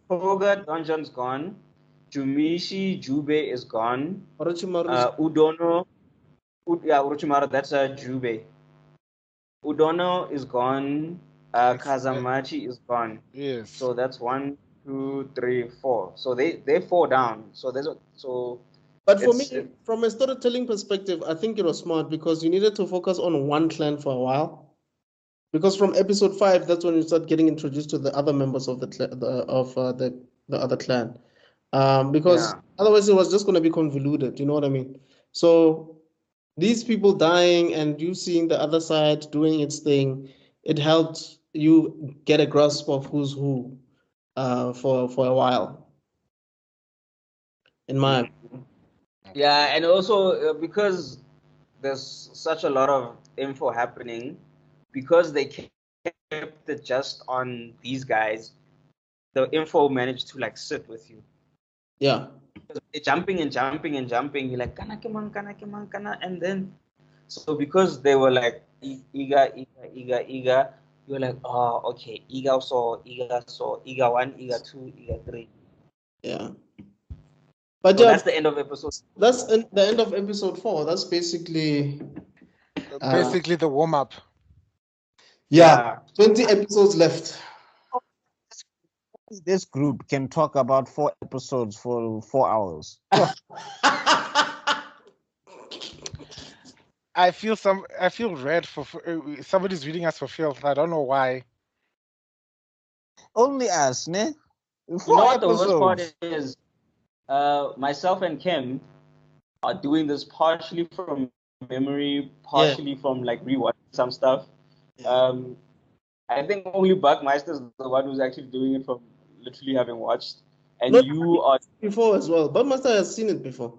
Koga. Dungeon's gone. Jumishi Jube is gone. Udono. Yeah, Orochimaru, that's Jubei. Udono is gone. Kazamachi is gone. Yes. So that's 1, 2, 3, 4. So they 4 down. So But for me, from a storytelling perspective, I think it was smart because you needed to focus on one clan for a while. Because from episode 5, that's when you start getting introduced to the other members of the other clan. Because otherwise it was just going to be convoluted. You know what I mean? So these people dying and you seeing the other side doing its thing, it helped you get a grasp of who's who for a while. In my opinion. Yeah, and also because there's such a lot of info happening, because they kept it just on these guys, the info managed to like sit with you. Yeah. Jumping and jumping and jumping, you're like kana keman kana keman kana, and then so because they were like eager, you're like, oh okay, eager saw 1, eager 2, eager 3. Yeah. But So yeah, that's the end of episode. that's the end of episode 4. That's basically Basically the warm up. yeah, 20 episodes left. This group can talk about 4 episodes for 4 hours. I feel red for somebody's reading us for filth. I don't know why. Only us, ne? 4 You know what the episodes. worst part is? Myself and Kim are doing this partially from memory, partially from like rewatching some stuff. I think only Buckmeister is the one who's actually doing it from literally having watched. And No, you are before as well. But Master has seen it before.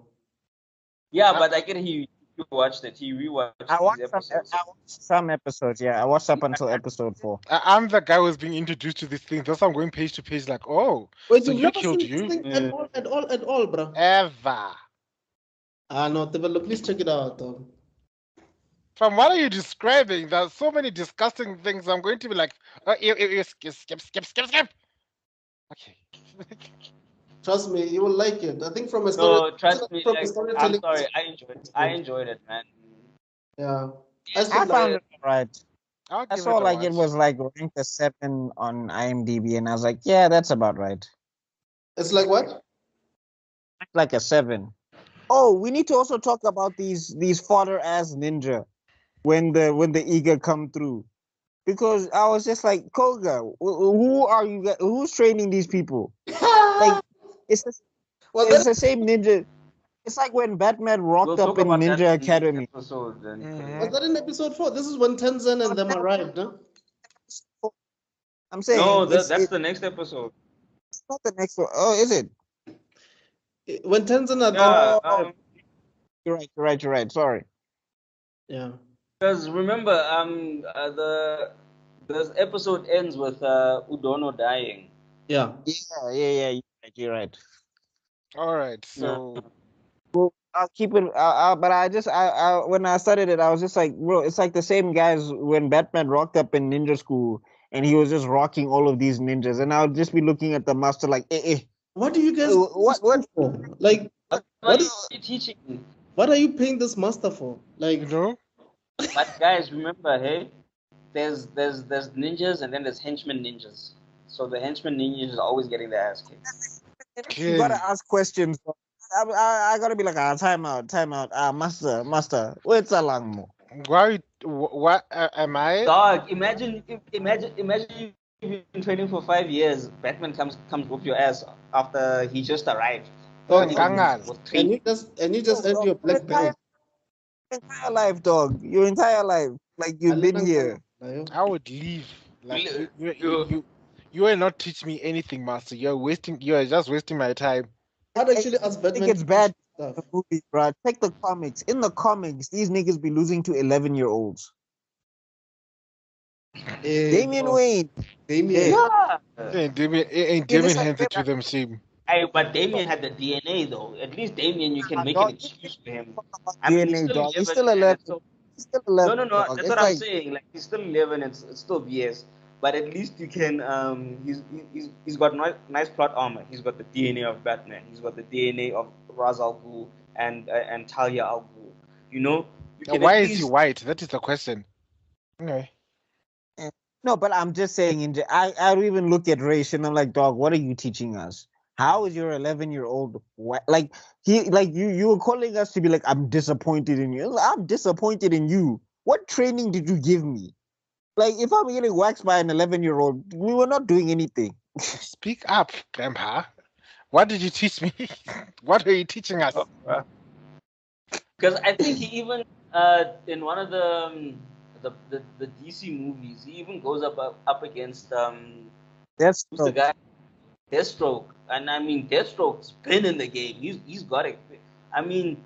yeah, but I get he watched it. He rewatched these episodes. I watched some episodes, yeah. I watched up until episode 4. I'm the guy who's being introduced to these things. That's why I'm going page to page, like, oh, Wait, so you've you never killed seen you? this thing at all, bro? Ever. No, develop. Please check it out, though. From what are you describing? There's so many disgusting things. I'm going to be like, oh, skip. Okay. Trust me, you will like it. I think from a No, trust me. from a Like, storytelling. I'm sorry, I enjoyed it, man. Yeah, I found it right. I'll I give saw it a like it watch. was like ranked a 7 on IMDb, and I was like, yeah, that's about right. it's like what? Like a 7. Oh, we need to also talk about these fodder ass ninja when the eager come through, because I was just like, Koga, who are you? Who's training these people? Like, it's the, Well, it's the same ninja. It's like when Batman rocked We'll up talk in about that Ninja in the Academy. episode then. was that in episode 4? This is when Tenzin and them arrived, no? I'm saying No, it's that's the next episode. not the next one. Oh, is it? When Tenzin are Yeah, You're right. Sorry. yeah. because remember, the episode ends with Udono dying. Yeah. Yeah. You're right. All right. So I'll keep it. But when I started it, I was just like, bro, it's like the same guys when Batman rocked up in ninja school, and he was just rocking all of these ninjas, and I'll just be looking at the master like, What do you guys what for? Like, What what are is you teaching? what are you paying this master for? Like, you know, But guys, remember, hey, there's ninjas and then there's henchmen ninjas. So the henchmen ninjas are always getting their ass kicked. you gotta ask questions. I gotta be like, time out. Master, where's Alangmo? why? What am I? Dog, imagine you've been training for 5 years. Batman comes whoop your ass after he just arrived. dog, Gangan. Was and you three. just earned your black belt. Entire life, dog. Your entire life, like you've been here. I would leave. Like You- you will not teach me anything, master. You are just wasting my time. I'd actually ask I Batman. think it's bad Stuff. the movie, bro. Check the comics. In the comics, these niggas be losing to 11-year-olds. Damian Wayne. Damien. Yeah. And Damien hands it to them same. But Damien had the DNA though. At least Damien, you can make dog, an excuse for him. I mean, he's DNA, still dog. He's 11. still and 11. it's still- He's still 11. No. Dog. That's It's what I'm like, saying. Like he's still 11. It's still BS. But at least you can. He's got nice plot armor. He's got the DNA of Batman. He's got the DNA of Ra's al Ghul and Talia al Ghul. You know, Okay, Why then is he please. white? That is the question. Okay. No, but I'm just saying. I even look at race and I'm like, dog, what are you teaching us? How is your 11-year-old like you were calling us to be like, I'm disappointed in you. I'm disappointed in you. What training did you give me? Like, if I'm getting waxed by an 11-year-old, we were not doing anything. Speak up, Grandpa. What did you teach me? What are you teaching us? Because I think he even in one of the DC movies, he even goes up against That's who's the guy? Deathstroke. And I mean, Deathstroke's been in the game. He's got it. I mean,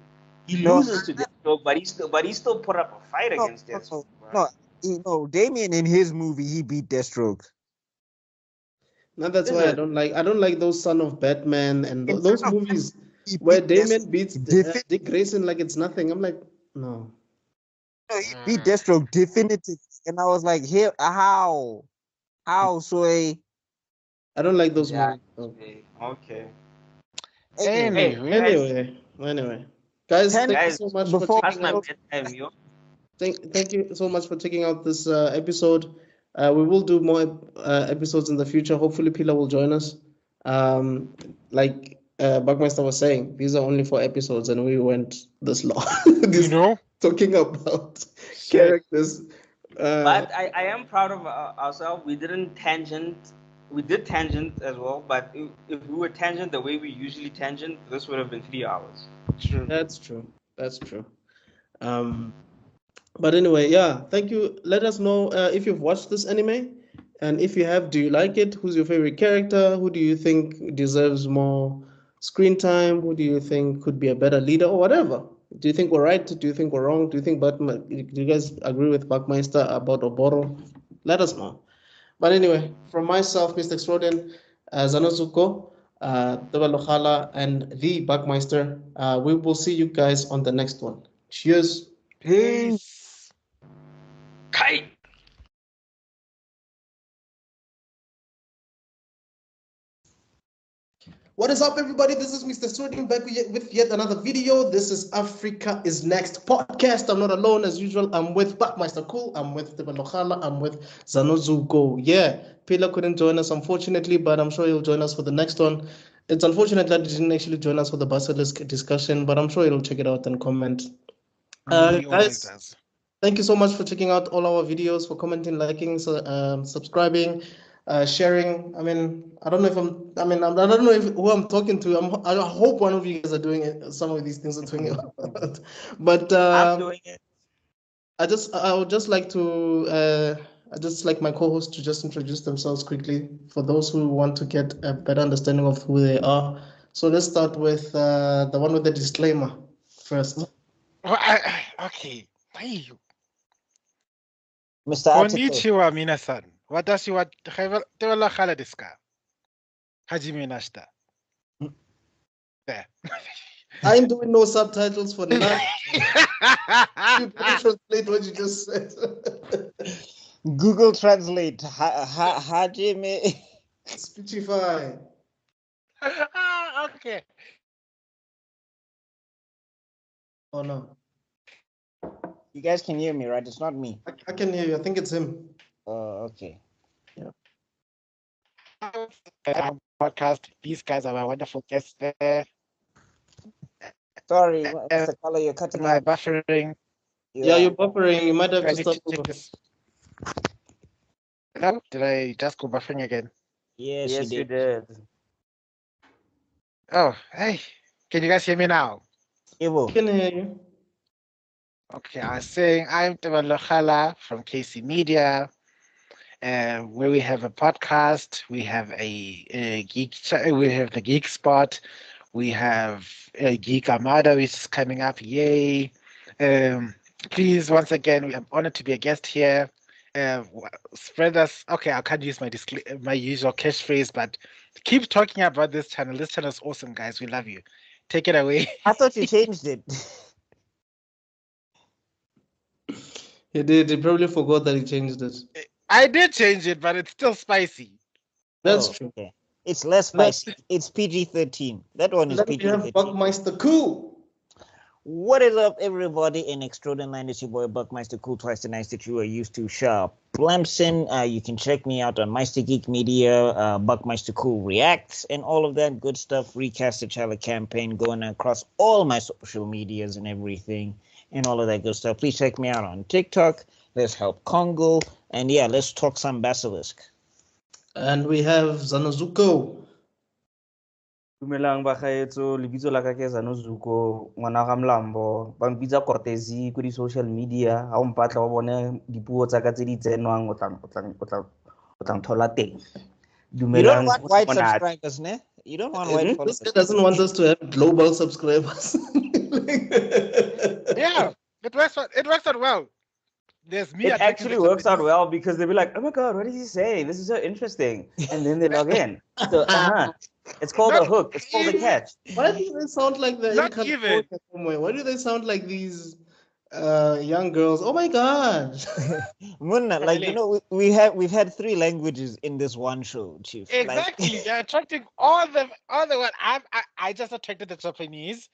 he no, loses to Deathstroke, but he still put up a fight no, against no, Deathstroke. no, no. Damien in his movie, he beat Deathstroke. Now that's Is why it? I don't like those Son of Batman and In those Son of movies He where beat Damon beats Deathstroke. Dick Grayson like it's nothing. I'm like, no, No, he beat Deathstroke definitively, and I was like, "Here, how, Sway?" I don't like those Yeah. movies. No. Okay. Anyway, Hey, guys. Anyway, guys, ten thank you Guys, so much for before past checking my out. bedtime, yo. Thank you so much for checking out this episode. We will do more episodes in the future. Hopefully, Pila will join us. Like Buckminster was saying, these are only 4 episodes, and we went this long. this talking about characters. But I am proud of ourselves. We didn't tangent. We did tangent as well, but if we were tangent the way we usually tangent, this would have been 3 hours. True. That's true. That's true. Um, But anyway, yeah, thank you. Let us know if you've watched this anime, and if you have, do you like it? Who's your favorite character? Who do you think deserves more screen time? Who do you think could be a better leader or whatever? Do you think we're right? Do you think we're wrong? Do you think do you guys agree with Buckmeister about Oboro? Let us know. But anyway, from myself, Mr. Extraordin, Zanozuko, Tebalohala, and the Buckmeister, we will see you guys on the next one. Cheers. Peace. Kite. What is up, everybody? This is Mr. Sordin back with yet another video. This is Africa is Next podcast. I'm not alone as usual. I'm with Buckmeister Cool. I'm with Tebalohala. I'm with Zanozu Go. Yeah, Pila couldn't join us, unfortunately, but I'm sure he'll join us for the next one. It's unfortunate that he didn't actually join us for the Basilisk discussion, but I'm sure he'll check it out and comment. He always Guys, does. thank you so much for checking out all our videos, for commenting, liking, subscribing, sharing. I mean, I don't know if I don't know if who I'm talking to. I hope one of you guys are doing it, some of these things are doing it. But I'm doing it. I would just like to I just like my co-host to just introduce themselves quickly for those who want to get a better understanding of who they are. So let's start with the one with the disclaimer first. Okay. Hey. Mr. Article. Konnichiwa, minasan. Watashi wa Tebalohala desu ka? Hajime nashita. There. I ain't doing no subtitles for none. You better translate what you just said. Google Translate. Hajime. Speechify. Okay. Oh no. You guys can hear me, right? It's not me. I can hear you. I think it's him. Oh, okay. Podcast. These guys are my wonderful guests there. Sorry, Mr. Color, you're cutting My out. buffering. Yeah, you're buffering. You might have I to need start to check over. this. No? Did I just go buffering again? Yes, Yes, you you did. did. Oh, hey. Can you guys hear me now? I Ivo. can hear you. Okay, I was saying I'm Tebalohala from KC Media, where we have a podcast, we have a geek, we have the Geek Spot, we have a Geek Armada, which is coming up. Yay! Please, once again, I'm honored to be a guest here. Spread us. Okay, I can't use my usual catchphrase, but keep talking about this channel. This channel is awesome, guys. We love you. Take it away. I thought you changed it. He did. He probably forgot that he changed it. I did change it, but it's still spicy. That's Oh, true. okay. It's less spicy. It's PG-13. That one is Then we have PG-13. Buckmeister Cool. What is up, everybody? In Extraordinary, it's your boy Buckmeister Cool, twice the nice that you are used to. Sharp Blamson. You can check me out on Meister Geek Media, Buckmeister Cool Reacts, and all of that good stuff. Recast the Chala campaign going across all my social medias and everything, and all of that good stuff. Please check me out on TikTok. Let's help Congo, and yeah, let's talk some Basilisk. And we have Zanozuko. Dumelang bagaetso lebitso la ka ke Zanozuko ngwana ga Mlambo ba mpitsa Cortezi ko di social media ha o mpatla o bone dipuo tsa ka tse di tsenwang o tlang thola teng. You don't want white subscribers, ne? You don't want white followers. This guy doesn't want us to have global subscribers. Yeah, it works out well. There's me. It actually works out well because they'll be like, oh my god, what did he say? This is so interesting. And then they log in. So it's called a hook. It's called a catch. Why do they sound like the Not even. Why do they sound like these young girls? Oh my god. Munna, like, you know, we've had 3 languages in this one show, Chief. Exactly. Like, they're attracting all the one. I just attracted the Japanese.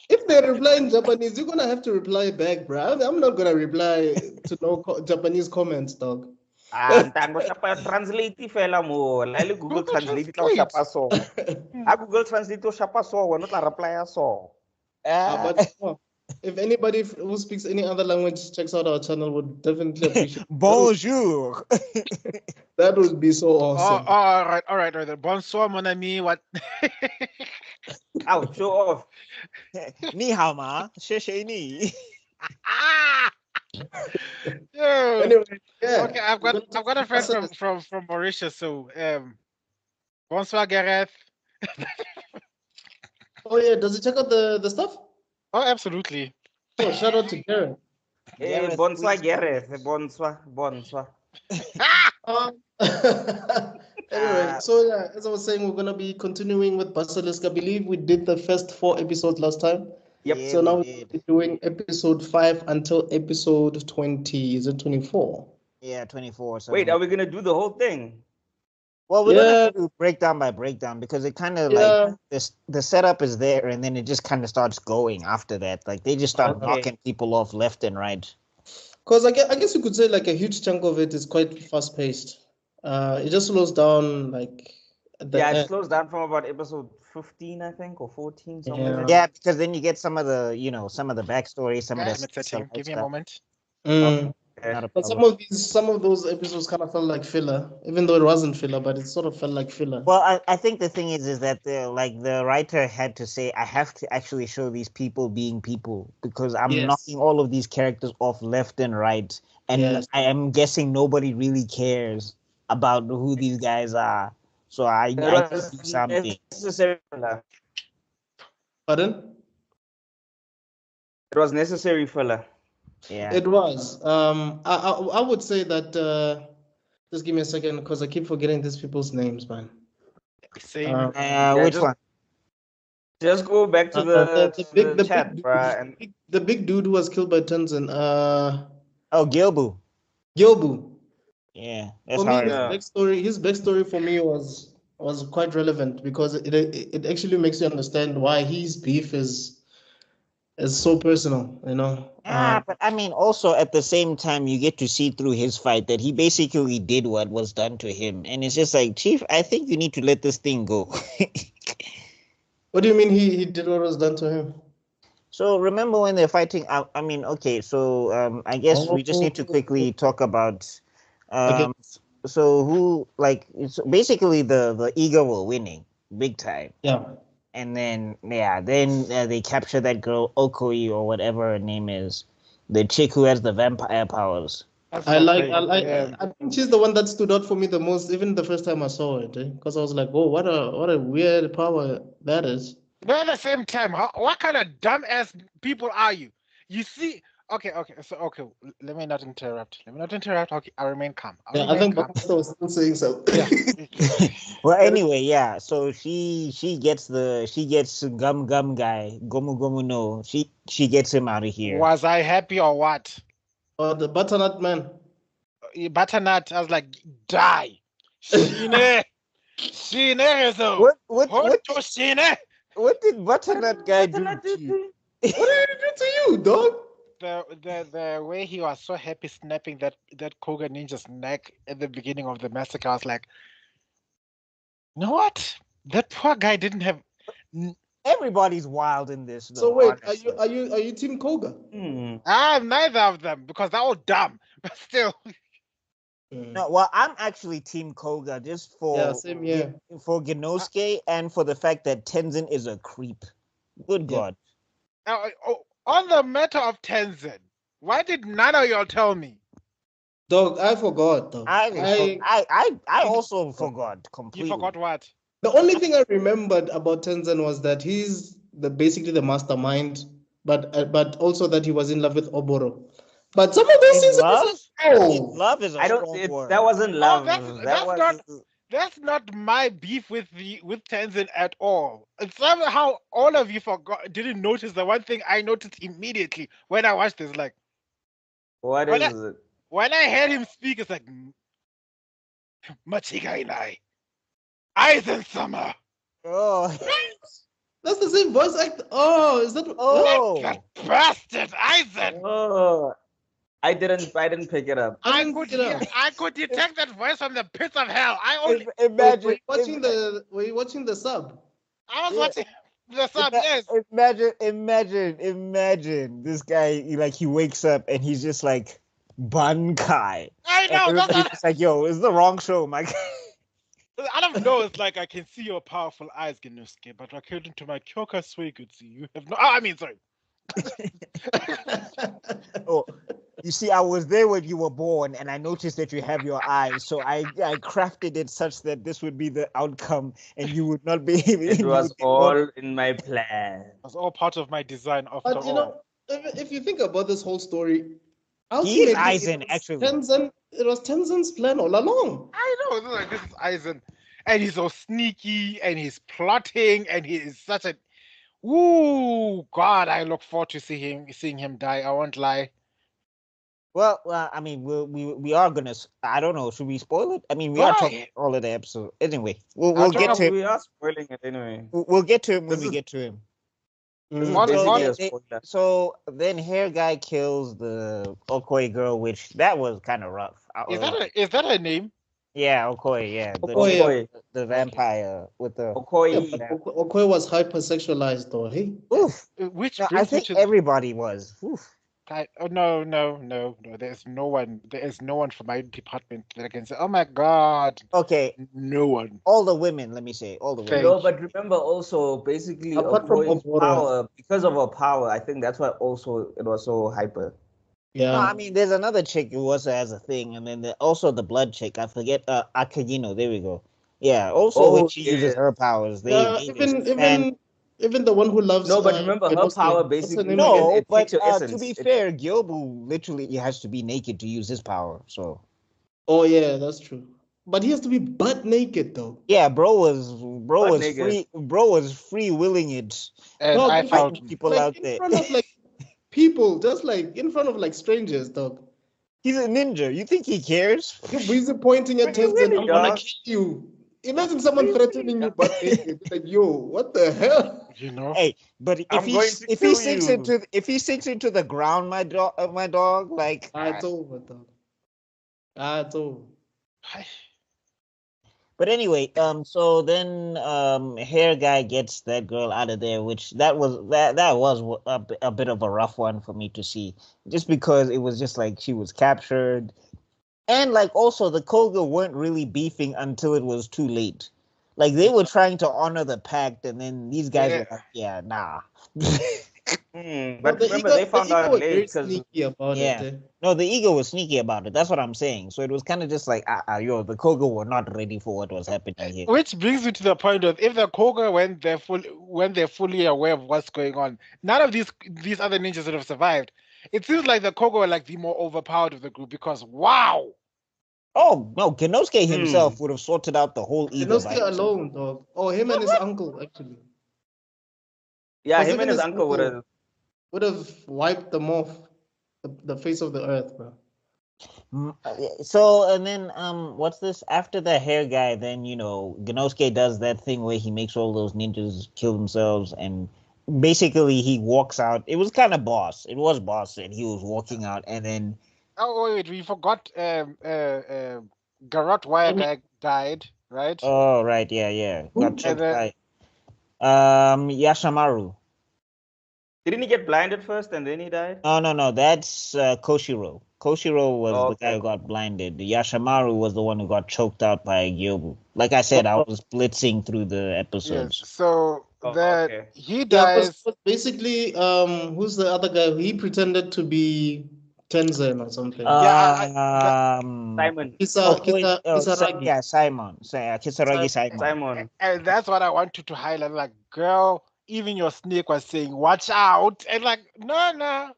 If they reply in Japanese, you're gonna have to reply back, bro. I'm not gonna reply to no Japanese comments, dog. Translate fela mo. Like Google Translate tla shapa so. Google Translate to shapa so, we no tla reply so. But if anybody who speaks any other language checks out our channel, would definitely appreciate it. Bonjour. That would be so awesome. All right. Bonsoir, mon ami. What? Ow, show off. Ni hao ma, she ni. Anyway, yeah. Okay, I've got a friend from Mauritius. So bonsoir, Gareth. Oh yeah, does he check out the stuff? Oh, absolutely. Oh, shout out to Gareth. Hey, bonsoir, Gareth. Bonsoir. Anyway, so yeah, as I was saying, we're gonna be continuing with Basilisk. I believe we did the first 4 episodes last time. Yep. Yeah, So now we we're doing episode 5 until episode 20. Is it 24? Yeah, 24. So Wait, are we gonna do the whole thing? well, we don't have to do breakdown by breakdown because it kind of like the setup is there and then it just kind of starts going after that. Like they just start knocking people off left and right. Because I guess you could say like a huge chunk of it is quite fast paced. It just slows down like at the end. It slows down from about episode 15, I think, or 14, something like that. Yeah, because then you get some of the backstory, some of the Give me a moment. But some of those episodes kind of felt like filler, even though it wasn't filler, but it sort of felt like filler. Well, I think the thing is that the writer had to say, I have to actually show these people being people because I'm knocking all of these characters off left and right, and I am guessing nobody really cares about who these guys are. So I do something. Necessary filler. Pardon? It was necessary filler. Yeah, it was. I would say that. Just give me a second, because I keep forgetting these people's names, man. Same. Which one? Just go back to the chat, bruh. The big dude who was killed by Tenzin. Gilbu. Gilbu. Yeah, that's for me, hard. his backstory for me was quite relevant because it actually makes you understand why his beef is so personal, you know. But I mean, also at the same time, you get to see through his fight that he basically did what was done to him, and it's just like, Chief, I think you need to let this thing go. What do you mean he did what was done to him? So remember when they're fighting? I mean, okay, so I guess we just need to quickly talk about. So who it's basically the Eagle were winning big time. Yeah. And then they capture that girl Okoi or whatever her name is, the chick who has the vampire powers. I think she's the one that stood out for me the most, even the first time I saw it, because I was like, oh, what a weird power that is. But at the same time, what kind of dumbass people are you? You see, okay. So let me not interrupt. Okay, I remain calm. I think Bakasta was still saying so. Yeah. Well, anyway, yeah. So she gets Gum guy Gomu Gomu no. She gets him out of here. Was I happy or what? Oh, the butternut man. Butternut. I was like, die. Shine. So. What? Shine. What did butternut guy do to you? What did he do to you, dog? The way he was so happy snapping that Koga ninja's neck at the beginning of the massacre, I was like, you know what? That poor guy didn't have. Everybody's wild in this. Though, So wait, honestly. are you Team Koga? I'm neither of them because they're all dumb. But still, No, well, I'm actually Team Koga just for same here. for Genosuke and for the fact that Tenzin is a creep. Good Yeah. God. On the matter of Tenzin, why did none of y'all tell me? Dog, I forgot, dog. I also forgot completely. You forgot what? The only thing I remembered about Tenzin was that he's basically the mastermind, but also that he was in love with Oboro. But some of those things, Love is a I don't. strong word. That wasn't love. That's not my beef with Tenzin at all. And somehow all of you didn't notice the one thing I noticed immediately when I watched this. Like, What when is it? when I heard him speak, it's like Machigainai, Aizen Summer. Oh, that's the same voice actor. Oh, is that? That bastard Aizen. Oh, I didn't pick it up. I could detect that voice from the pits of hell. imagine. Were you watching the sub? I was watching the sub. Yes. Imagine this guy. He wakes up and he's just like Bankai. I know. And everybody's like, "Yo, it's the wrong show, my guy." I don't know. It's like I can see your powerful eyes, Genosuke, but according to my Kyoka Suigutsu, you have no. I mean, sorry. Oh, you see, I was there when you were born, and I noticed that you have your eyes, so I crafted it such that this would be the outcome, and you would not be. It was all in my plan. It was all part of my design. But you know, if you think about this whole story, he is Aizen, actually. It was Tenzin's plan all along. I know. This is Aizen, and he's so sneaky, and he's plotting, and he is such a. Ooh, God! I look forward to seeing him die. I won't lie. Well, I mean, we are gonna. I don't know. Should we spoil it? I mean, we are talking all of the episode. Anyway, we'll get to. We are spoiling it anyway. We'll get to him when we get to him. So then, hair guy kills the Okoi girl, which that was kind of rough. Is that her name? Yeah, Okoi. Yeah, the vampire with the Okoi. Yeah, Okoi was hypersexualized, though. Hey. Oof. Which I think everybody was. Oof. No. There's no one. There is no one from my department that can say, "Oh my God." Okay. No one. All the women. Let me say all the women. No, but remember also basically Okoi's power, because of her power. I think that's why also it was so hyper. Yeah. No, I mean, there's another chick who also has a thing, and then also the blood chick. I forget. Akagino. There we go. Yeah. Also, when she uses her powers, even the one who loves. No, but remember her power basically. No, but to be fair, Gyobu literally has to be naked to use his power. So. Oh yeah, that's true. But he has to be butt naked though. Yeah, bro was free willing it. And I found people out there in front of people, just in front of strangers, dog. He's a ninja. You think he cares? He's pointing at Tenzin. I'm gonna kill you. Imagine someone threatening you, but like, yo, what the hell? You know. Hey, but if he sinks into the ground, my dog, like it's over, dog. It's over. But anyway, so then hair guy gets that girl out of there, which that was a bit of a rough one for me to see, just because it was just like she was captured. And also the Koga weren't really beefing until it was too late. Like they were trying to honor the pact, and then these guys were like, "Yeah, nah." But remember, they found out late because No, the ego was sneaky about it. That's what I'm saying. So it was kind of just like, the Koga were not ready for what was happening here. Which brings me to the point of if the Koga when they're fully aware of what's going on, none of these other ninjas would have survived. It seems like the Koga were the more overpowered of the group because wow. Oh no, Genosuke himself would have sorted out the whole ego. Genosuke alone, dog. Oh, him and his uncle actually. Yeah, him and his uncle would have wiped them off the face of the earth, bro. So and then what's this? After the hair guy, then Genosuke does that thing where he makes all those ninjas kill themselves, and basically he walks out. It was kind of boss. It was boss, and he was walking out, and then Oh wait, we forgot. Garrot wire guy died, right? oh right, yeah, got And choked then by Yashamaru. Didn't he get blinded first and then he died? No, that's Koshiro. Koshiro was the guy Okay. who got blinded. Yashamaru was the one who got choked out by Gyobu. Like I said, I was blitzing through the yes, episodes. so Oh, that okay. he Yeah, because dies. basically, who's the other guy? He pretended to be Tenzin or something. Simon. Kisaragi. Yeah, Simon. Kisaragi Simon. Simon. And that's what I wanted to highlight. Like, girl, even your snake was saying, "Watch out!" And like, no,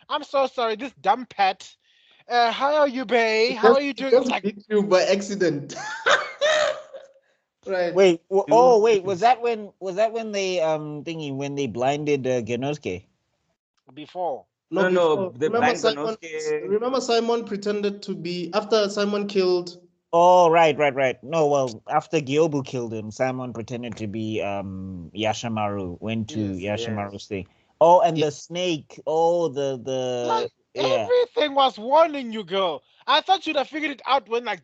I'm so sorry. This dumb pet. How are you, bae? How are you doing? It's Just like, beat you by accident. Right. Wait, Dude. wait, was that when they when they blinded Genosuke? before. No, No, before. the blind Genosuke. Remember Simon pretended to be after Simon killed. Oh, right. No, well, after Gyobu killed him, Simon pretended to be Yashamaru, went to Yes. Yashamaru's thing. Oh, and Yeah. the snake. Oh, Like, yeah. everything was warning you, girl. I thought you'd have figured it out when I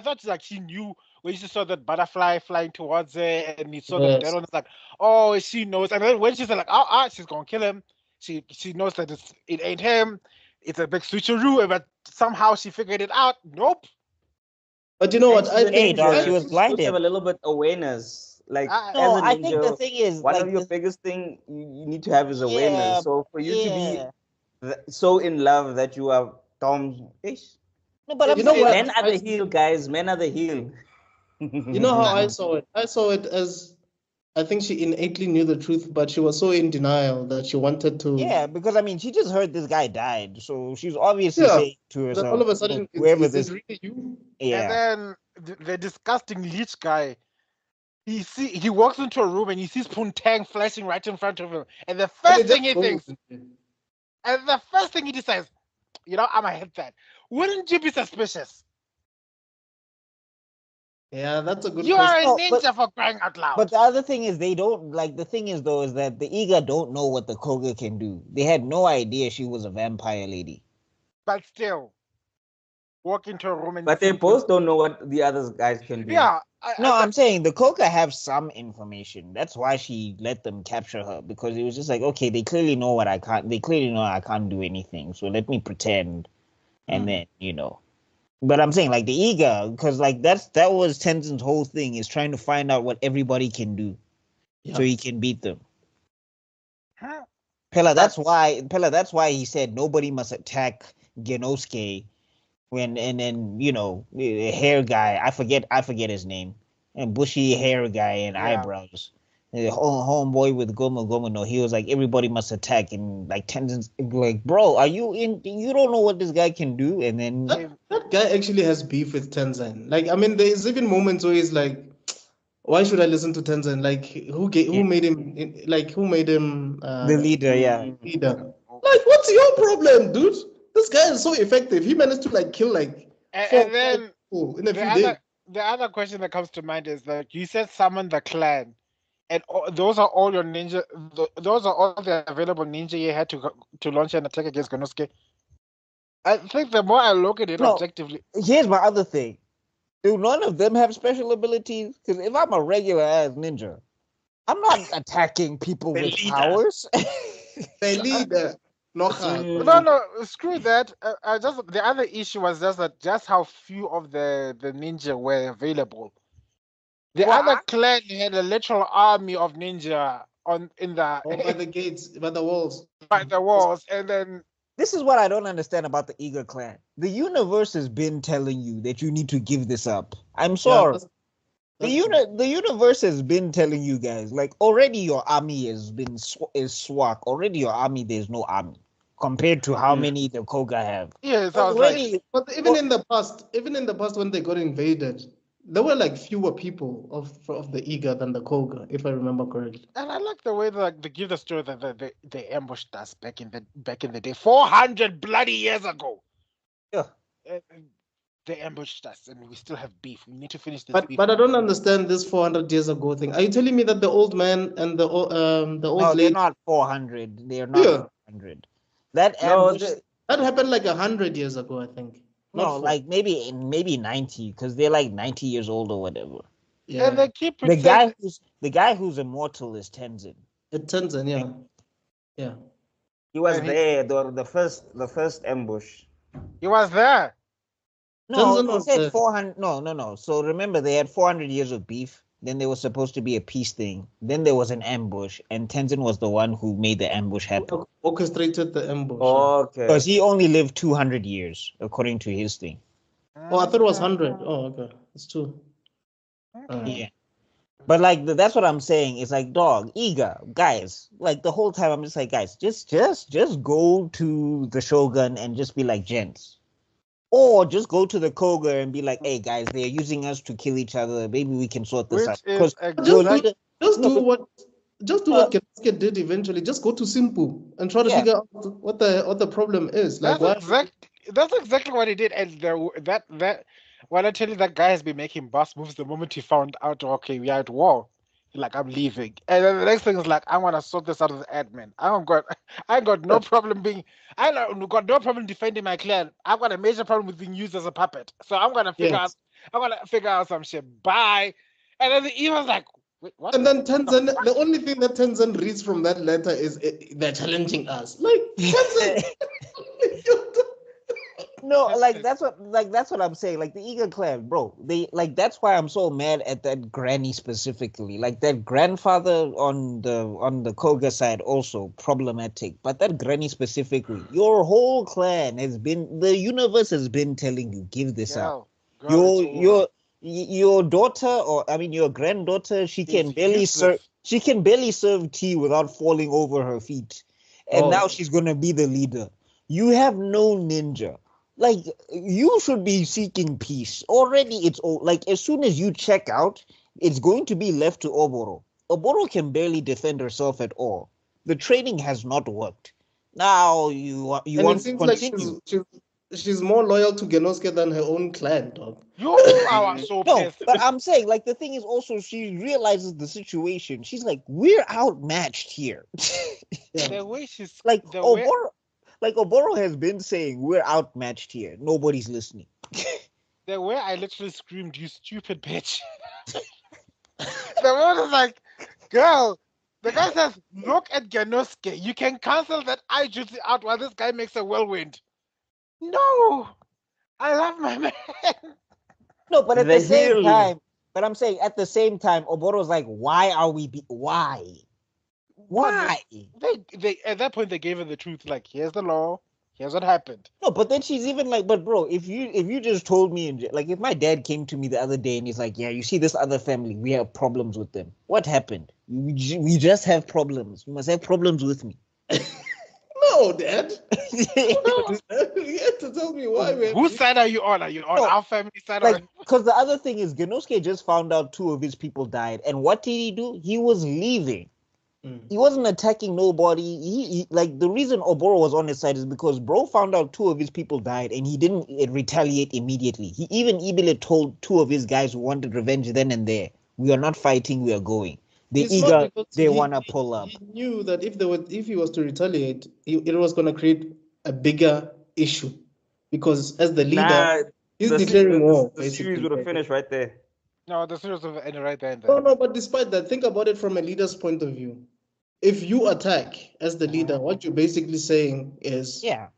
thought like she knew when she saw that butterfly flying towards her and he saw the dead Yes. one. It's like, oh, she knows. And then when she said like, oh, she's gonna kill him. She knows that it ain't him. It's a big switcheroo, but somehow she figured it out. Nope. But you know And what? she's a Hey, dog, ninja. she was She's supposed to blinded. have a little bit awareness. Like I, as No, a I think the ninja, thing is one like of your this, biggest thing you need to have is yeah, awareness. So for you to be so in love that you are Tom's ish. no, but I'm You know saying what? like Men are the heel, guys. Men are the heel. You know how I saw it? I saw it as I think she innately knew the truth, but she was so in denial that she wanted to. yeah, because I mean she just heard this guy died, so she's obviously Yeah. saying to Then all herself, of a "Look, sudden, whoever is this, it really you? and yeah, then the disgusting leech guy. He walks into a room and he sees Poontang flashing right in front of him, and the And first it thing just he goes. thinks, and the first thing he decides, I'm gonna hit that. Wouldn't you be suspicious? Yeah, that's a good You question. are a no, ninja for crying out loud. But the other thing is they don't like the thing is though is that the Iga don't know what the Koga can do. They had no idea she was a vampire lady. But still, walk into a room and But they see both don't know what the other guys can do. Yeah, No, I'm saying the Koga have some information. That's why she let them capture her because it was just like, okay, they clearly know what I can't. They clearly know I can't do anything. So let me pretend, and then But I'm saying like the Iga because like that was Tenzin's whole thing is trying to find out what everybody can do, so he can beat them. Huh? Pella, that's why he said nobody must attack Genosuke and then the hair guy, I forget his name, and bushy hair guy and eyebrows. The homeboy with Gomu no, he was like everybody must attack and like Tenzin's like, bro, are you in? You don't know what this guy can do, and then That guy actually has beef with Tenzin. Like, I mean, there's even moments where he's like, "Why should I listen to Tenzin? Like, who made him? Like, who made him the leader, leader? Like, what's your problem, dude? This guy is so effective. He managed to like kill like and then people in a few days. the other question that comes to mind is that you said summon the clan, and those are all your ninja. Those are all the available ninja you had to launch an attack against Konosuke. I think the more I look at it objectively, here's my other thing. Do none of them have special abilities? Because if I'm a regular ass ninja, I'm not attacking people with powers. The leader, no, screw that. The other issue was just that just how few of the ninja were available. The other clan had a literal army of ninja in the by the gates, by the walls, by the walls, and then this is what I don't understand about the Eagle clan. The universe has been telling you that you need to give this up. I'm sorry. The universe has been telling you guys like already your army has been is swag. Already your army there's no army compared to how many the Koga have. Yeah, so already. But even in the past when they got invaded, there were like fewer people of the Iga than the Koga, if I remember correctly. And I like the way they give the story that they ambushed us back in the day, 400 bloody years ago. Yeah. they ambushed us, and we still have beef. We need to finish this beef. But I don't understand this 400 years ago thing. Are you telling me that the old man and the old No, they're lady? not 400. They're not Yeah. 400. That No, ambush. That happened like 100 years ago, I think. Not No, four. like maybe 90, because they're like 90 years old or whatever. Yeah. And they keep The guy who's immortal is Tenzin. Tenzin, yeah. Yeah. he was And there. The first ambush. he was there. No, Tenzin they was said there. 400. No. So remember, they had 400 years of beef. Then there was supposed to be a peace thing. Then there was an ambush, and Tenzin was the one who made the ambush happen. Orchestrated the ambush. Okay. Because he only lived 200 years, according to his thing. Oh, I thought it was 100. Oh, okay. It's true. Yeah. But like that's what I'm saying. It's like, dog, eager guys. Like the whole time, I'm just like, guys, just go to the Shogun and just be like, gents, or just go to the Koga and be like, hey guys, they're using us to kill each other. Maybe we can sort this out. Because Just do what Genosuke did eventually. Just go to Simpu and try to figure out what the problem is. Like that's exactly what he did. And that when I tell you, that guy has been making boss moves the moment he found out, okay, we are at war. Like, I'm leaving. And then the next thing is like, I want to sort this out with the admin. I got no problem got no problem defending my clan. I've got a major problem with being used as a puppet. So I'm gonna figure out some shit. Bye. And then he was like, wait, what? And then Tenzin, the only thing that Tenzin reads from that letter is they're challenging us. Like Tenzin. No, like that's what I'm saying. Like the Eagle clan, bro. They like that's why I'm so mad at that granny specifically. Like that grandfather on the Koga side also problematic. But that granny specifically, your whole clan the universe has been telling you, give this up. Your daughter, or I mean your granddaughter, she can barely serve tea without falling over her feet. And now she's gonna be the leader. You have no ninja. Like, you should be seeking peace. Already, it's like, as soon as you check out, it's going to be left to Oboro. Oboro can barely defend herself at all. The training has not worked. Now, you want to continue. Like she's more loyal to Genosuke than her own clan, dog. You are so pissed. But I'm saying, like, the thing is also, she realizes the situation. She's like, we're outmatched here. The way she's... Like, Oboro has been saying, we're outmatched here. Nobody's listening. The way I literally screamed, you stupid bitch. The one is like, girl, the guy says, look at Genosuke. You can cancel that eye jutsu out while this guy makes a whirlwind. No, I love my man. No, but at the same time, but I'm saying at the same time, Oboro's like, why are we? Why? They at that point they gave her the truth. Like, here's the law. Here's what happened. No, but then she's even like, but bro, if you just told me, like, if my dad came to me the other day and he's like, yeah, you see this other family, we have problems with them. What happened? We just have problems. You must have problems with me. No, Dad. No. You have to tell me why. Whose side are you on? Are you on our family side? Like, because the other thing is, Genosuke just found out 2 of his people died, and what did he do? He was leaving. He wasn't attacking nobody. He like, the reason Oboro was on his side is because bro found out 2 of his people died, and he didn't retaliate immediately. He even Ibile told 2 of his guys who wanted revenge then and there, we are not fighting, we are going. They want to pull up. He knew that if he was to retaliate, it was going to create a bigger issue, because as the leader, he's declaring war. The series would have finished right there. No, the series would have ended right there and there. No, but despite that, think about it from a leader's point of view. If you attack as the leader, what you're basically saying is, the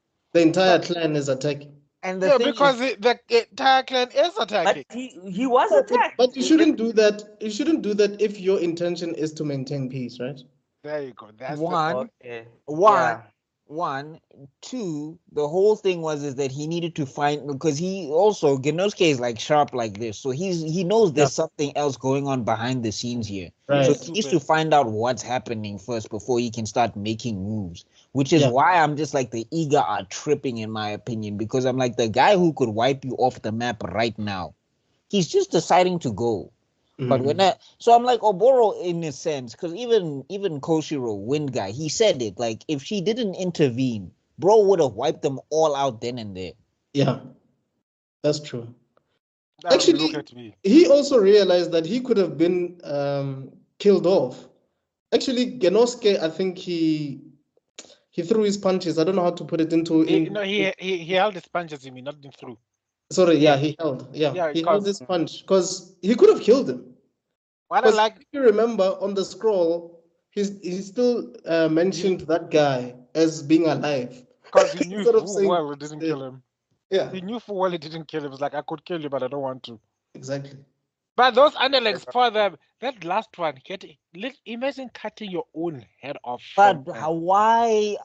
entire clan is attacking. And because the entire clan is attacking. But he was attacked. But you shouldn't do that. You shouldn't do that if your intention is to maintain peace, right? There you go. That's One, 2, the whole thing is that he needed to find, because he also, Genosuke is like sharp like this, so he knows there's something else going on behind the scenes here. Right. So he needs to find out what's happening first before he can start making moves, which is why I'm just like, the Iga are tripping in my opinion, because I'm like, the guy who could wipe you off the map right now, he's just deciding to go. But so I'm like, Oboro in a sense, because even Koshiro, Wind Guy, he said it, like, if she didn't intervene, bro would have wiped them all out then and there. Yeah. That's true. Look Actually, at me. he also realized that he could have been killed off. Actually, Genosuke, I think he threw his punches. I don't know how to put it into. He held his punches. You mean not been through? Sorry, yeah, he held. Yeah, he held his punch because he could have killed him. What I Because like, if you remember on the scroll, he still mentioned that guy as being alive. because he knew Instead of full saying, well it didn't kill him. Yeah, He knew full well it didn't kill him. It's like, I could kill you, but I don't want to. exactly. But those underlegs for them, that last one, imagine cutting your own head off. But why?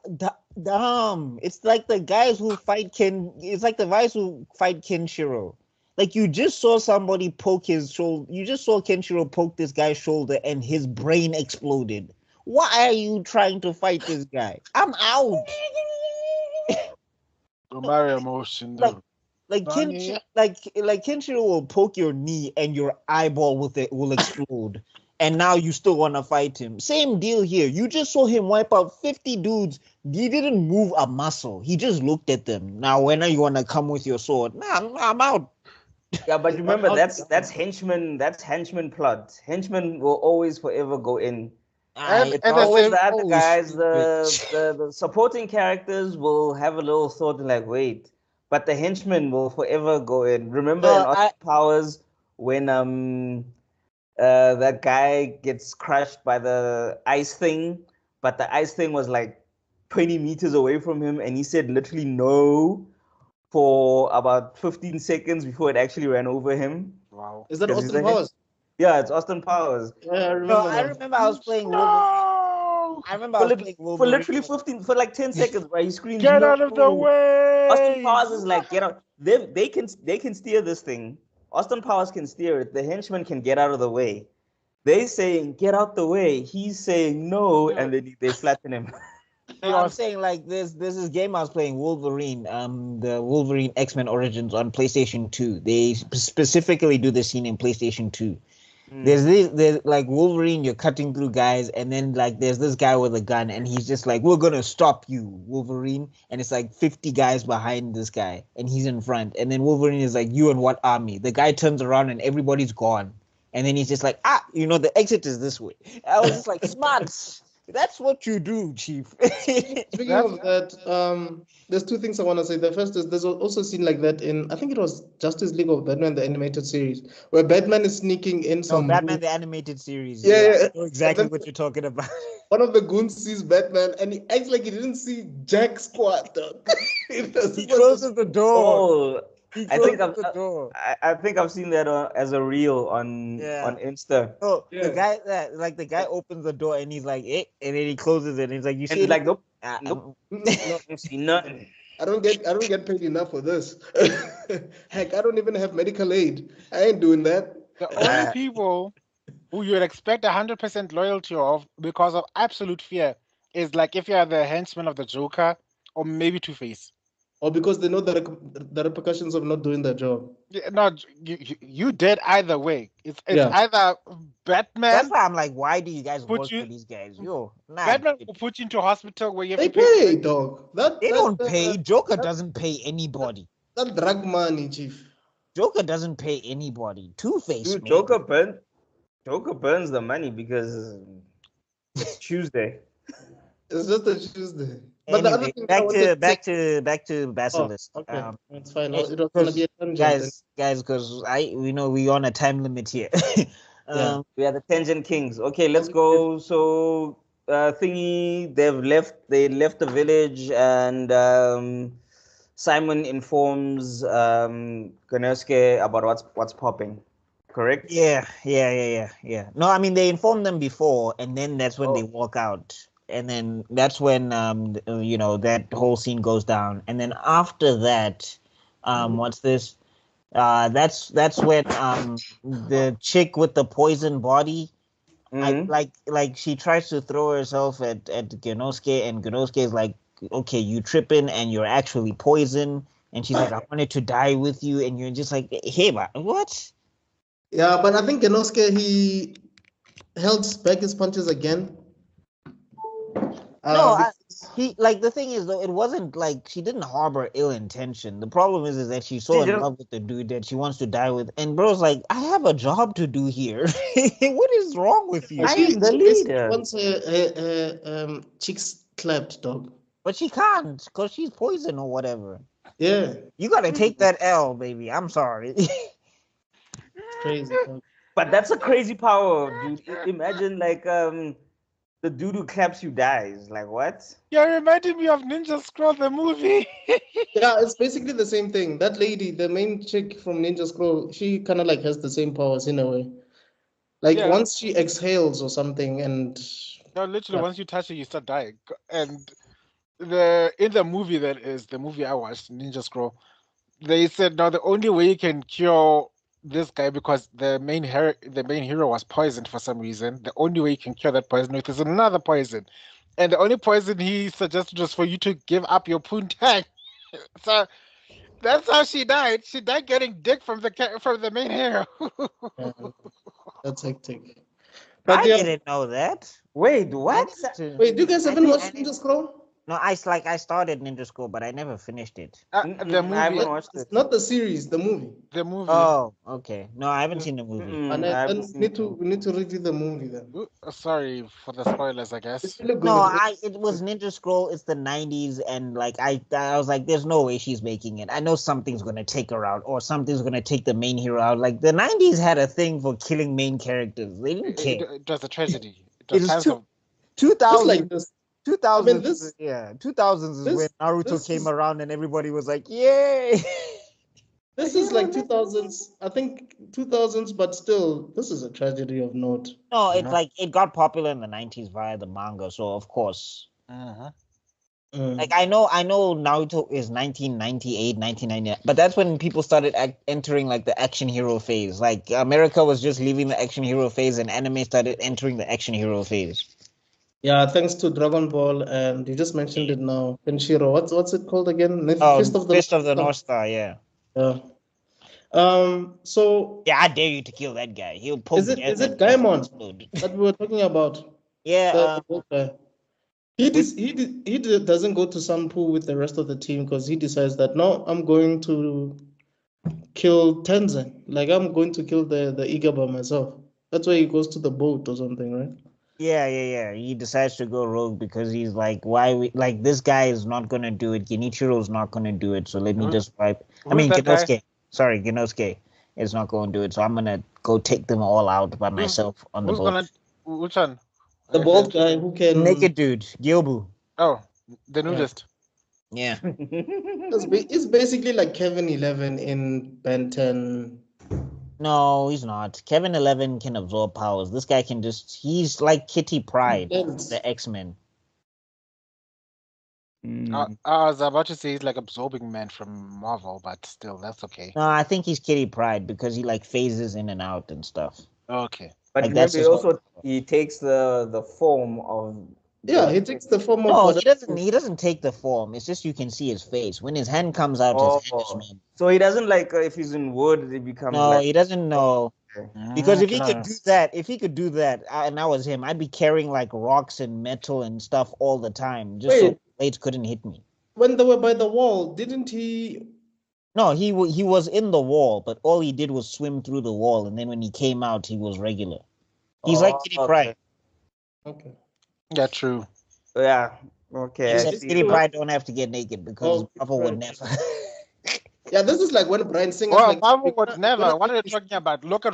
Damn! It's like the guys who fight It's like the guys who fight Kenshiro. Like you just saw somebody poke his shoulder. You just saw Kenshiro poke this guy's shoulder, and his brain exploded. Why are you trying to fight this guy? I'm out. Mario emotion, though. Like Kenshiro will poke your knee and your eyeball will explode. And now you still want to fight him. Same deal here. You just saw him wipe out 50 dudes. He didn't move a muscle. He just looked at them. Now, when are you want to come with your sword? Nah, I'm out. Yeah, but remember that's henchman. That's henchman plot. Henchmen will always forever go in. And always the other guys. The supporting characters will have a little thought like, wait, but the henchmen will forever go in. Remember in Austin Powers when that guy gets crushed by the ice thing, but the ice thing was like 20 meters away from him, and he said literally no for about 15 seconds before it actually ran over him. Wow. Is that Austin Powers? Yeah, it's Austin Powers. Yeah, I remember. I remember I was playing Wolverine. I remember I was playing Wolverine. For literally 15, like 10 seconds, right? He screams, "Get out of the way!" Austin Powers is like, get out. They can steer this thing. Austin Powers can steer it. The henchman can get out of the way. They saying get out the way. He's saying no, and then they flatten him. No, I'm saying like there's this game I was playing, Wolverine, the Wolverine X-Men Origins on PlayStation 2. They specifically do this scene in PlayStation 2. There's like Wolverine, you're cutting through guys, and then like there's this guy with a gun, and he's just like, we're gonna stop you, Wolverine. And it's like 50 guys behind this guy, and he's in front. And then Wolverine is like, you and what army? The guy turns around and everybody's gone. And then he's just like, the exit is this way. I was just like, smart. That's what you do, Chief. Speaking of that, there's two things I want to say. The first is there's also a scene like that in, I think it was Justice League of Batman, the animated series, where Batman is sneaking in some... Batman, the animated series. Yeah. I know exactly what you're talking about. One of the goons sees Batman, and he acts like he didn't see Jack squat. He closes the door. I think I've seen that as a reel on Insta. Oh, the guy opens the door and he's like, and then he closes it and he's like, you see, he's like, nope, nope, see nothing. I don't get paid enough for this. Heck, I don't even have medical aid. I ain't doing that. The only people who you would expect 100% loyalty of because of absolute fear is like if you are the henchman of the Joker or maybe Two-Face. Or because they know the repercussions of not doing their job. Yeah, no, you dead either way. It's either Batman. That's why I'm like, why do you guys work for these guys? Batman will put you into hospital where you have to pay, dog. They don't pay. Joker doesn't pay anybody. That drug money, Chief. Joker doesn't pay anybody. Two-Face. Dude, Joker burns the money because it's Tuesday. It's just a Tuesday. But the other thing back to Basilisk. Okay, it's fine. It was gonna be a tangent, guys, because we're on a time limit here. We are the Tangent Kings. Okay, let's go. So thingy, they left the village, and Simon informs Konosuke about what's popping. Correct? Yeah. No, I mean they informed them before, and then that's when they walk out. And then that's when that whole scene goes down. And then after that, what's this? That's when the chick with the poison body, like she tries to throw herself at Genosuke, and Genosuke is like, okay, you tripping and you're actually poison. And she's like, I wanted to die with you, and you're just like, hey, what? Yeah, but I think Genosuke, he held back his punches again. No, because the thing is though, it wasn't like she didn't harbor ill intention. The problem is that she's so She in just- love with the dude that she wants to die with. And bro's like, I have a job to do here. What is wrong with you? I am the she basically leader. wants her cheeks clapped, dog. But she can't because she's poison or whatever. Yeah, You gotta take that L, baby. I'm sorry. it's crazy, dog. But that's a crazy power, dude. Imagine like the dude who claps you dies. Like what? You're reminding me of Ninja Scroll, the movie. Yeah, it's basically the same thing. That lady, the main chick from Ninja Scroll, she kind of like has the same powers in a way. Like Yeah. once she exhales or something, and No, literally, Yeah. once you touch it, you start dying. And in the movie that is the movie I watched, Ninja Scroll, they said now the only way you can cure this guy because the main hero was poisoned for some reason. The only way you can cure that poison with is another poison, and the only poison he suggested was for you to give up your poontang. So that's how she died. She died getting dick from the main hero. yeah, that's hectic. But I yeah, didn't know that. Wait, I what? need to- wait, you guys I haven't need- watched I need- Ninja Scroll? No, I started Ninja Scroll, but I never finished it. The I movie, haven't watched It's it. not the series, the movie. the movie. Oh, okay. No, I haven't seen the movie. And I then haven't seen it. we need to review the movie then. Ooh, sorry for the spoilers, I It's guess. really good. No, it was Ninja Scroll. It's the 90s, and like I was like, there's no way she's making it. I know something's gonna take her out, or something's gonna take the main hero out. Like the 90s had a thing for killing main characters. They didn't care. It was a tragedy. It It was is times two- of 2000, Just like this. 2000s, this- yeah, 2000s is this- when Naruto this came is- around and everybody was like, yay! This is like 2000s, I think 2000s, but still, this is a tragedy of note. No, you it's know? like it got popular in the 90s via the manga, so of course. Like I know Naruto is 1998, 1999, but that's when people started entering like the action hero phase. Like America was just leaving the action hero phase, and anime started entering the action hero phase. Yeah, thanks to Dragon Ball, and you just mentioned it now. Kenshiro, what's it called again? Fist of the North Star, yeah. Yeah. So Yeah, I dare you to kill that guy. He'll poke. is it Gaimon that we were talking about? Yeah. The old guy. He doesn't go to Sanpu with the rest of the team because he decides that no, I'm going to kill Tenzin. Like I'm going to kill the Iga by myself. That's why he goes to the boat or something, right? Yeah. He decides to go rogue because he's like, this guy is not gonna do it. Genichiro's not gonna do it. So let me just wipe. I mean, that guy? Genosuke. Sorry, Genosuke is not going to do it. So I'm gonna go take them all out by myself on the boat. Which one? The bald guy who can Naked dude, Gilbu. Oh, the nudist. Yeah. It's basically like Kevin 11 in Ben 10. No, he's not. Kevin 11 can absorb powers. This guy can he's like Kitty Pryde, Yes. the X-Men. I was about to say he's like absorbing man from Marvel, but still, that's okay. No, I think he's Kitty Pryde because he like phases in and out and stuff. Okay. But Like, that's remember, just he takes the form of. Yeah, he takes the form of No, whatever. he doesn't. He doesn't take the form. It's just you can see his face when his hand comes out. His hand is normal. So he doesn't like if he's in wood, he becomes. No, like, he doesn't know. Because if he Okay. could do that, and I was him, I'd be carrying like rocks and metal and stuff all the time, just Wait. so blades couldn't hit me. When they were by the wall, didn't he? No, he was in the wall, but all he did was swim through the wall, and then when he came out, he was regular. He's like Kitty Pryde. Okay. Yeah, true. Yeah. Okay. I Except see. Kitty Pryde don't have to get naked because Oh, Papa would never. Yeah, this is like when Brian Singer. Well, like, Marvel would we're never. gonna What are you make talking about? Look at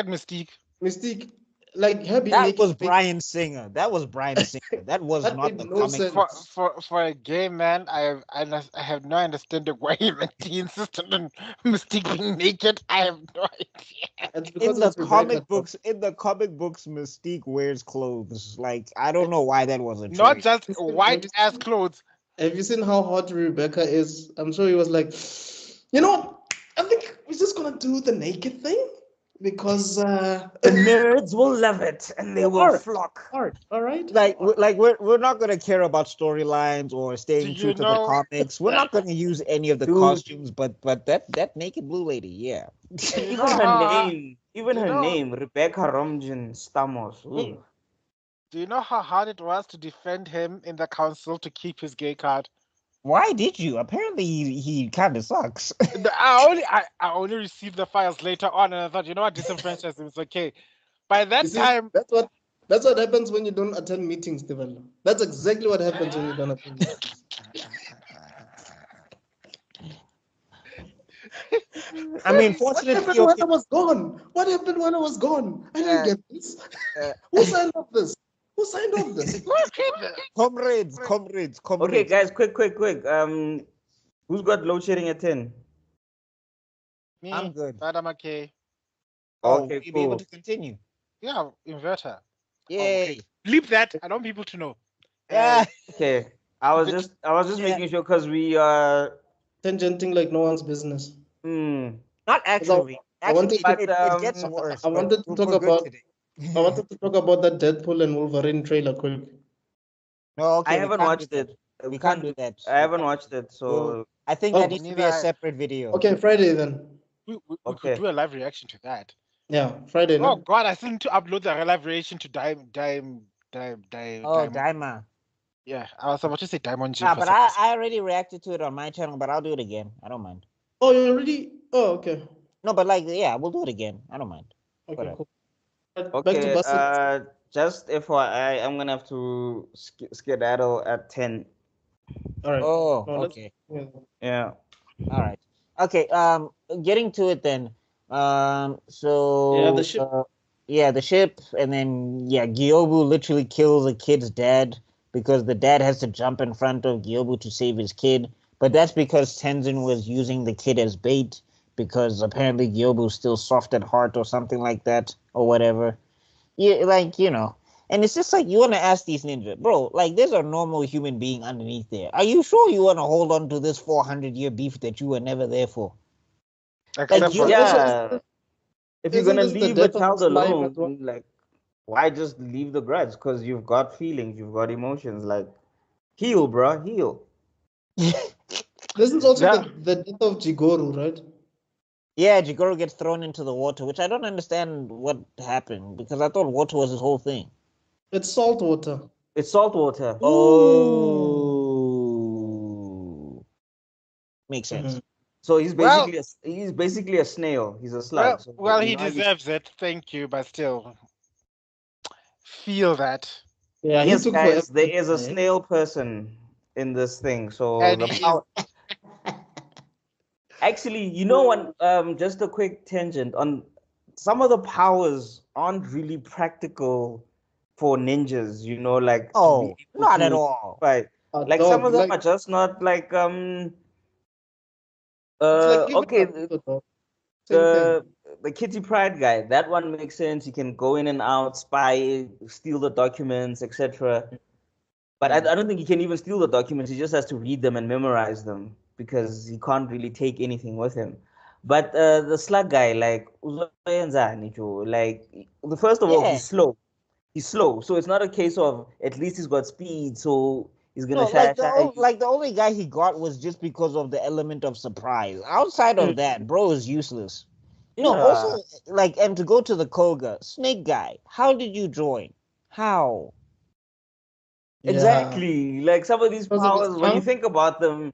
Mystique. Mystique, like her being That naked. was Brian Singer. That was Brian Singer. That was That not made the no comic. sense. For a gay man, I have no understanding why he insisted on Mystique being naked. I have no idea. It's because In the it's Rebecca. comic books, Mystique wears clothes. Like I don't know why that was a choice. Not just white ass clothes. Have you seen how hot Rebecca is? I'm sure he was like, you know what? I think we're just gonna do the naked thing because The nerds will love it and they will Art. flock. art. All right. we're not gonna care about storylines or staying Do true you to know- the comics. We're not gonna use any of the Dude. costumes, but that naked blue lady, yeah. Even her name, you know- Rebecca Romjan Stamos. Ooh. Do you know how hard it was to defend him in the council to keep his gay card? Why did you? Apparently, he kind of sucks. I only received the files later on, and I thought, you know what, disenfranchise him. It's okay. By that time, that's what happens when you don't attend meetings, Stephen. That's exactly what happens when you don't attend meetings. I mean, What fortunately, happened when I was gone? What happened when I was gone? I didn't get this. Who signed off this? Who signed off this? comrades. Okay, guys, quick. Who's got load shedding at 10? me, I'm good. but I'm okay. Okay, you'll be able cool. to continue. Yeah, inverter. Yay! Bleep that. I don't want people to know. Yeah. Okay, I was just making sure because we are Tangenting like no one's business. Not actually. I wanted it gets worse. I wanted to talk about. I wanted to talk about that Deadpool and Wolverine trailer quick. No, okay. I haven't watched it. We can't do that. I haven't watched it, so I think that needs to be a separate video. Okay, Friday then. We could do a live reaction to that. Yeah, Friday. Oh God, I still need to upload the live reaction to Dime. Daima. Yeah, I was about to say Diamond G. But I already reacted to it on my channel, but I'll do it again. I don't mind. Oh, you already? Oh, okay. No, but we'll do it again. I don't mind. Okay, cool. Okay, back to Basilisk. Just FYI, I'm gonna have to skedaddle at 10. All right. Oh, okay. Yeah. All right. Okay. Getting to it then. So yeah, the ship. The ship, and then Gyobu literally kills a kid's dad because the dad has to jump in front of Gyobu to save his kid. But that's because Tenzin was using the kid as bait because apparently Gyobu's still soft at heart or something like that or whatever. Yeah, and it's just like you want to ask these ninja, bro, like there's a normal human being underneath there. Are you sure you want to hold on to this 400-year beef that you were never there for? Except for if you're gonna leave a child alone, like why just leave the grudge? Because you've got feelings, you've got emotions. Like heal, bro, heal. This is also the death of Jigoro, right? Yeah, Jigoro gets thrown into the water, which I don't understand what happened because I thought water was his whole thing. It's salt water. It's salt water. Oh, makes sense. So he's basically a snail. He's a slug. Well, he deserves it. Thank you, but still, feel that. Yeah, yes, guys, there is a snail person in this thing. So actually, you know what? Just a quick tangent on some of the powers aren't really practical for ninjas. Like not at all. Right? Like some of them are just not like okay. The Kitty Pride guy, that one makes sense. He can go in and out, spy, steal the documents, etc. But I don't think he can even steal the documents. He just has to read them and memorize them because he can't really take anything with him. But the slug guy, like first of all, he's slow. He's slow, so it's not a case of at least he's got speed, so he's gonna the only guy he got was just because of the element of surprise. Outside of that, bro is useless. Also and to go to the Koga snake guy, how did you join? How? Exactly. Like some of these powers, when you think about them,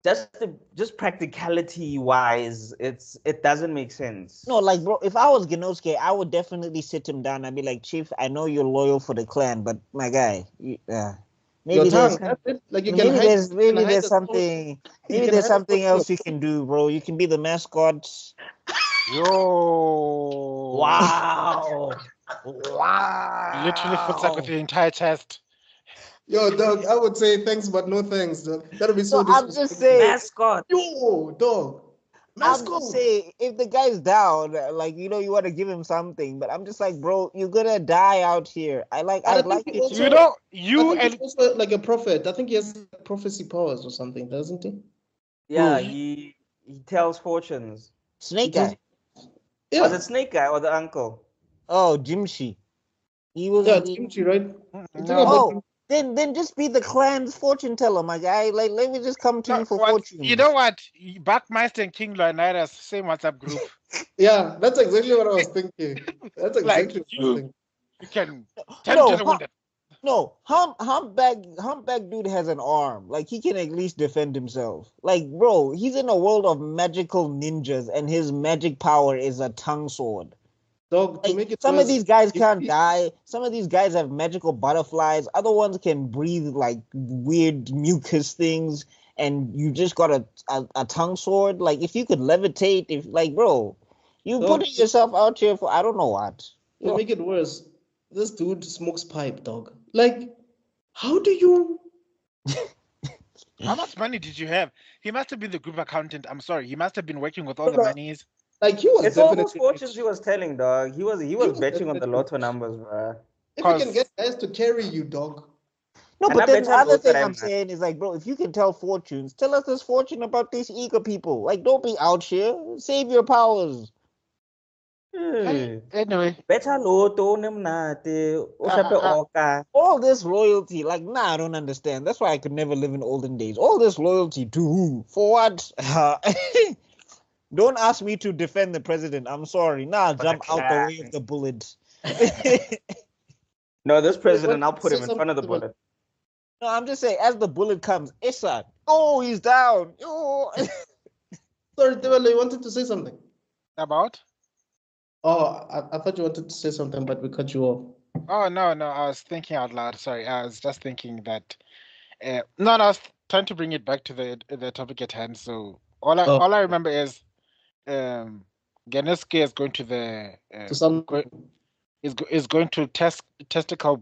just practicality wise, it doesn't make sense. No, like bro, if I was Genosuke, I would definitely sit him down. I'd be like, Chief, I know you're loyal for the clan, but my guy, maybe there's something else you can do, bro. You can be the mascot. Yo! Wow! Wow! Literally foots up with the entire chest. Yo, dog, I would say thanks, but no thanks, dog. That'll be so disrespectful. I'm just saying, mascot. Yo, dog. Mascot. I'm just saying, if the guy's down, like you want to give him something, but I'm just like, bro, you're gonna die out here. I'd like you. He's also like a prophet. I think he has prophecy powers or something, doesn't he? Yeah, he tells fortunes. Snake guy. Yeah. Was it Snake Guy or the uncle? Oh, Jimshi. He was. Yeah, Jimshi, right? No. Then just be the clan's fortune teller, my guy. Like, let me just come to you for fortune. You know what? Backmeister and King Leonidas, same WhatsApp group. Yeah, that's exactly what I was thinking. That's exactly what I was thinking. You can tend to the window. No, humpback dude has an arm. Like he can at least defend himself. Like, bro, he's in a world of magical ninjas, and his magic power is a tongue sword. Dog, to Like, make it some worse, of these guys can't die. Some of these guys have magical butterflies. Other ones can breathe like weird mucus things, and you just got a tongue sword. Like, if you could levitate, if like, bro, you Dog, putting yourself out here for I don't know what. to make it worse, this dude smokes pipe, dog. Like, how do you? How much money did you have? He must have been the group accountant. I'm sorry. He must have been working with all the monies. Like, he was It's all those definitely fortunes rich. he was telling, dog. He was was betting on the definitely lotto rich. numbers, bro. If you can get guys to carry you, dog. No, And but I then bet the I other know thing that I'm I'm saying is like, bro, if you can tell fortunes, tell us this fortune about these eager people. Like, don't be out here. Save your powers. Anyway, Better lotto nemnate. Ushape oka. All this loyalty, like, nah, I don't understand. That's why I could never live in olden days. All this loyalty to who? For what? Don't ask me to defend the president. I'm sorry. Nah, jump out the way of the bullet. No, this president, I'll Say put him in front of the something bullet. No, I'm just saying, as the bullet comes, Issa, oh, he's down. Oh. Sorry, Dewele, you wanted to say something? about? Oh, I thought you wanted to say something, but we cut you off. Oh, no. I was thinking out loud. Sorry. I was just thinking that. No, I was trying to bring it back to the topic at hand. So all I remember is Ganeski is going to the To some, is going to testicle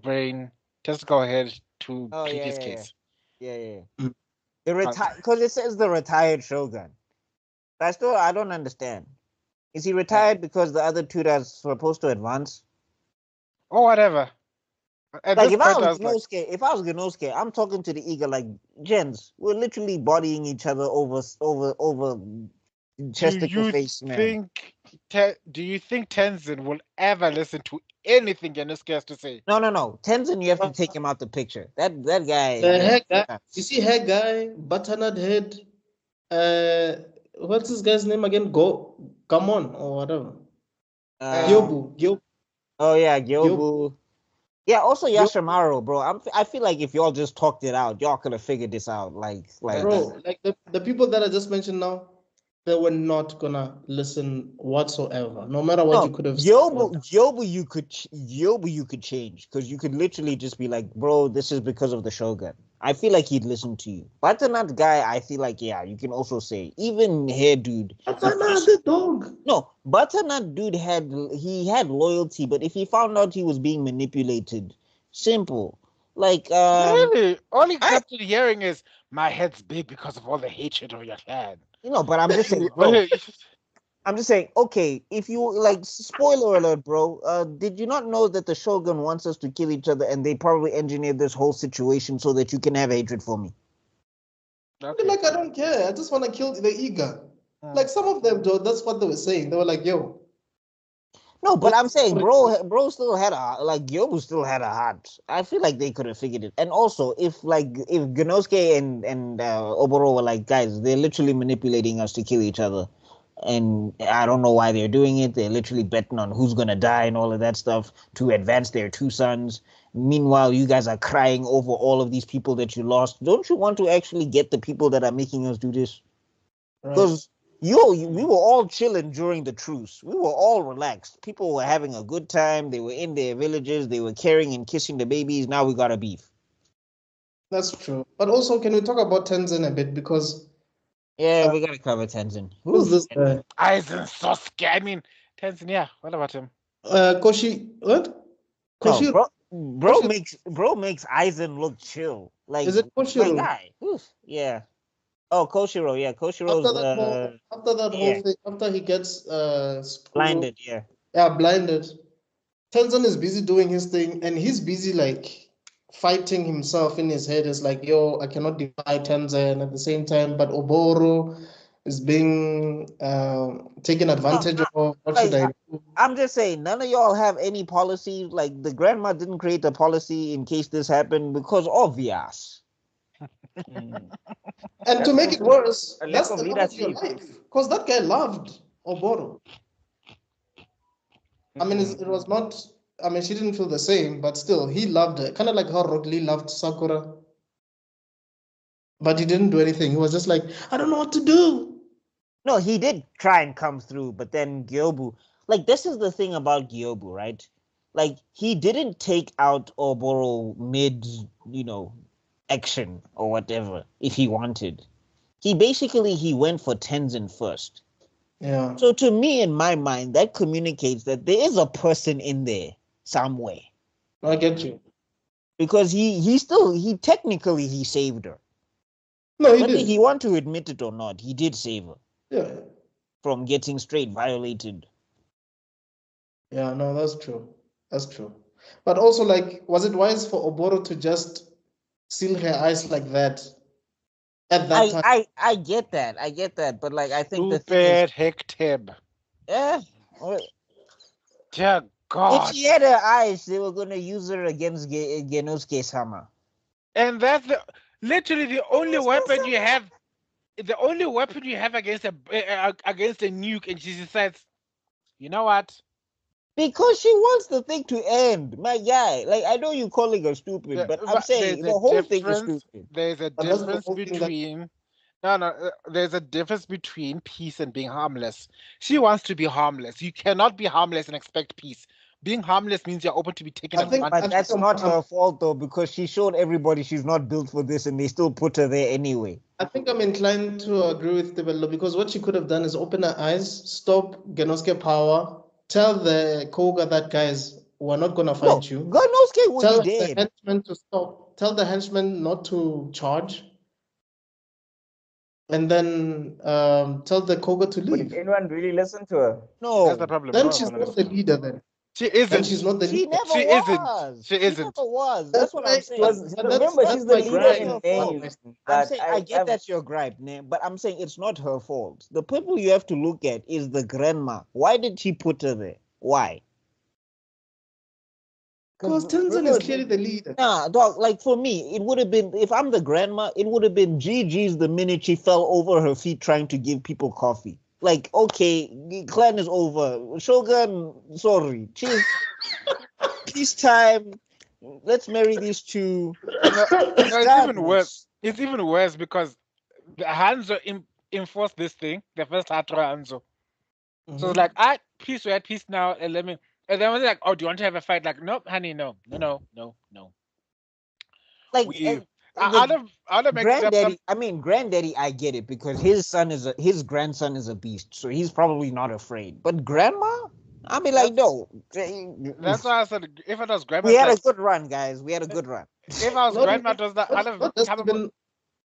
head to plead his case. Yeah. Mm. The retired, because it says the retired shogun. I don't understand. Is he retired because the other two are supposed to advance? Or whatever. At Like this if I point, was Genosuke, I'm talking to the eagle like, gents, we're literally bodying each other over chesticle face, man. Do you think Tenzin will ever listen to anything Ganeski has to say? No. Tenzin, you have to take him out the picture. That guy. the hair guy. You see, hair guy, butternut head. What's this guy's name again? Gamon or whatever. Gyobu. Oh yeah, Gyobu. Yeah, also Yashimaru, bro. I feel like if y'all just talked it out, y'all could have figured this out. Like Bro, like the people that I just mentioned now, they were not gonna listen whatsoever. No matter what you could have said. Yobu, you could change because you could literally just be like, bro, this is because of the Shogun. I feel like he'd listen to you. Butternut guy, I feel like you can also say even hair dude. Butternut the dog. No, Butternut dude had loyalty, but if he found out he was being manipulated, simple. Like really, all he kept hearing is my head's big because of all the hatred of your clan. But I'm just saying, bro. I'm just saying, okay, if you like, spoiler alert, bro. Did you not know that the Shogun wants us to kill each other, and they probably engineered this whole situation so that you can have hatred for me? Okay. Like, I don't care. I just want to kill the eager. Like some of them, Joe. That's what they were saying. They were like, "Yo." No, but I'm saying, bro still had Yobu still had a heart. I feel like they could have figured it. And also, if Genosuke and Oboro were like, guys, they're literally manipulating us to kill each other. And I don't know why they're doing it. They're literally betting on who's going to die and all of that stuff to advance their two sons. Meanwhile, you guys are crying over all of these people that you lost. Don't you want to actually get the people that are making us do this? Because we were all chilling during the truce. We were all relaxed. People were having a good time. They were in their villages. They were carrying and kissing the babies. Now we got a beef. That's true. But also, can we talk about Tenzin a bit? Because we gotta cover Tenzin. Who's this guy? Aizen Sosuke. I mean, Tenzin. Yeah. What about him? Koshi. What? Koshi. No, bro makes Aizen look chill. Like, is it Koshiro? My guy. Oof, yeah. Oh, Koshiro, yeah. Koshiro's after that whole thing, after he gets blinded, yeah. Yeah, blinded. Tenzin is busy doing his thing, and he's busy like fighting himself in his head. It's like, yo, I cannot defy Tenzin at the same time, but Oboro is being taken advantage of. What should I do? I'm just saying, none of y'all have any policy. Like, the grandma didn't create a policy in case this happened because obvious. And to make it worse, that's the love of your life. Because that guy loved Oboro. I mean, it was not I mean, she didn't feel the same, but still, he loved her. Kind of like how Rock Lee loved Sakura. But he didn't do anything. He was just like, I don't know what to do. No, he did try and come through, but then Gyobu, like, this is the thing about Gyobu, right? Like, he didn't take out Oboro mid, action or whatever if he wanted. He went for Tenzin first. Yeah. So to me, in my mind, that communicates that there is a person in there somewhere. I get you. Because he technically he saved her. No, he Whether did. he want to admit it or not, he did save her. Yeah. From getting straight violated. Yeah, no, that's true. That's true. But also, like, was it wise for Oboro to just seal her eyes like that at that time? I get that. I get that. But like I think the thing Stupid Hecteb. is Dear God. if she had her eyes, they were gonna use her against Genosuke-sama. And that's literally the only weapon you have. The only weapon you have against a nuke, and she decides, you know what? Because she wants the thing to end, my guy. Like I know you calling her stupid, but I'm saying the whole thing is stupid. There's a difference between there's a difference between peace and being harmless. She wants to be harmless. You cannot be harmless and expect peace. Being harmless means you're open to be taken advantage. But that's not her fault though, because she showed everybody she's not built for this, and they still put her there anyway. I think I'm inclined to agree with Tebello because what she could have done is open her eyes, stop Genosuke power, tell the Koga that guys, we're not gonna fight you. Genosuke would tell be dead. The henchmen to stop. Tell the henchmen not to charge. And then tell the Koga to leave. But did anyone really listen to her? No. That's the problem. Then she's not the leader then. She isn't. Then she's not the leader. She isn't. She never was. That's what I'm saying. Remember, she's the leader in name. I'm saying I get that's your gripe, but I'm saying it's not her fault. The people you have to look at is the grandma. Why did she put her there? Why? Because Tenzin is clearly the leader. Nah, dog, like for me, it would have been, if I'm the grandma, it would have been GG's the minute she fell over her feet trying to give people coffee. Like, okay, clan is over. Shogun, sorry. Cheers. Peace time. Let's marry these two. It's even worse. It's even worse because the Hanzo enforced this thing, the first Hatro Hanzo. So it's like, peace, we're at peace now, and let me. And then when they're like, oh, do you want to have a fight? Like, nope, honey, no. Like, Granddaddy, I get it because his grandson is a beast, so he's probably not afraid. But grandma, I mean, like, no. That's why I said if it was grandma, we had a good run, guys. We had a good run. If I was grandma, does that?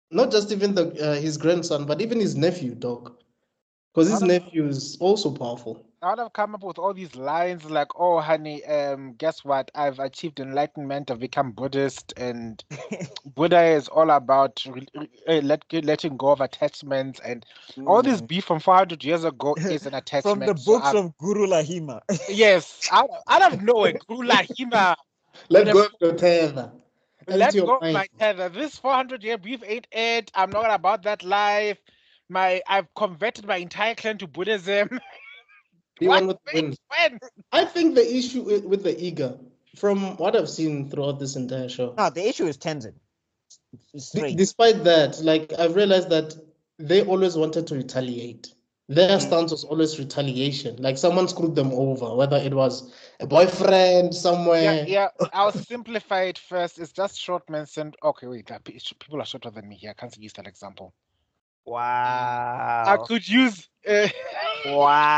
Not just even his grandson, but even his nephew, dog. Because his nephew is also powerful. I'd have come up with all these lines like, "Oh, honey, guess what? I've achieved enlightenment. I've become Buddhist, and Buddha is all about letting go of attachments, and all this beef from 400 years ago is an attachment." From the books of Guru Lahima. Yes, I don't know a Guru Lahima. Let go of your tether. Let go of my tether. This 400-year beef ain't it. I'm not about that life. I've converted my entire clan to Buddhism. When? I think the issue with the Iga, from what I've seen throughout this entire show. No, the issue is Tenzin. Despite that, like I've realized that they always wanted to retaliate. Their stance was always retaliation. Like someone screwed them over, whether it was a boyfriend somewhere. Yeah. I'll simplify it first. It's just short mentioned. Okay, wait. People are shorter than me here. I can't use that example. Wow. I could use. Wow.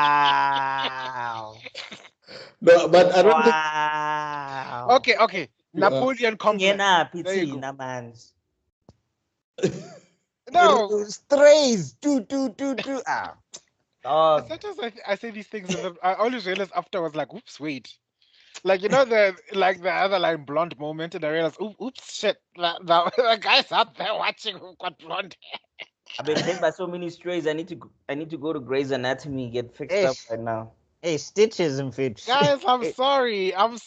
No, but I don't think. Okay. Napoleon complex. No. Strays. Do. Sometimes I say these things and I always realize afterwards, like, oops, wait. Like, you know, the other line blonde moment, and I realize, oops, shit. The guy's out there watching who got blonde hair. I've been bit by so many strays. I need to go to Grey's Anatomy, get fixed up right now. Hey, stitches and fits. Guys, I'm sorry. I was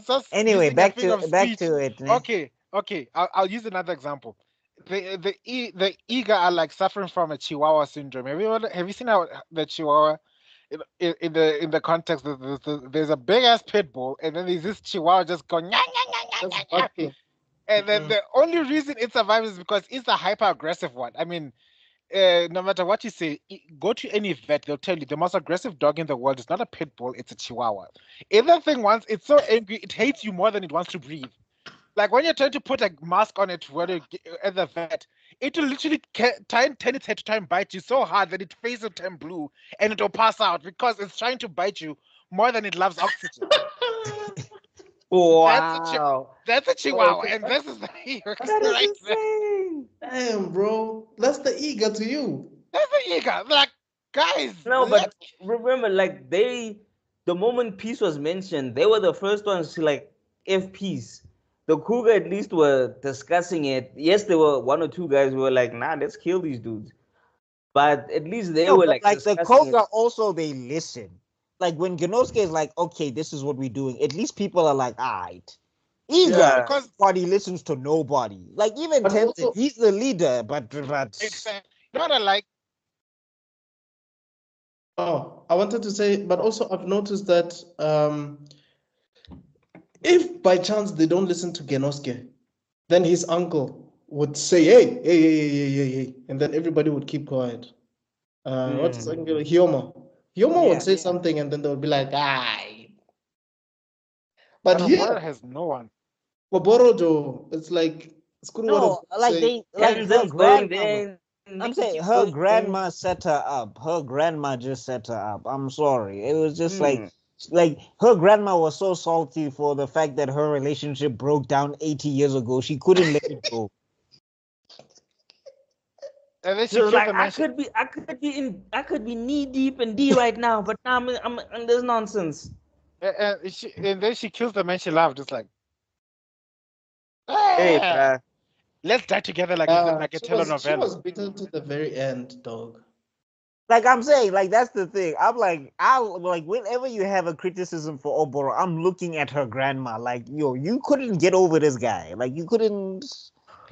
just anyway. Back to it. Okay. I'll use another example. The Iga are like suffering from a Chihuahua syndrome. Have you seen how the Chihuahua in the context that there's a big ass pit bull, and then there's this chihuahua just going nya, nya, nya, nya, That's nya, nya. fucking. And then the only reason it survives is because it's a hyper aggressive one. I mean, no matter what you say, go to any vet, they'll tell you the most aggressive dog in the world is not a pit bull, it's a chihuahua. If that thing wants, it's so angry, it hates you more than it wants to breathe. Like when you're trying to put a mask on it at the vet, it will literally turn its head to try and bite you so hard that its face will turn blue and it'll pass out because it's trying to bite you more than it loves oxygen. Wow. That's a chihuahua, Oh, and this is the that is right there. insane. Damn, bro. That's the ego to you. That's the ego. Like, guys. No, but remember, like the moment peace was mentioned, they were the first ones to like F peace. The Cougar at least were discussing it. Yes, there were one or two guys who were like, nah, let's kill these dudes. But at least they were like the discussing Cougar it. also, they listen. Like when Genosuke is like, okay, this is what we're doing. At least people are like, all right. Iga, because nobody listens to nobody. Like even But Tenzin, also- he's the leader, but It's not a like. Oh, I wanted to say, but also I've noticed that if by chance they don't listen to Genosuke, then his uncle would say, hey, hey, hey, hey, hey, hey, hey, and then everybody would keep quiet. What's his uncle? Hyoma. Hyoma would say something, and then they would be like, "Aye." But Oboro here, has no one. Oboro, it's like no, like they like her Tenzin's going grandma. there. I'm saying her grandma set her up. Her grandma just set her up. I'm sorry. It was just like her grandma was so salty for the fact that her relationship broke down 80 years ago. She couldn't let it go. And then She was like, I could be knee deep in D right now, but now I'm in this nonsense. And then she kills the man she loved. It's like, Hey, bruh. Let's die together like a telenovela. She was beaten to the very end, dog. Like I'm saying, like that's the thing. I'm like, whenever you have a criticism for Oboro, I'm looking at her grandma. Like, yo, you couldn't get over this guy. Like you couldn't.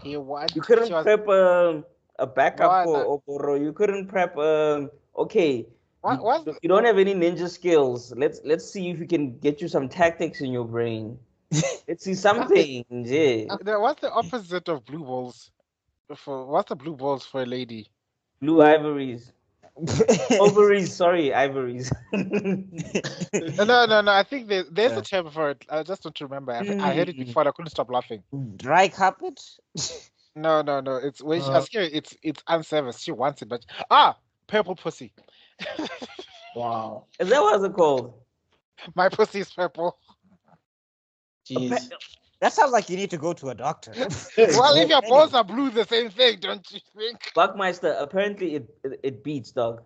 You couldn't prep a backup for Oboro. You couldn't prep. Okay. You don't have any ninja skills. Let's see if we can get you some tactics in your brain. Let's see something. Yeah. What's the opposite of blue balls? What's the blue balls for a lady? Blue ivories. Ovaries, sorry, ivories. No. I think there's a term for it. I just don't remember. I heard it before. I couldn't stop laughing. Dry carpet? No. It's when it's unserviced. She wants it, but purple pussy. Wow. Is that what it's called? My pussy is purple. Jeez. That sounds like you need to go to a doctor. Well, if your balls are blue, the same thing, don't you think? Buckmeister, apparently it beats, dog.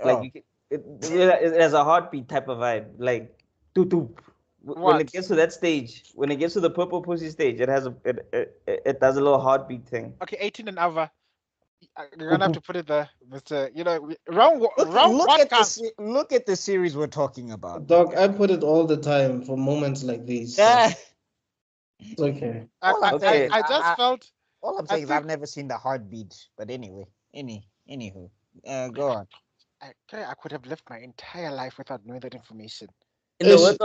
Like it has a heartbeat type of vibe, like doop. When it gets to that stage, when it gets to the purple pussy stage, it has it does a little heartbeat thing. Okay, 18 and over. You're gonna have to put it there, Mr. Wrong look at the series we're talking about. Dog, I put it all the time for moments like these. So. It's okay. I just felt. All I'm saying is I've never seen the heartbeat, but anyway, anywho, go on. I could have lived my entire life without knowing that information. In the words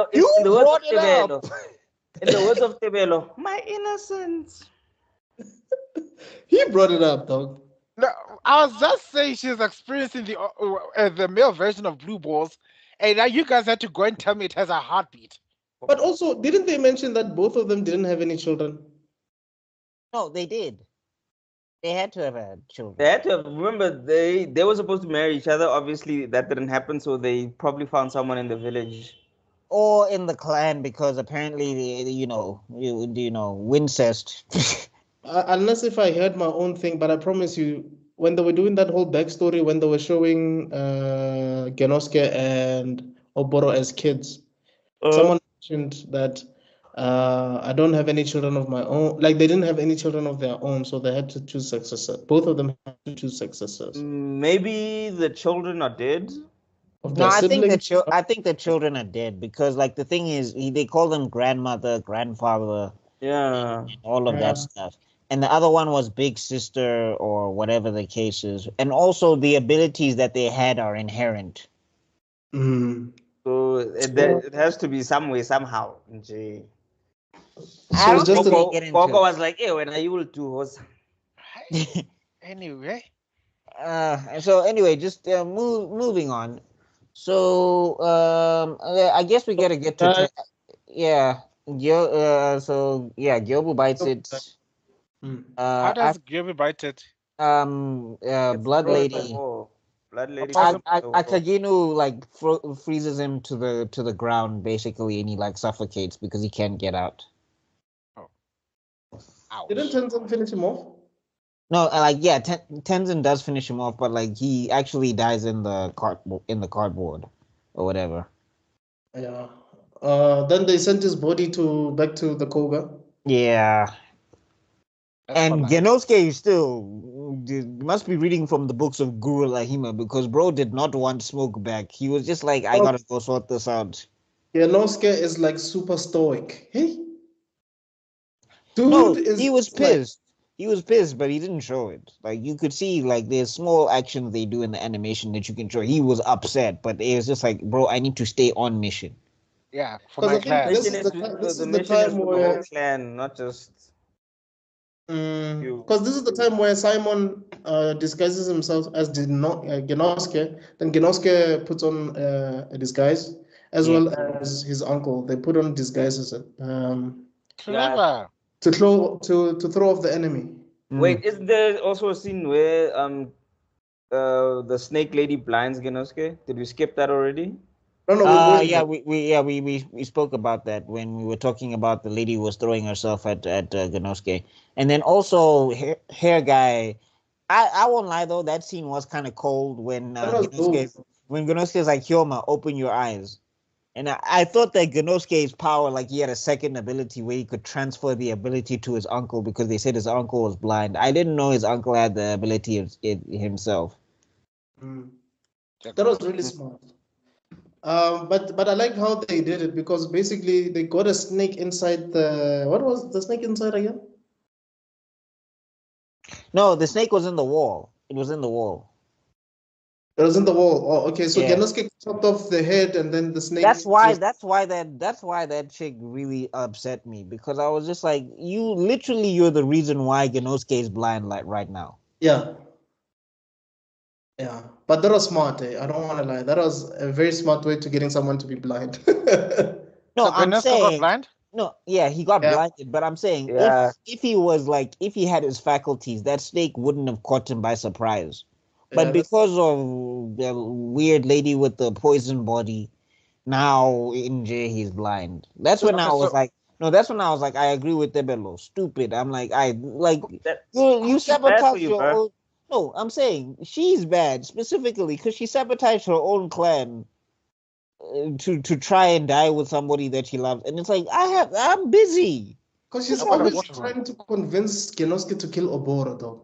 of Tebelo, my innocence. He brought it up, dog. No, I was just saying she's experiencing the male version of blue balls, and now you guys had to go and tell me it has a heartbeat. But also, didn't they mention that both of them didn't have any children? No, they did. They had to have had children. They had to have, remember, they were supposed to marry each other. Obviously, that didn't happen, so they probably found someone in the village. Or in the clan, because apparently, Wincest. Unless if I heard my own thing, but I promise you, when they were doing that whole backstory, when they were showing Genosuke and Oboro as kids, someone mentioned that I don't have any children of my own. Like they didn't have any children of their own, so they had to choose successors. Both of them had to choose successors. Maybe the children are dead. No, I think the children are dead because, like, the thing is, they call them grandmother, grandfather, all of that stuff. And the other one was big sister or whatever the case is. And also the abilities that they had are inherent. So it has to be some way, somehow. So I it's don't just think they Coco, get into Coco it. was like, hey, when are you will do was Anyway. So anyway, just moving on. So I guess we gotta get to yeah. Gyobu bites it. How does Gyobi bite it? it's Blood thrown in the lady. wall. Blood lady Poison- throws in the wall. Akaginu like freezes him to the ground basically, and he like suffocates because he can't get out. Ouch. Didn't Tenzin finish him off? No, Tenzin does finish him off, but like he actually dies in the cardboard or whatever. Yeah. Then they sent his body back to the Koga. Yeah. That's And polite. Genosuke still must be reading from the books of Guru Lahima because bro did not want smoke back. He was just like, I gotta go sort this out. Genosuke is like super stoic. Hey, dude No, is he was like, pissed. He was pissed, but he didn't show it. Like you could see, like there's small actions they do in the animation that you can show. He was upset, but it was just like, bro, I need to stay on mission. Yeah, for because my I think class. this Mission is is the mission is time for the whole where clan, not just you. because this is the time where Simon disguises himself as Genosuke. Then Genosuke puts on a disguise as Yeah. well as his uncle. They put on disguises Clever. to throw off the enemy. Wait, isn't there also a scene where the snake lady blinds Genosuke? Did we skip that already? No, we're going Yeah, there. we spoke about that when we were talking about the lady who was throwing herself at Genosuke, and then also hair guy. I won't lie though, that scene was kind of cold when That was dope. Genosuke is like, Hyoma, open your eyes. And I thought that Genosuke's power, like he had a second ability where he could transfer the ability to his uncle because they said his uncle was blind. I didn't know his uncle had the ability of it himself. That was really smart. But I like how they did it because basically they got a snake inside the what was the snake inside again? No, the snake was in the wall. It was in the wall. It was in the wall. Oh, okay. So Yeah. Genosuke chopped off the head and then the snake. That's why that chick really upset me because I was just like, you're the reason why Genosuke is blind like right now. Yeah. Yeah. But that was smart, eh? I don't want to lie. That was a very smart way to getting someone to be blind. No, So I'm Genosuke got saying blind? no, yeah, he got blinded, but I'm saying Yeah. if he was like if he had his faculties, that snake wouldn't have caught him by surprise. But Yeah, because of the weird lady with the poison body, now in jail he's blind. That's when I was like, no, that's when I was like, I agree with Tebelo. Stupid. I'm like, you sabotage you, your bro. own. No, I'm saying she's bad specifically because she sabotaged her own clan to try and die with somebody that she loves, and it's like I'm busy. because she's How about a always water trying to convince Genosuke to kill Oboro, though.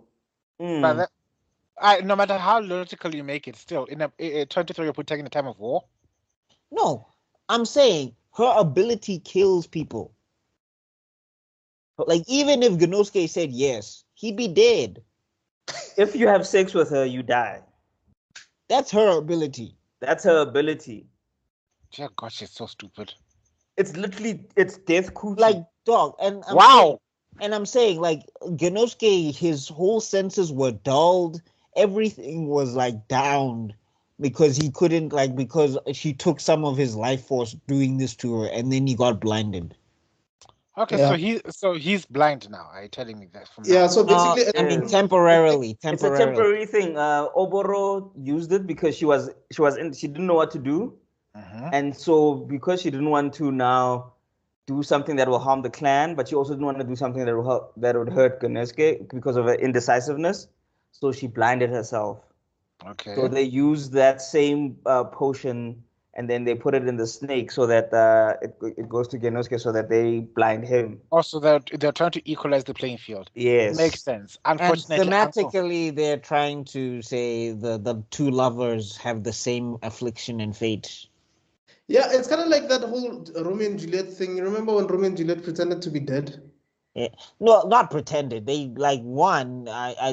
But no matter how logical you make it, still in a 23 you're taking the time of war. No, I'm saying her ability kills people. Like even if Genosuke said yes, he'd be dead. If you have sex with her, you die. That's her ability. That's her ability. Dear God, she's so stupid. It's literally death coochie. Like dog, and I'm saying like Genosuke, his whole senses were dulled. Everything was like downed because he couldn't because she took some of his life force doing this to her, and then he got blinded. Okay, Yeah. so he's blind now. Are you telling me that from Yeah, now? so basically, I mean temporarily. It's a temporary thing. Oboro used it because she didn't know what to do, and so because she didn't want to now do something that will harm the clan, but she also didn't want to do something that would hurt Genosuke because of her indecisiveness, so she blinded herself. Okay. So they used that same potion, and then they put it in the snake so that it goes to Genosuke so that they blind him. Also, they're trying to equalize the playing field. Yes. Makes sense. And Unfortunately, thematically, they're trying to say the two lovers have the same affliction and fate. Yeah, it's kind of like that whole Romeo and Juliet thing. You remember when Romeo and Juliet pretended to be dead? Yeah. No, not pretended. They like won.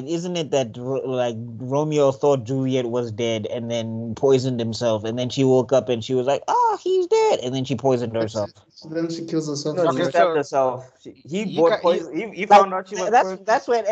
Isn't it that like Romeo thought Juliet was dead and then poisoned himself, and then she woke up and she was like, "Oh, he's dead," and then she poisoned herself. Then she kills herself. No, she Okay, stabbed so herself. He you bought got you. poison. He Like found out she was poisoned. that's when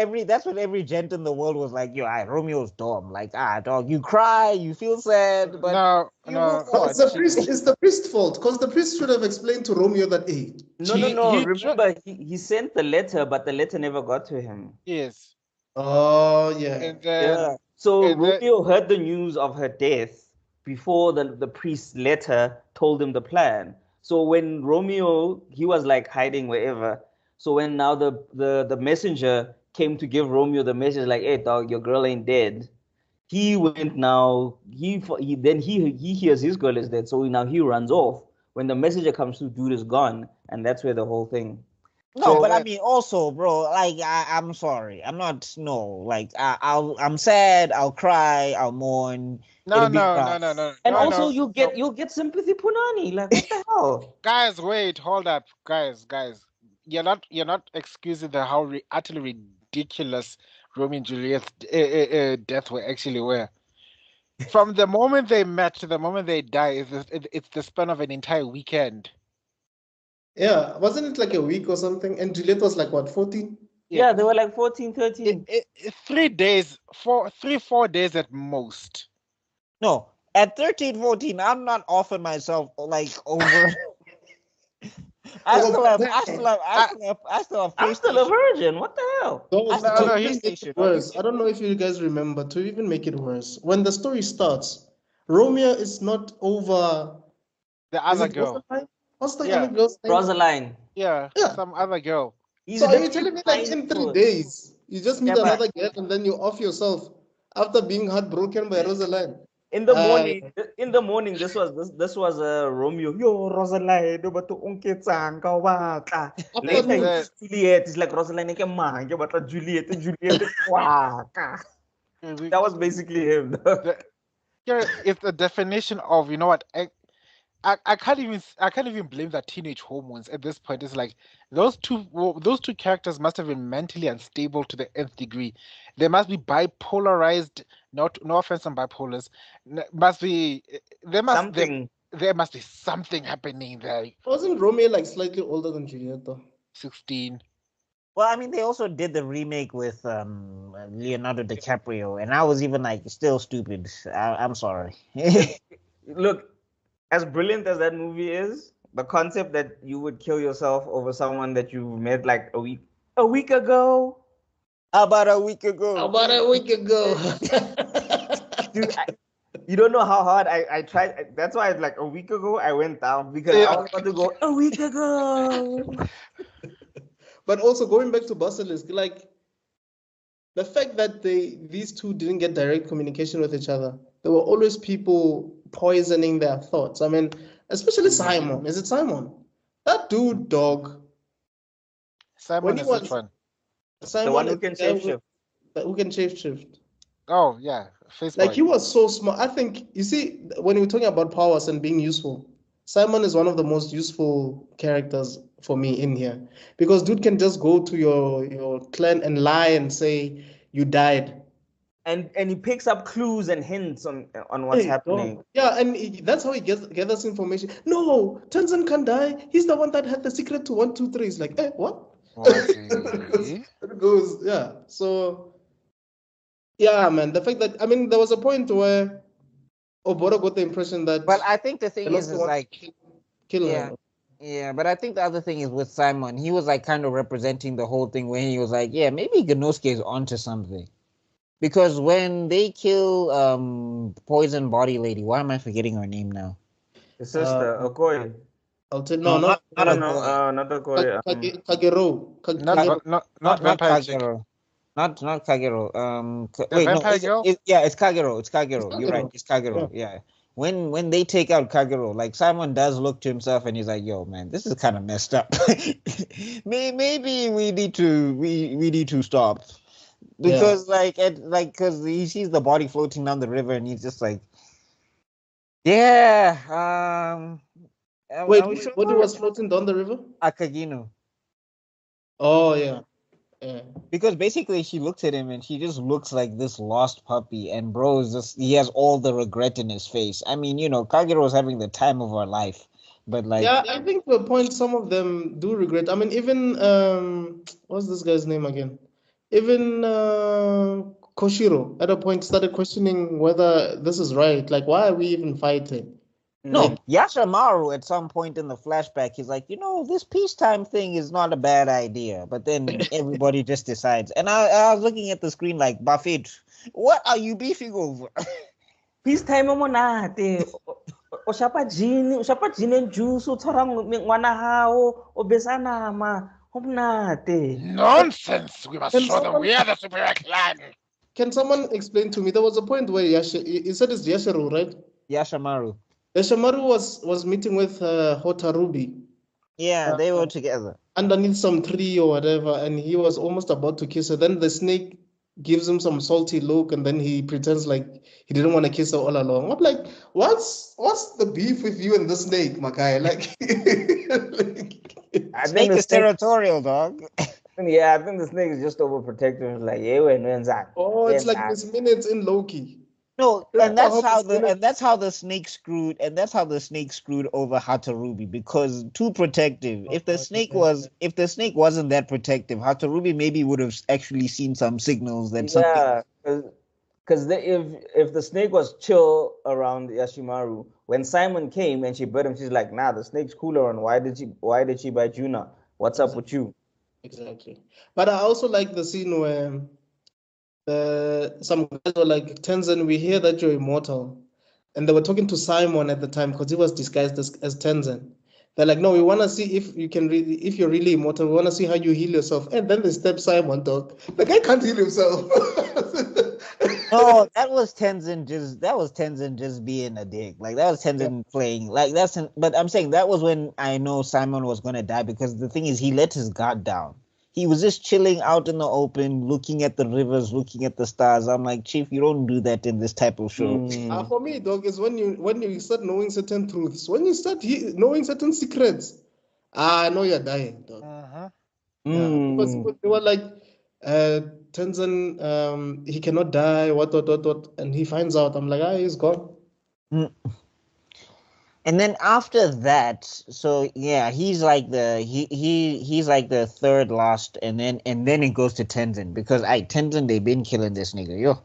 every gent in the world was like, "Yo, Romeo's dumb." Like, dog, you cry, you feel sad, but No, you move no. But on. it's the priest. It's the priest's fault because the priest should have explained to Romeo that, hey, No, no, He no. he tr- Remember, he sent the letter, but the letter never got to him. yes, oh yeah, and then Yeah. So and then Romeo heard the news of her death before the priest's letter told him the plan. So when Romeo, he was like hiding wherever. So when now the messenger came to give Romeo the message, like, hey dog, your girl ain't dead. He went now, he hears his girl is dead. So now he runs off. When the messenger comes to, dude is gone, and that's where the whole thing. No, and but I then mean, also, bro, like I'm sorry, I'm not. No, like I'm sad. I'll cry. I'll mourn. no It'll be no no rough. no no And no also no no. you'll get sympathy punani. Like what the hell? Guys, wait, hold up, guys. You're not excusing the how utterly ridiculous Romeo and Juliet's death were. From the moment they met to the moment they die, it's the span of an entire weekend. yeah. Wasn't it like a week or something? And Juliet was like what, 14? Yeah, they were like 14, 13. 3 days, 4 days at most. No, at 13, 14, I'm not offering myself like over. I Oh, still have, man. I still have, I still have, I still have I'm still a PlayStation. virgin. What the hell? No, I still No, have no, to even make it PlayStation. worse, I don't know if you guys remember, to even make it worse, when the story starts, Romeo is not over. the Is other it girl. Rosaline? What's the other Yeah, girl's name? Rosaline. yeah, Yeah. some other girl. He's So are you literally telling me like pining in 3 for. days you just meet Yeah, but another girl and then you off yourself after being heartbroken by Rosaline? In Uh, the morning, this was Romeo. Yo, Rosaline, do bato unketsang ka batla. Later, The afternoon. it's Juliet. It's like Rosaline ke mang ke batla Juliet waka. the, That was basically him. the here is the definition of, you know what, I can't even blame that teenage hormones at this point. It's like those two characters must have been mentally unstable to the nth degree. They must be bipolarized. Not no offense on bipolars. Must be there must there, Something. there must be something happening there. Wasn't Romeo like slightly older than Juliet though? 16. well, I mean, they also did the remake with Leonardo DiCaprio, and I was even like still stupid. I'm sorry. Look, as brilliant as that movie is, the concept that you would kill yourself over someone that you met like a week ago. About a week ago. About a week ago. Dude, you don't know how hard I tried. That's why like a week ago I went down because I Yeah, was about to go a week ago. But also going back to Basilisk, like the fact that these two didn't get direct communication with each other, there were always people poisoning their thoughts. I mean, especially Simon. Is it Simon? That dude, dog. Simon When he is which was one? Simon, The one who is the can guy shapeshift. who can shift. Oh yeah, Facebook. Like he was so smart. I think you see when we're talking about powers and being useful, Simon is one of the most useful characters for me in here because dude can just go to your clan and lie and say you died. And he picks up clues and hints on what's Hey, happening. dog. Yeah, and that's how he gathers information. No, Tenzin can die. He's the one that had the secret to 1, 2, 3. It's like, what? Was he? It goes, yeah. So, yeah, man. The fact that I mean, there was a point where Oboro got the impression that But I think the thing is Inosuke wanted like, to kill yeah, her. yeah. But I think the other thing is with Simon, he was like kind of representing the whole thing when he was like, yeah, maybe Genosuke is onto something. Because when they kill Poison Body Lady, why am I forgetting her name now? The sister, Okoye. I'll tell No, not not No, Okoye. not Okoye. Kagero. Not Kagero. not vampire chick. Kagero. Not Kagero. The Wait, no, vampire girl. it's Kagero. It's Kagero. It's You're right. Kagero. It's Kagero. Yeah. When they take out Kagero, like Simon does look to himself and he's like, "Yo, man, this is kind of messed up. Maybe we need to stop because because he sees the body floating down the river and he's just like, yeah, Wait, are we sure? what he was floating down the river? Akagino. Oh yeah. Yeah. Because basically she looks at him and she just looks like this lost puppy, and bro is just he has all the regret in his face. I mean, Kagero's having the time of her life, but like Yeah, I think the point some of them do regret. I mean, even what's this guy's name again? Even Koshiro at a point started questioning whether this is right. Like, why are we even fighting? no, Like, Yashamaru at some point in the flashback, he's like, this peacetime thing is not a bad idea. But then everybody just decides. And I was looking at the screen like, Buffett, what are you beefing over? Peacetime mo monate. O shapa gin and juice, o tshwara ngwana hao, o besa nama, ho monate. Nonsense! We must can show them someone we are the superior clan. can someone explain to me? There was a point where you said it's Yashiro, right? Yashamaru. Yashamaru was meeting with Hotarubi Yeah, they were together. underneath some tree or whatever, and he was almost about to kiss her. Then the snake gives him some salty look, and then he pretends like he didn't want to kiss her all along. I'm like, what's the beef with you and the snake, my guy? Like, I think Snake the is snake, territorial, dog. yeah, I think the snake is just overprotective. Like, yeah, when that. oh, it's like this minutes in Loki. No, and Remember that's how how this minute- the snake screwed, and that's how the snake screwed over Hatarubi, because too protective. If the snake wasn't that protective, Hatarubi maybe would have actually seen some signals that something. Yeah, because if the snake was chill around Yashimaru, when Simon came and she bit him, she's like, nah, the snake's cooler on. Why did she bite you now? What's up with you? Exactly. But I also like the scene where some guys were like, Tenzin, we hear that you're immortal. And they were talking to Simon at the time because he was disguised as Tenzin. They're like, no, we want to see if you're really immortal. We want to see how you heal yourself. And then they step Simon, dog. The guy can't heal himself. No, that was Tenzin just being a dick. Like that was Tenzin playing. Like but I'm saying that was when I know Simon was gonna die, because the thing is he let his guard down. He was just chilling out in the open, looking at the rivers, looking at the stars. I'm like, Chief, you don't do that in this type of show. For me, dog, is when you start knowing certain truths, when you start knowing certain secrets. I know you're dying, dog. Yeah, because they were like, Tenzin, he cannot die, what, and he finds out. I'm like, he's gone. Mm. And then after that, so yeah, he's like he's like the third last, and then it goes to Tenzin, because Tenzin, they've been killing this nigga, yo.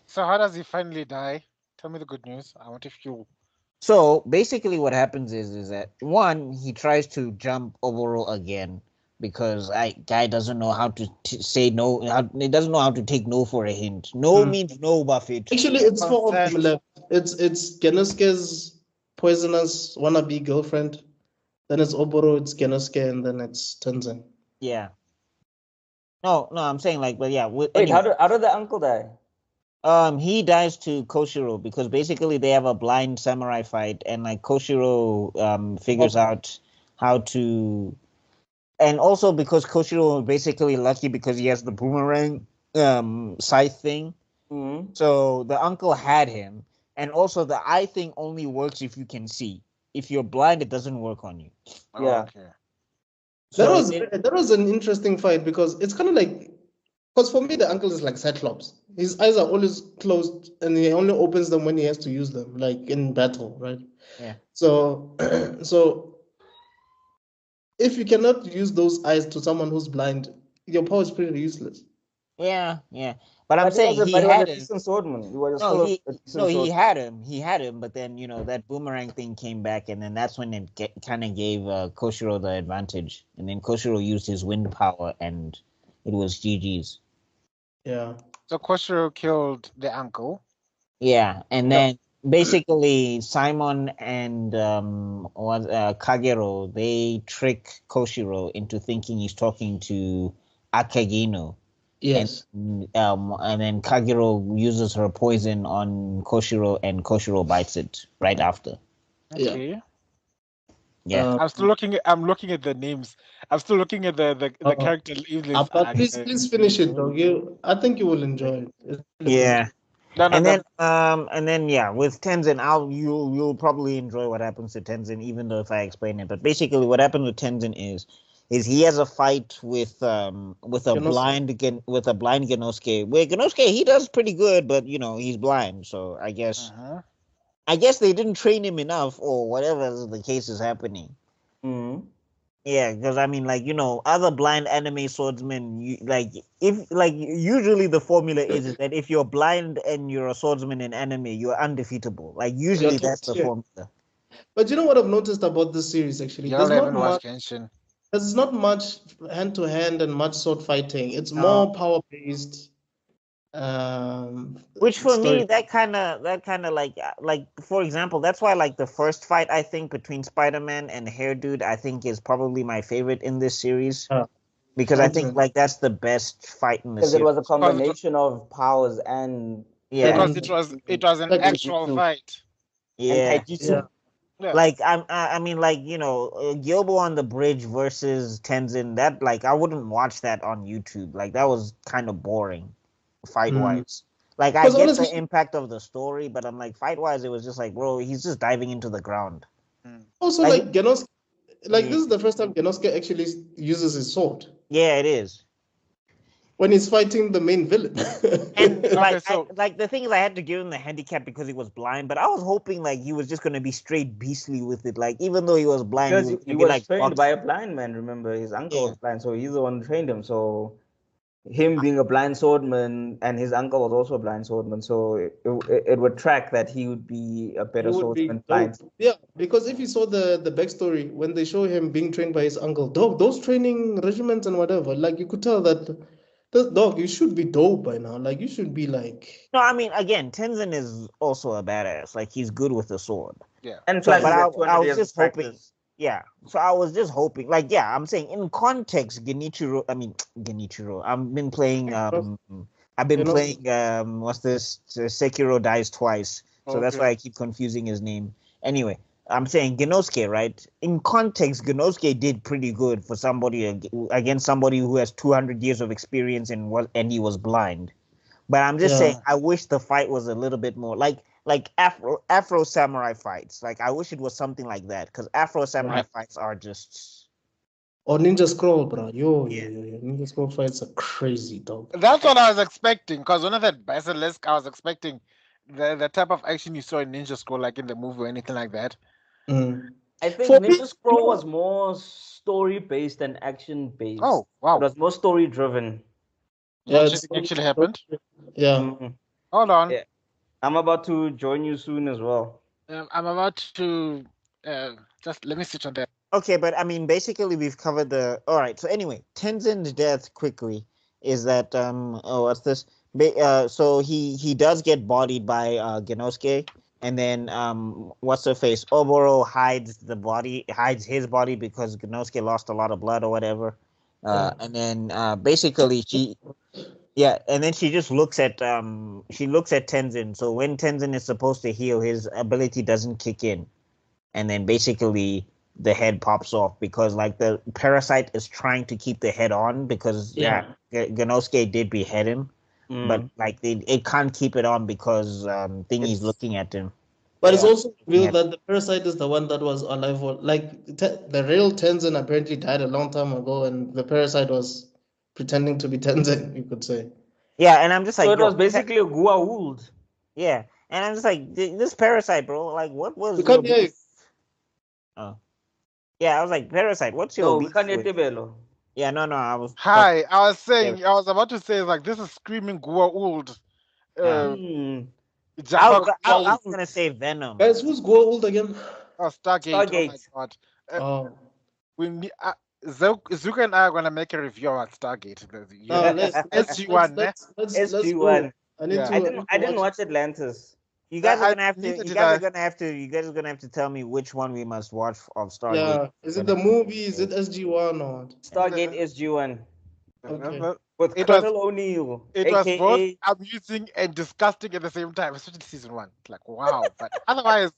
So how does he finally die? Tell me the good news. I want to feel. So basically, what happens is that one, he tries to jump overall again, because guy doesn't know how to say no. He doesn't know how to take no for a hint. No means no, Buffett. Actually, it's four of them left. It's Genosuke's poisonous wannabe girlfriend. Then it's Oboro, it's Genosuke, and then it's Tenzin. Yeah. No, I'm saying like, but yeah. Wait, anyway. how did the uncle die? He dies to Koshiro, because basically they have a blind samurai fight, and like Koshiro figures out how to, and also because Koshiro is basically lucky because he has the boomerang scythe thing. So the uncle had him, and also the eye thing only works if you can see. If you're blind, it doesn't work on you. Yeah. Okay. That was an interesting fight, because it's kind of like, because for me the uncle is like Cyclops. His eyes are always closed, and he only opens them when he has to use them, like in battle, right? Yeah. So, if you cannot use those eyes to someone who's blind, your power is pretty useless. Yeah. But I'm saying he had him. Swordman. He had him. He had him, but then that boomerang thing came back, and then that's when it kind of gave Koshiro the advantage, and then Koshiro used his wind power, and it was GG's. Yeah. So Koshiro killed the uncle. Yeah, and then basically Simon and Kagero, they trick Koshiro into thinking he's talking to Akagino. Yes. And then Kagero uses her poison on Koshiro, and Koshiro bites it right after. Okay. Yeah. I'm looking at the names. I'm still looking at the character names. But please finish it, dog. I think you will enjoy it. Yeah. And then yeah, with Tenzin, you'll probably enjoy what happens to Tenzin, even though if I explain it. But basically, what happened with Tenzin is is he has a fight with a Genosuke. blind Genosuke. Where Genosuke, he does pretty good, but he's blind, so I guess they didn't train him enough, or whatever the case is happening. Mm-hmm. Yeah, because I mean, other blind anime swordsmen, usually the formula is that if you're blind and you're a swordsman in anime, you're undefeatable. Like usually You're that's the top tier. formula. But you know what I've noticed about this series actually? Y'all haven't watched Genshin. There's not much hand to hand and much sword fighting. It's No. more power based. Which for story. me, that kind of like for example, that's why like the first fight I think between Spider-Man and Hair Dude I think is probably my favorite in this series. Because I think like that's the best fight in the series. Because it was a combination of powers and because it was an actual fight. Yeah. Yeah. Like I mean like Gyobo on the bridge versus Tenzin, that like I wouldn't watch that on YouTube. Like that was kind of boring fight wise. Like I get the impact of the story, but I'm like fight wise it was just like, bro, he's just diving into the ground. Also like Genosuke, this is the first time Genosuke actually uses his sword. Yeah, it is. When he's fighting the main villain. And the thing is I had to give him the handicap because he was blind, but I was hoping like he was just gonna be straight beastly with it. Like even though he was blind, because he was trained by a blind man, remember? His uncle was blind, so he's the one who trained him. So him being a blind swordman and his uncle was also a blind swordman, so it would track that he would be a better swordsman blind. Yeah, because if you saw the backstory when they show him being trained by his uncle, those training regiments and whatever, like you could tell that this dog, you should be dope by now. Like you should be like. No, I mean again, Tenzin is also a badass. Like he's good with the sword. Yeah. And plus, but I was just hoping. Yeah. So I was just hoping, like, yeah, I'm saying in context, Genichiro. I've been playing. What's this? Sekiro dies twice, so that's why I keep confusing his name. Anyway, I'm saying Genosuke, right? In context, Genosuke did pretty good for somebody against somebody who has 200 years of experience and he was blind. But I'm just saying, I wish the fight was a little bit more like Afro samurai fights. Like I wish it was something like that, because Afro samurai fights are just. Or Ninja Scroll, bro. Ninja Scroll fights are crazy, dog. That's what I was expecting, because when I said Basilisk, I was expecting the type of action you saw in Ninja Scroll, like in the movie or anything like that. I think Ninja Scroll was more story based than action based. Oh, wow. It was more story driven. Yeah, it actually happened. Yeah. Hold on. Yeah. I'm about to join you soon as well. I'm about to just let me switch on that. Okay, but I mean, basically, we've covered the. All right. So anyway, Tenzin's death quickly is that what's this? So he does get bodied by Genosuke, and then what's her face? Oboro hides his body because Genosuke lost a lot of blood or whatever. And then basically and then she just looks at Tenzin. So when Tenzin is supposed to heal, his ability doesn't kick in, and then basically the head pops off because like the parasite is trying to keep the head on because Genosuke did behead him, but like it can't keep it on because Thingy's looking at him. But it's also revealed that the parasite is the one that was alive. The real Tenzin apparently died a long time ago, and the parasite was pretending to be Tenzin, you could say. Yeah, and I'm just like, so it was basically a Gua'uld. Yeah, and I'm just like, this parasite, bro. Like, what was? We can't hear you. Oh, yeah, I was like, parasite. What's your? No, we can't hear Tebelo. Yeah, no, I was. Hi, I was about to say like this is screaming Gua'uld. I was gonna say Venom. Guys, who's Gua'uld again? Oh, Stargate. Oh my God. We need, Zuka and I are gonna make a review on Stargate. SG1. SG1. I didn't watch Atlantis. You guys are gonna have to tell me which one we must watch of Stargate. Yeah, is it the movie? Is it SG1 or Stargate SG1? Okay. With Colonel O'Neill. It was both amusing and disgusting at the same time, especially season 1. Like wow, but otherwise,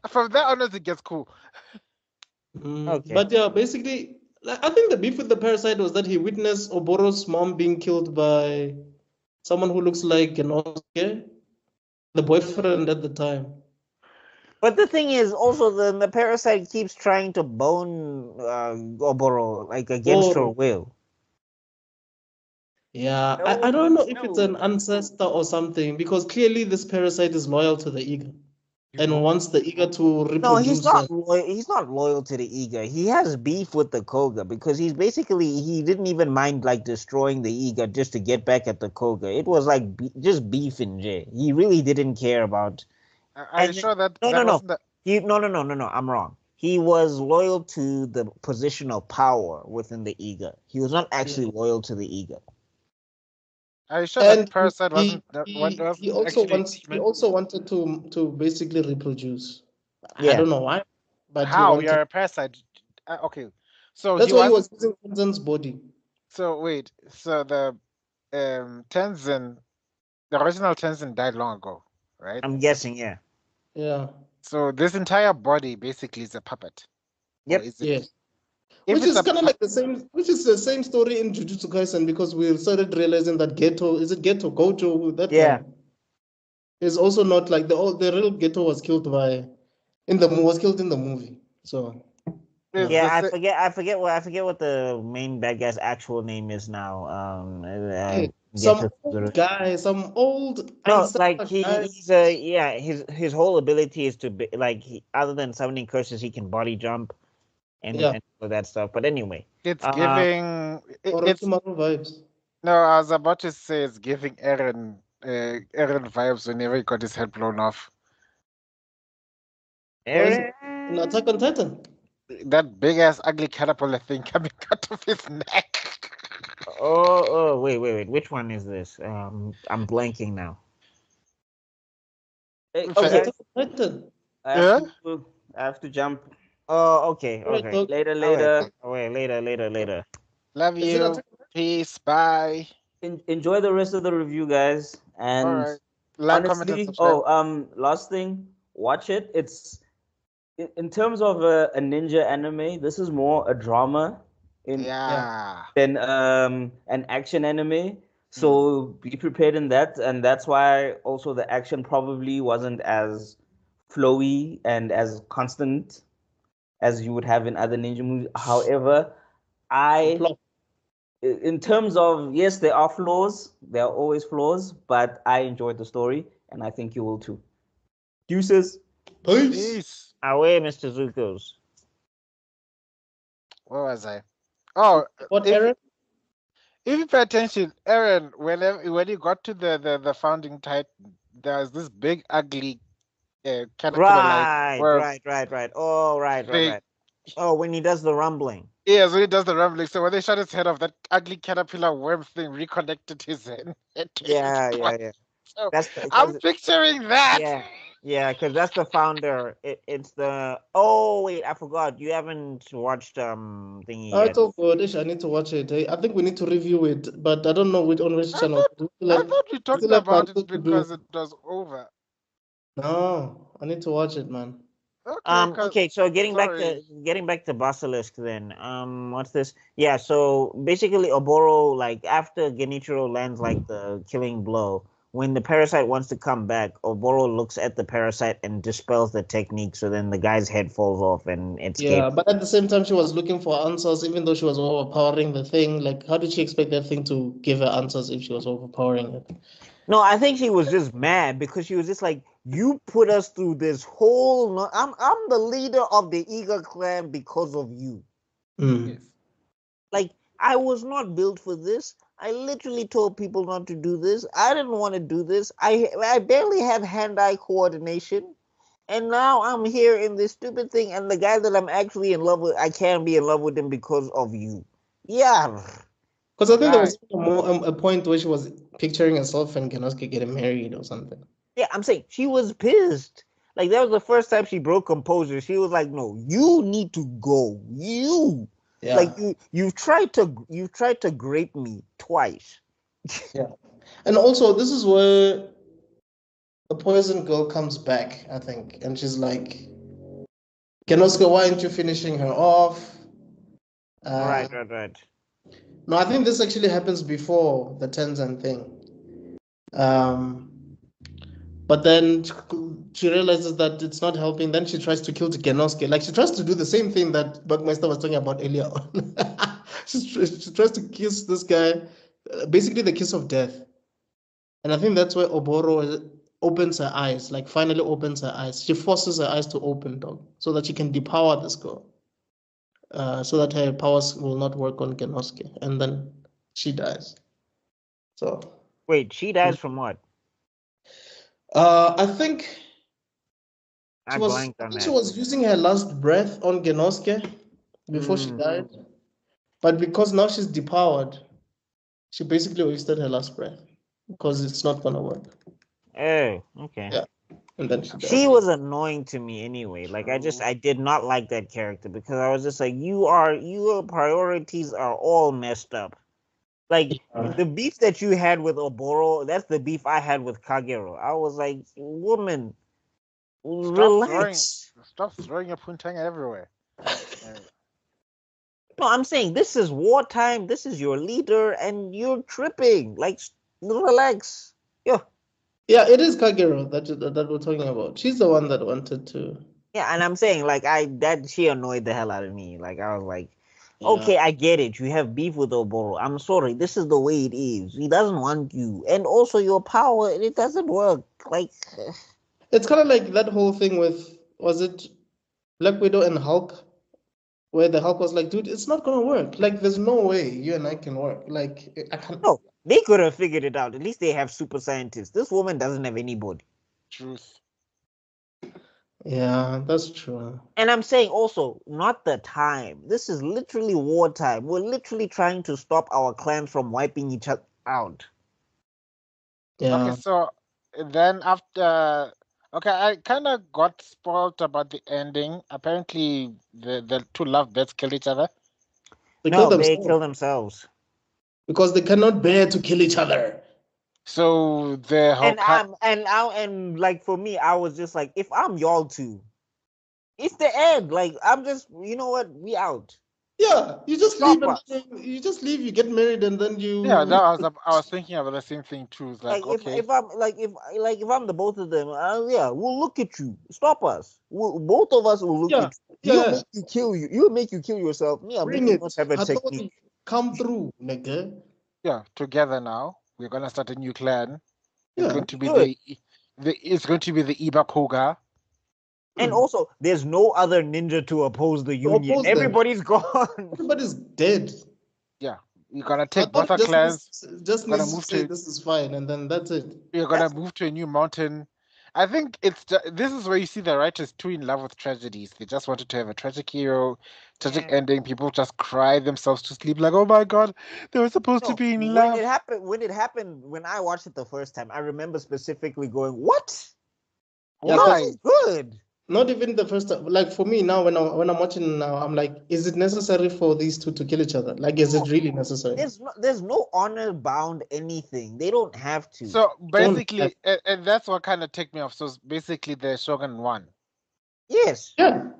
from there onwards it gets cool. Okay. But yeah, basically, I think the beef with the parasite was that he witnessed Oboro's mom being killed by someone who looks like Genosuke, the boyfriend at the time. But the thing is, also the parasite keeps trying to bone Oboro like against her will. Yeah, No, I don't know if it's no. an ancestor or something, because clearly this parasite is loyal to the eagle and wants the eagle to No, he's reproduce. not. He's not loyal to the Eager. He has beef with the Koga because he didn't even mind like destroying the Eager just to get back at the Koga. It was like just beef in Jay. He really didn't care about. Are you sure that No, that no, no. wasn't the? No. I'm wrong. He was loyal to the position of power within the Eager. He was not actually loyal to the Eager. Are you sure that And parasite he what he, wasn't he also actually wants he human? also wanted to basically reproduce. I Yeah. don't know why, but he How wanted. you're a parasite? Okay, so That's he why he wasn't. was using Tenzan's body. So wait, so the Tenzin, the original Tenzin died long ago, right? I'm guessing. Yeah. Yeah. So this entire body basically is a puppet, or Yep. is Yeah. it? If Which it's is a kind of like the same, which is the same story in Jujutsu Kaisen, because we started realizing that Geto, is it Geto Gojo, that Yeah. guy is also not like the real Geto was killed was killed in the movie. So is Yeah, the sa- I forget what the main bad guy's actual name is now. Get some to old guy, some old no, like ancestor guy. he's yeah, his whole ability is to be like other than summoning curses, he can body jump Yeah, and all that stuff. But anyway, it's giving it's Orochimaru vibes. no, I was about to say it's giving Eren vibes whenever he got his head blown off. Or is it Aaron. in Attack on Titan? That big ass ugly caterpillar thing coming out of his neck. Wait, which one is this? I'm blanking now. Hey, Okay. Attack on Titan. Yeah? I have to jump. Oh, okay, All right, okay. dog. Later, All right. later. All right, later. Love Is it you. Attack? Peace. Bye. Enjoy the rest of the review, guys. All And right. Like, comment, and honestly, subscribe. last thing, watch it. It's in terms of a ninja anime. This is more a drama Yeah. Yeah. than an action anime. So be prepared in that, and that's why also the action probably wasn't as flowy and as constant as you would have in other ninja movies. However, I Plot. in terms of yes, there are flaws. There are always flaws, but I enjoyed the story, and I think you will too. Deuces. Peace. Peace. Away, Mr. Zuko's. Where was I? Oh, What, if Aaron? if you pay attention, Aaron, when you got to the founding titan, there's this big ugly caterpillar-like worm Right. Oh, thing. right. Oh, when he does the rumbling. Yeah, so he does the rumbling. So when they shot his head off, that ugly caterpillar worm thing reconnected his head. Yeah. So That's I'm because picturing that. because that's the founder. It's the oh wait, I forgot. You haven't watched thingy Oh, yet. it's all good. I need to watch it. I think we need to review it, but I don't know on which I channel. thought I thought we We talked still have about it Naruto to do. because it was over. No, I need to watch it, man. Okay, cause Okay, so sorry. getting back to Basilisk then. What's this? Yeah, so basically Oboro, like after Genichiro lands like the killing blow, when the parasite wants to come back, Oboro looks at the parasite and dispels the technique, so then the guy's head falls off and escapes. Yeah, but at the same time, she was looking for answers, even though she was overpowering the thing. Like, how did she expect that thing to give her answers if she was overpowering it? No, I think she was just mad because she was just like, "You put us through this whole. I'm the leader of the Eager clan because of you. Yes. Like I was not built for this. I literally told people not to do this. I didn't want to do this. I barely have hand-eye coordination, and now I'm here in this stupid thing. And the guy that I'm actually in love with, I can't be in love with him because of you. Yeah, Because I think there Right. was a point where she was picturing herself and Genosuke getting married or something. yeah. I'm saying she was pissed. Like that was the first time she broke composure. She was like, "No, you need to go. You." Yeah. Like you've tried to grape me twice. Yeah. And also, this is where the poison girl comes back, I think, and she's like, Genosuke, why aren't you finishing her off? Right. No, I think this actually happens before the Tenzan thing. But then she realizes that it's not helping. Then she tries to kill Genosuke. Like she tries to do the same thing that Buckmaster was talking about earlier on. She tries to kiss this guy, basically the kiss of death. And I think that's where Oboro opens her eyes, like finally opens her eyes. She forces her eyes to open, dog, so that she can depower this girl, so that her powers will not work on Genosuke. And then she dies. So. Wait, she dies from what? I think I I blanked on think she that. was using her last breath on Genosuke before she died. But because now she's depowered, she basically wasted her last breath because it's not gonna work. Oh, okay. Yeah. And then she died. She was annoying to me anyway. Like I did not like that character because I was just like, your priorities are all messed up. Like the beef that you had with Oboro, that's the beef I had with Kagero. I was like, woman, relax. Stop throwing your puntang everywhere. No, I'm saying this is wartime. This is your leader, and you're tripping. Like, relax. Yeah. Yeah, it is Kagero that we're talking about. She's the one that wanted to. Yeah, and I'm saying like she annoyed the hell out of me. Like I was like, Yeah. okay, I get it. You have beef with Oboro. I'm sorry. This is the way it is. He doesn't want you, and also your power. It doesn't work. Like, it's kind of like that whole thing with, was it Black Widow and Hulk, where the Hulk was like, dude, it's not gonna work. Like, there's no way you and I can work. Like, I can't. no, they could have figured it out. At least they have super scientists. This woman doesn't have anybody. Truth. Yeah, that's true. And I'm saying also, not the time. This is literally wartime. We're literally trying to stop our clans from wiping each other out. Yeah. Okay, so then after, okay, I kind of got spoiled about the ending. Apparently, the two lovebirds killed each other. They kill themselves because they cannot bear to kill each other. So the whole and like for me, I was just like, if I'm y'all two, it's the end. Like I'm just, you know what, we out. Yeah, you just leave. You just leave. You get married, and then you. Yeah, I was thinking about the same thing too. It's like okay, if I'm the both of them, yeah, we'll look at you. Stop us. Both of us will look at you. He'll make you kill you. He'll make you kill yourself. Yeah, bring we it. must have a technique. Come through, nigga. Yeah, together now. We're gonna start a new clan. It's Yeah, going to be it's going to be the Iba Koga. And also, there's no other ninja to oppose the union. Everybody's gone. Everybody's dead. Yeah, you're gonna take both our clans. Just need to say this is fine, and then that's it. You're gonna move to a new mountain. I think this is where you see the writers too in love with tragedies. They just wanted to have a tragic hero, tragic ending. People just cry themselves to sleep, like, oh my god, they were supposed to be in love. When it happened, when I watched it the first time, I remember specifically going, "What? Why? Good." Not even the first time. Like for me now, when I'm watching now, I'm like, is it necessary for these two to kill each other? Like, is it really necessary? There's no honor bound anything. They don't have to. So basically, and that's what kind of ticked me off. So basically, the Shogun won. Yes. Yeah.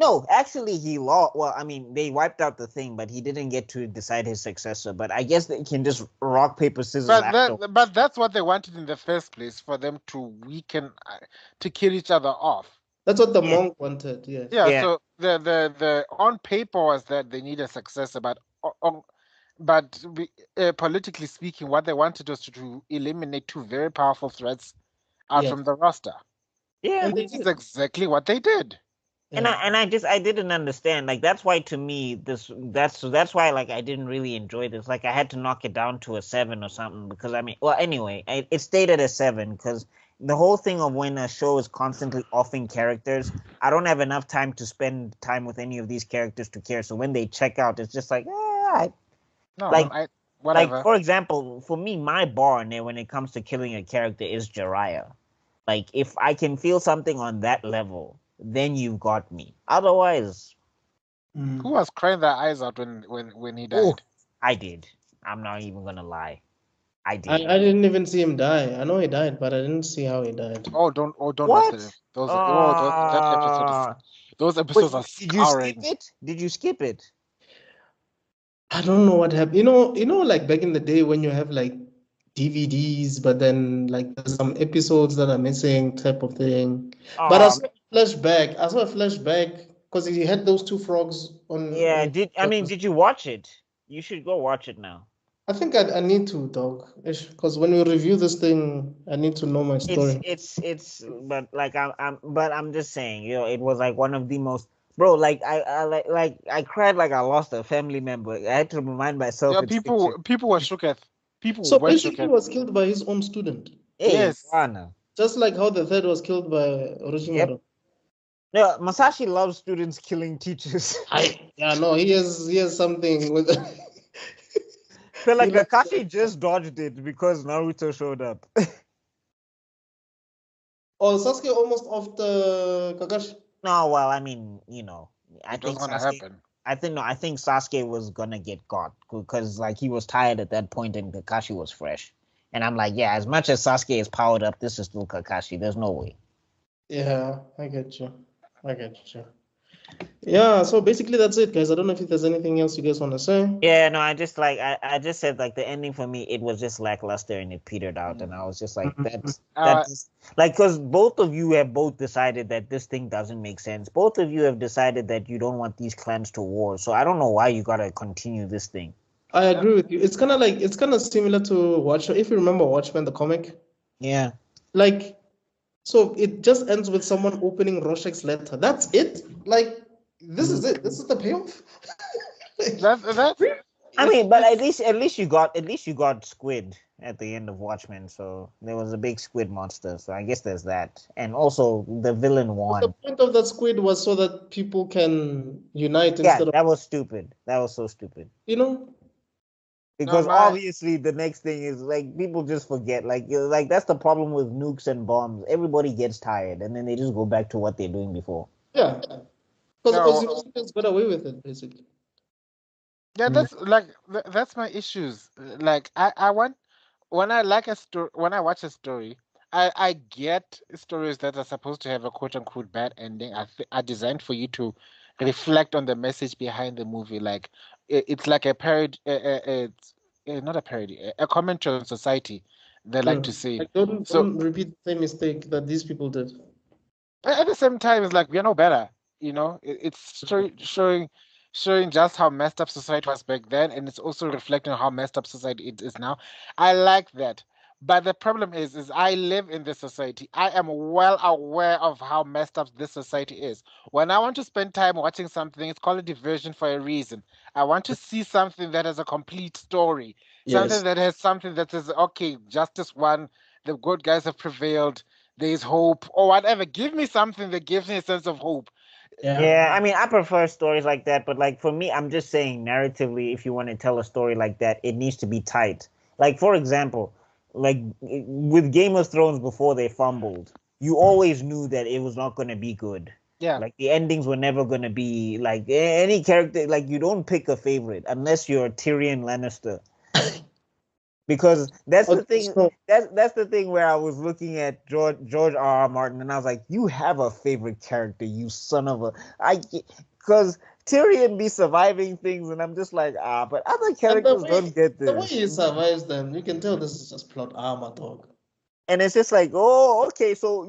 No, actually, he lost. Well, I mean, they wiped out the thing, but he didn't get to decide his successor. But I guess they can just rock, paper, scissors. But that's what they wanted in the first place, for them to weaken, to kill each other off. That's what the monk wanted. Yes. Yeah. So the on paper was that they need a successor, but politically speaking, what they wanted was to eliminate two very powerful threats out from the roster. Yeah, and this is exactly what they did. And I didn't understand. Like that's why to me that's why like I didn't really enjoy this. Like I had to knock it down to a 7 or something because I mean, well, anyway, it stayed at a 7 because the whole thing of when a show is constantly offing characters, I don't have enough time to spend time with any of these characters to care. So when they check out, it's just like, whatever. Like for example, for me, my bar when it comes to killing a character is Jiraiya. Like if I can feel something on that level, then you've got me. Otherwise, who was crying their eyes out when he died? I did. I'm not even gonna lie. I did. I didn't even see him die. I know he died, but I didn't see how he died. Don't watch them. Those episodes are scarring. Did you skip it? I don't know what happened. You know, like back in the day when you have like DVDs, but then like there's some episodes that are missing, type of thing. But Um, I saw a flashback because he had those two frogs on. yeah, did you watch it? You should go watch it now. I think I need to, dog, because when we review this thing, I need to know my story. But like I'm just saying, it was like one of the most, bro. Like I cried like I lost a family member. I had to remind myself. Yeah, it's people fiction. people were shook at. People So were shook basically, he at. was killed by his own student, Hey, Yes. Anna. just like how the third was killed by Orochimaru. Yep. No, Masashi loves students killing teachers. No, he has something with. Feel like He likes- Kakashi just dodged it because Naruto showed up. Oh, Sasuke almost off the Kakashi. No, well, I mean, I It was think gonna Sasuke. happen. I think Sasuke was gonna get got because like he was tired at that point and Kakashi was fresh. And I'm like, yeah, as much as Sasuke is powered up, this is still Kakashi. There's no way. Yeah, I get you. Yeah, so basically that's it, guys. I don't know if there's anything else you guys want to say. Yeah, no, I just said like the ending for me, it was just lackluster and it petered out, and I was just like, that's like because both of you have both decided that this thing doesn't make sense. Both of you have decided that you don't want these clans to war. So I don't know why you gotta continue this thing. I agree with you. It's kind of similar to Watchmen. If you remember Watchmen, the comic, Yeah. like, so it just ends with someone opening Rorschach's letter. That's it. Like, this is it. This is the payoff. That's. I mean, but at least you got Squid at the end of Watchmen, so there was a big squid monster. So I guess there's that, and also the villain won. The point of that squid was so that people can unite Yeah, instead of, that was stupid. That was so stupid. Because No, obviously the next thing is like people just forget. Like that's the problem with nukes and bombs. Everybody gets tired, and then they just go back to what they're doing before. yeah, because No. Ozzy just got away with it basically. Yeah, that's my issues. Like I want when I like a story when I watch a story, I get stories that are supposed to have a quote unquote bad ending. Are designed for you to reflect on the message behind the movie. Like it's like a parody. It's not a parody. A commentary on society. They like to say. Like, don't So repeat the same mistake that these people did. at the same time, it's like we're no better. It's showing just how messed up society was back then, and it's also reflecting how messed up society it is now. I like that, but the problem is I live in this society. I am well aware of how messed up this society is. When I want to spend time watching something, it's called a diversion for a reason. I want to see something that has a complete story, something that has something that says, okay, justice won, the good guys have prevailed, there's hope or whatever. Give me something that gives me a sense of hope. Yeah, I mean, I prefer stories like that, but like for me, I'm just saying narratively, if you want to tell a story like that, it needs to be tight. Like for example, like with Game of Thrones before they fumbled, you always knew that it was not going to be good. Yeah. Like the endings were never going to be like any character. Like you don't pick a favorite unless you're Tyrion Lannister. Because that's the thing. That's the thing where I was looking at George R. Martin, and I was like, "You have a favorite character, you son of a." Because Tyrion be surviving things, and I'm just like, but other characters don't get this. The way he survives them, you can tell this is just plot armor, dog. And it's just like, okay, so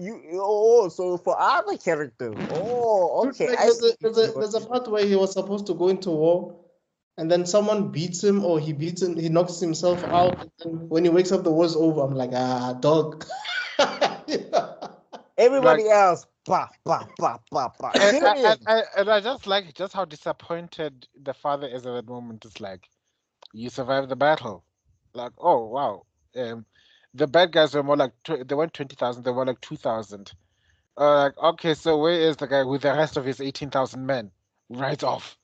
so for other characters, okay. Like there's a part where he was supposed to go into war. And then someone beats him, or he knocks himself out. And then when he wakes up, the war's over. I'm like, dog. Everybody else, bah. And I just like just how disappointed the father is at that moment. It's like, you survived the battle. Like, oh, wow. The bad guys were more like, they weren't 20,000, they were like 2,000. Like, okay, so where is the guy with the rest of his 18,000 men? Right off.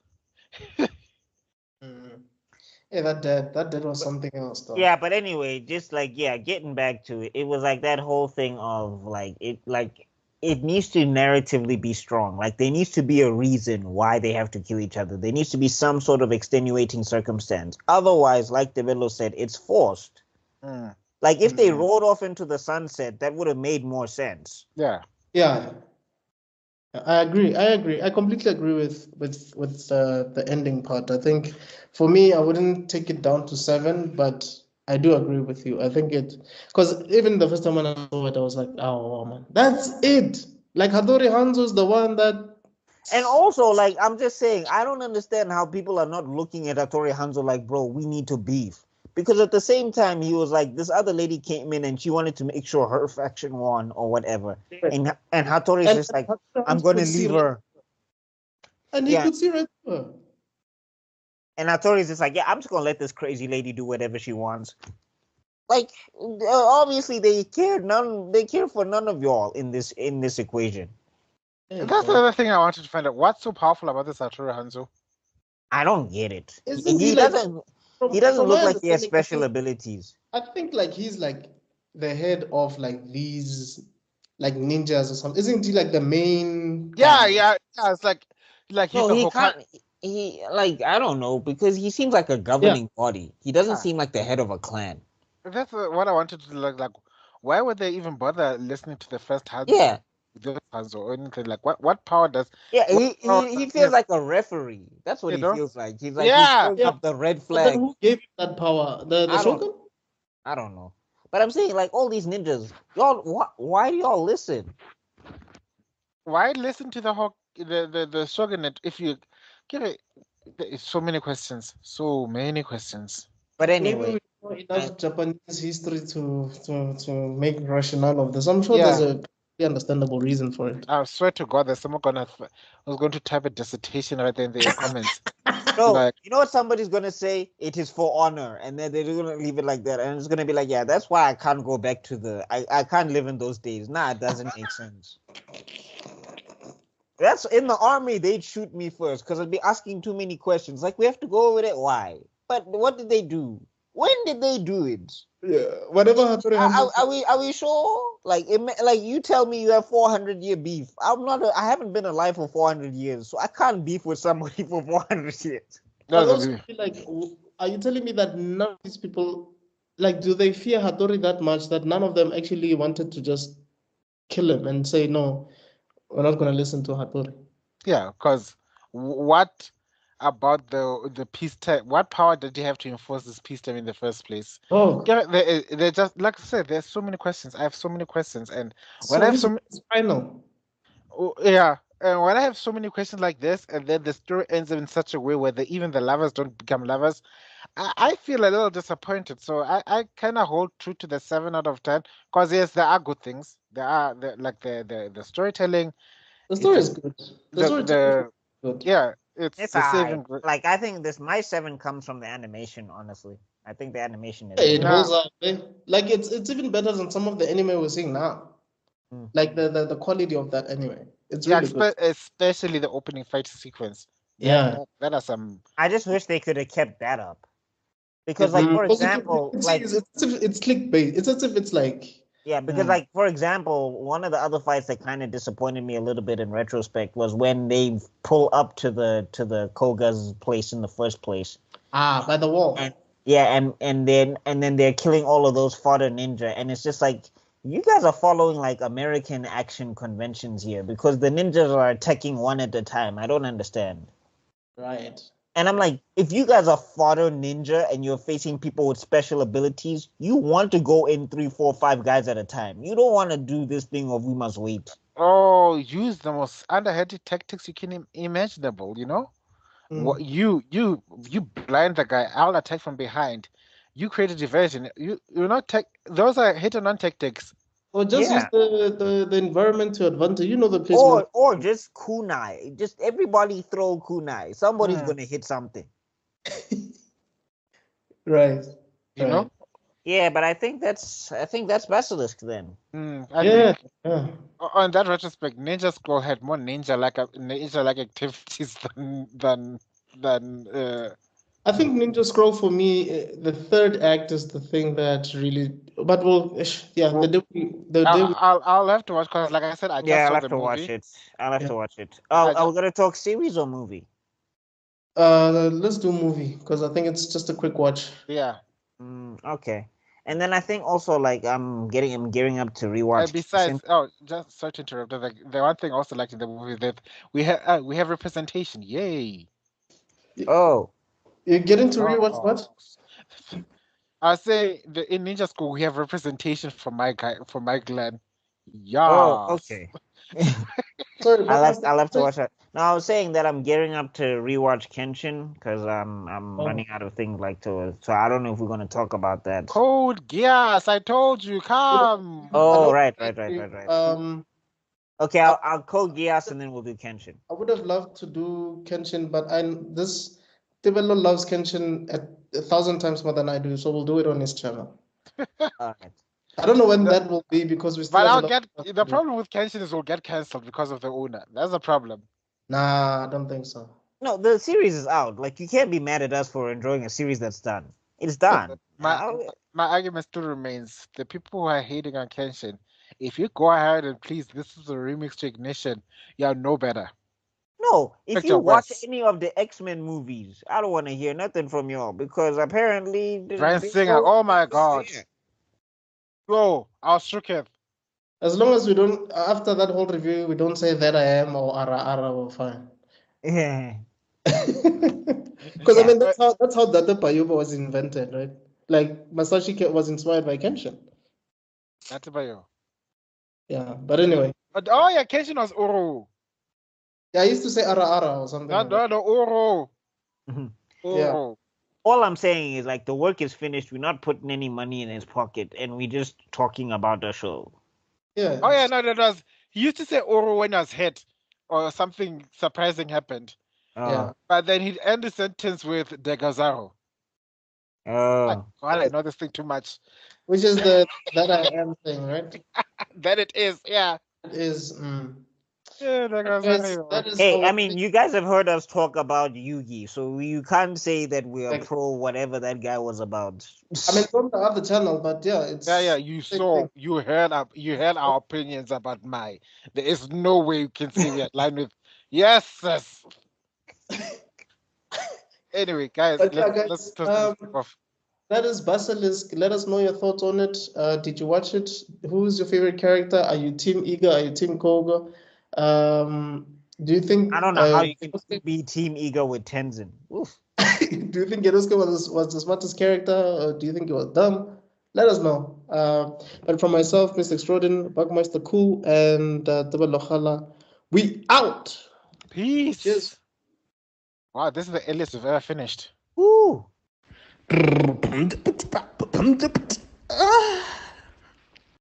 Yeah, that dead was something else, though. Yeah, but anyway, just like getting back to it, it was like that whole thing of like it needs to narratively be strong. Like there needs to be a reason why they have to kill each other. There needs to be some sort of extenuating circumstance. Otherwise, like Develo said, it's forced. Like if they rode off into the sunset, that would have made more sense. Yeah. I agree. I completely agree with the ending part. I think for me, I wouldn't take it down to 7, but I do agree with you. I think because even the first time when I saw it, I was like, oh man, that's it. Like Hattori Hanzo's the one that. And also, like, I'm just saying, I don't understand how people are not looking at Hattori Hanzo like, bro, we need to beef. Because at the same time, he was like, this other lady came in and she wanted to make sure her faction won or whatever. And Hattori's just like, I'm going to leave her. And he could see right through her. And Hattori's just like, yeah, I'm just going to let this crazy lady do whatever she wants. Like, obviously they care for none of y'all in this equation. That's the other thing I wanted to find out. What's so powerful about this Hattori Hanzo? I don't get it. He doesn't look like he has special abilities. I think like he's like the head of like these like ninjas or something. Isn't he like the main guy? Yeah. It's like he's the Hokage. He like, I don't know, because he seems like a governing body. He doesn't seem like the head of a clan. That's what I wanted to like. Why would they even bother listening to the first Hanzo? Yeah. This Hanzo or anything like what power does? Yeah, he feels like a referee. That's what he feels like. He's like he's throwing up the red flag. Then who gave him that power? The Shogun? I don't know. But I'm saying, like, all these ninjas, y'all, why do y'all listen? Why listen to the shogunate if you give it? There's so many questions. But anyway, maybe we know enough Japanese history to make rationale of this. I'm sure there's a understandable reason for it. I swear to God, there's someone was going to type a dissertation right there in the comments. No, like, you know what somebody's gonna say? It is for honor, and then they're gonna leave it like that, and it's gonna be like, yeah, that's why I can't go back to I can't live in those days. Nah, it doesn't make sense. That's in the army. They'd shoot me first because I'd be asking too many questions. Like, we have to go over it. Why? But what did they do? When did they do it? Yeah, whatever Hattori Hanzo. Are we sure? Like you tell me you have 400-year beef. I haven't been alive for 400 years, so I can't beef with somebody for 400 years. Like, are you telling me that none of these people, like, do they fear Hattori that much that none of them actually wanted to just kill him and say, no, we're not going to listen to Hattori? Yeah, because what about the peacetime? What power did he have to enforce this peacetime in the first place? Oh, they just, like I said, there's so many questions. I have so many questions, and when I have final. And when I have so many questions like this, and then the story ends up in such a way where even the lovers don't become lovers, I feel a little disappointed. So I kind of hold true to the 7 out of 10 because yes, there are good things. There are the storytelling. The story is good. The story is good. Yeah, it's the saving. Like, I think my 7 comes from the animation. Honestly, I think the animation is. It holds up. Like it's even better than some of the anime we're seeing now. Like the quality of that anime. It's really good. Especially the opening fight sequence. Yeah, that are some. I just wish they could have kept that up, because, like, for example, it's clickbait. It's as if it's like. Yeah, because like, for example, one of the other fights that kind of disappointed me a little bit in retrospect was when they pull up to the Koga's place in the first place. By the wall. And then they're killing all of those fodder ninja, and it's just like, you guys are following like American action conventions here, because the ninjas are attacking one at a time. I don't understand. Right. And I'm like, if you guys are fodder ninja and you're facing people with special abilities, you want to go in 3, 4, 5 guys at a time. You don't want to do this thing of we must wait. Oh, use the most underhanded tactics you can imaginable. You know, what you blind the guy. I'll attack from behind. You create a diversion. You not tech. Those are hit and run tactics. Or just use the environment to advantage. You know the place. Or just kunai. Just everybody throw kunai. Somebody's gonna hit something. Right. You know. Yeah, but I think that's Basilisk then. On that retrospect, Ninja Scroll had more ninja like activities than. I think Ninja Scroll for me, the third act is the thing that really. But I'll have to watch because, like I said, I'll have to watch it. I'll have to watch it. Are we gonna talk series or movie? Let's do movie because I think it's just a quick watch. Yeah. Okay. And then I think also, like, I'm gearing up to rewatch. Besides, just sorry to interrupt. The one thing I also liked in the movie is that we have representation. Yay! Oh. You're getting to rewatch what? I say in Ninja School we have representation for my clan. Yeah. Oh, okay. Sorry, I'll have to watch that. No, I was saying that I'm gearing up to rewatch Kenshin because I'm running out of things like to. So I don't know if we're gonna talk about that. Code Geass, I told you, come. Oh, right. Okay, I'll call Geass and then we'll do Kenshin. I would have loved to do Kenshin, but this Tibelo loves Kenshin 1,000 times more than I do, so we'll do it on his channel. All right. I don't know when that will be because we still But have I'll a lot get of stuff to the do. problem with Kenshin is we'll get cancelled because of the owner. That's the problem. Nah, I don't think so. No, the series is out. Like you can't be mad at us for enjoying a series that's done. It's done. My argument still remains: the people who are hating on Kenshin, if you go ahead and please, this is a remix to Ignition, you'll know better. No, if Expect you your watch worst. any of the X-Men movies, I don't want to hear nothing from y'all because apparently Bryan Singer, oh my god. Yo, I was shook. As long as we don't, after that whole review, we don't say that I am or ara ara, we're fine. Yeah. Because I mean, that's how Dada Payuba was invented, right? Like Masashi was inspired by Kenshin. That's about you. Yeah, but anyway. But, oh yeah, Kenshin was Oro. Yeah, I used to say ara ara or something. No, Oro. Mhm. Oro. Yeah. All I'm saying is like the work is finished. We're not putting any money in his pocket, and we're just talking about the show. Yeah. Oh yeah, no, that was. He used to say Oro when I was hit or something surprising happened. Yeah. But then he'd end the sentence with Degazaro. God, I know this thing too much. Which is the that I am thing, right? That it is, yeah. It is. Yeah, That is Hey, I mean, you guys have heard us talk about Yugi, so you can't say that we are pro whatever that guy was about. I mean, from the other channel, but yeah, it's You saw, you heard our opinions about Mai. There is no way you can say we are aligned with. Yes. Anyway, guys, let's off. That is Basilisk. Let us know your thoughts on it. Did you watch it? Who's your favorite character? Are you Team Iga? Are you Team Koga? Do you think? I don't know how you can be Team Ego with Tenzin. Oof. Do you think Geruske was the smartest character, or do you think it was dumb? Let us know. But from myself, Mr. Extraordin, Buckmeister Cool, and Taba Lokhala, we out. Peace. Cheers. Wow, this is the earliest we've ever finished. Woo.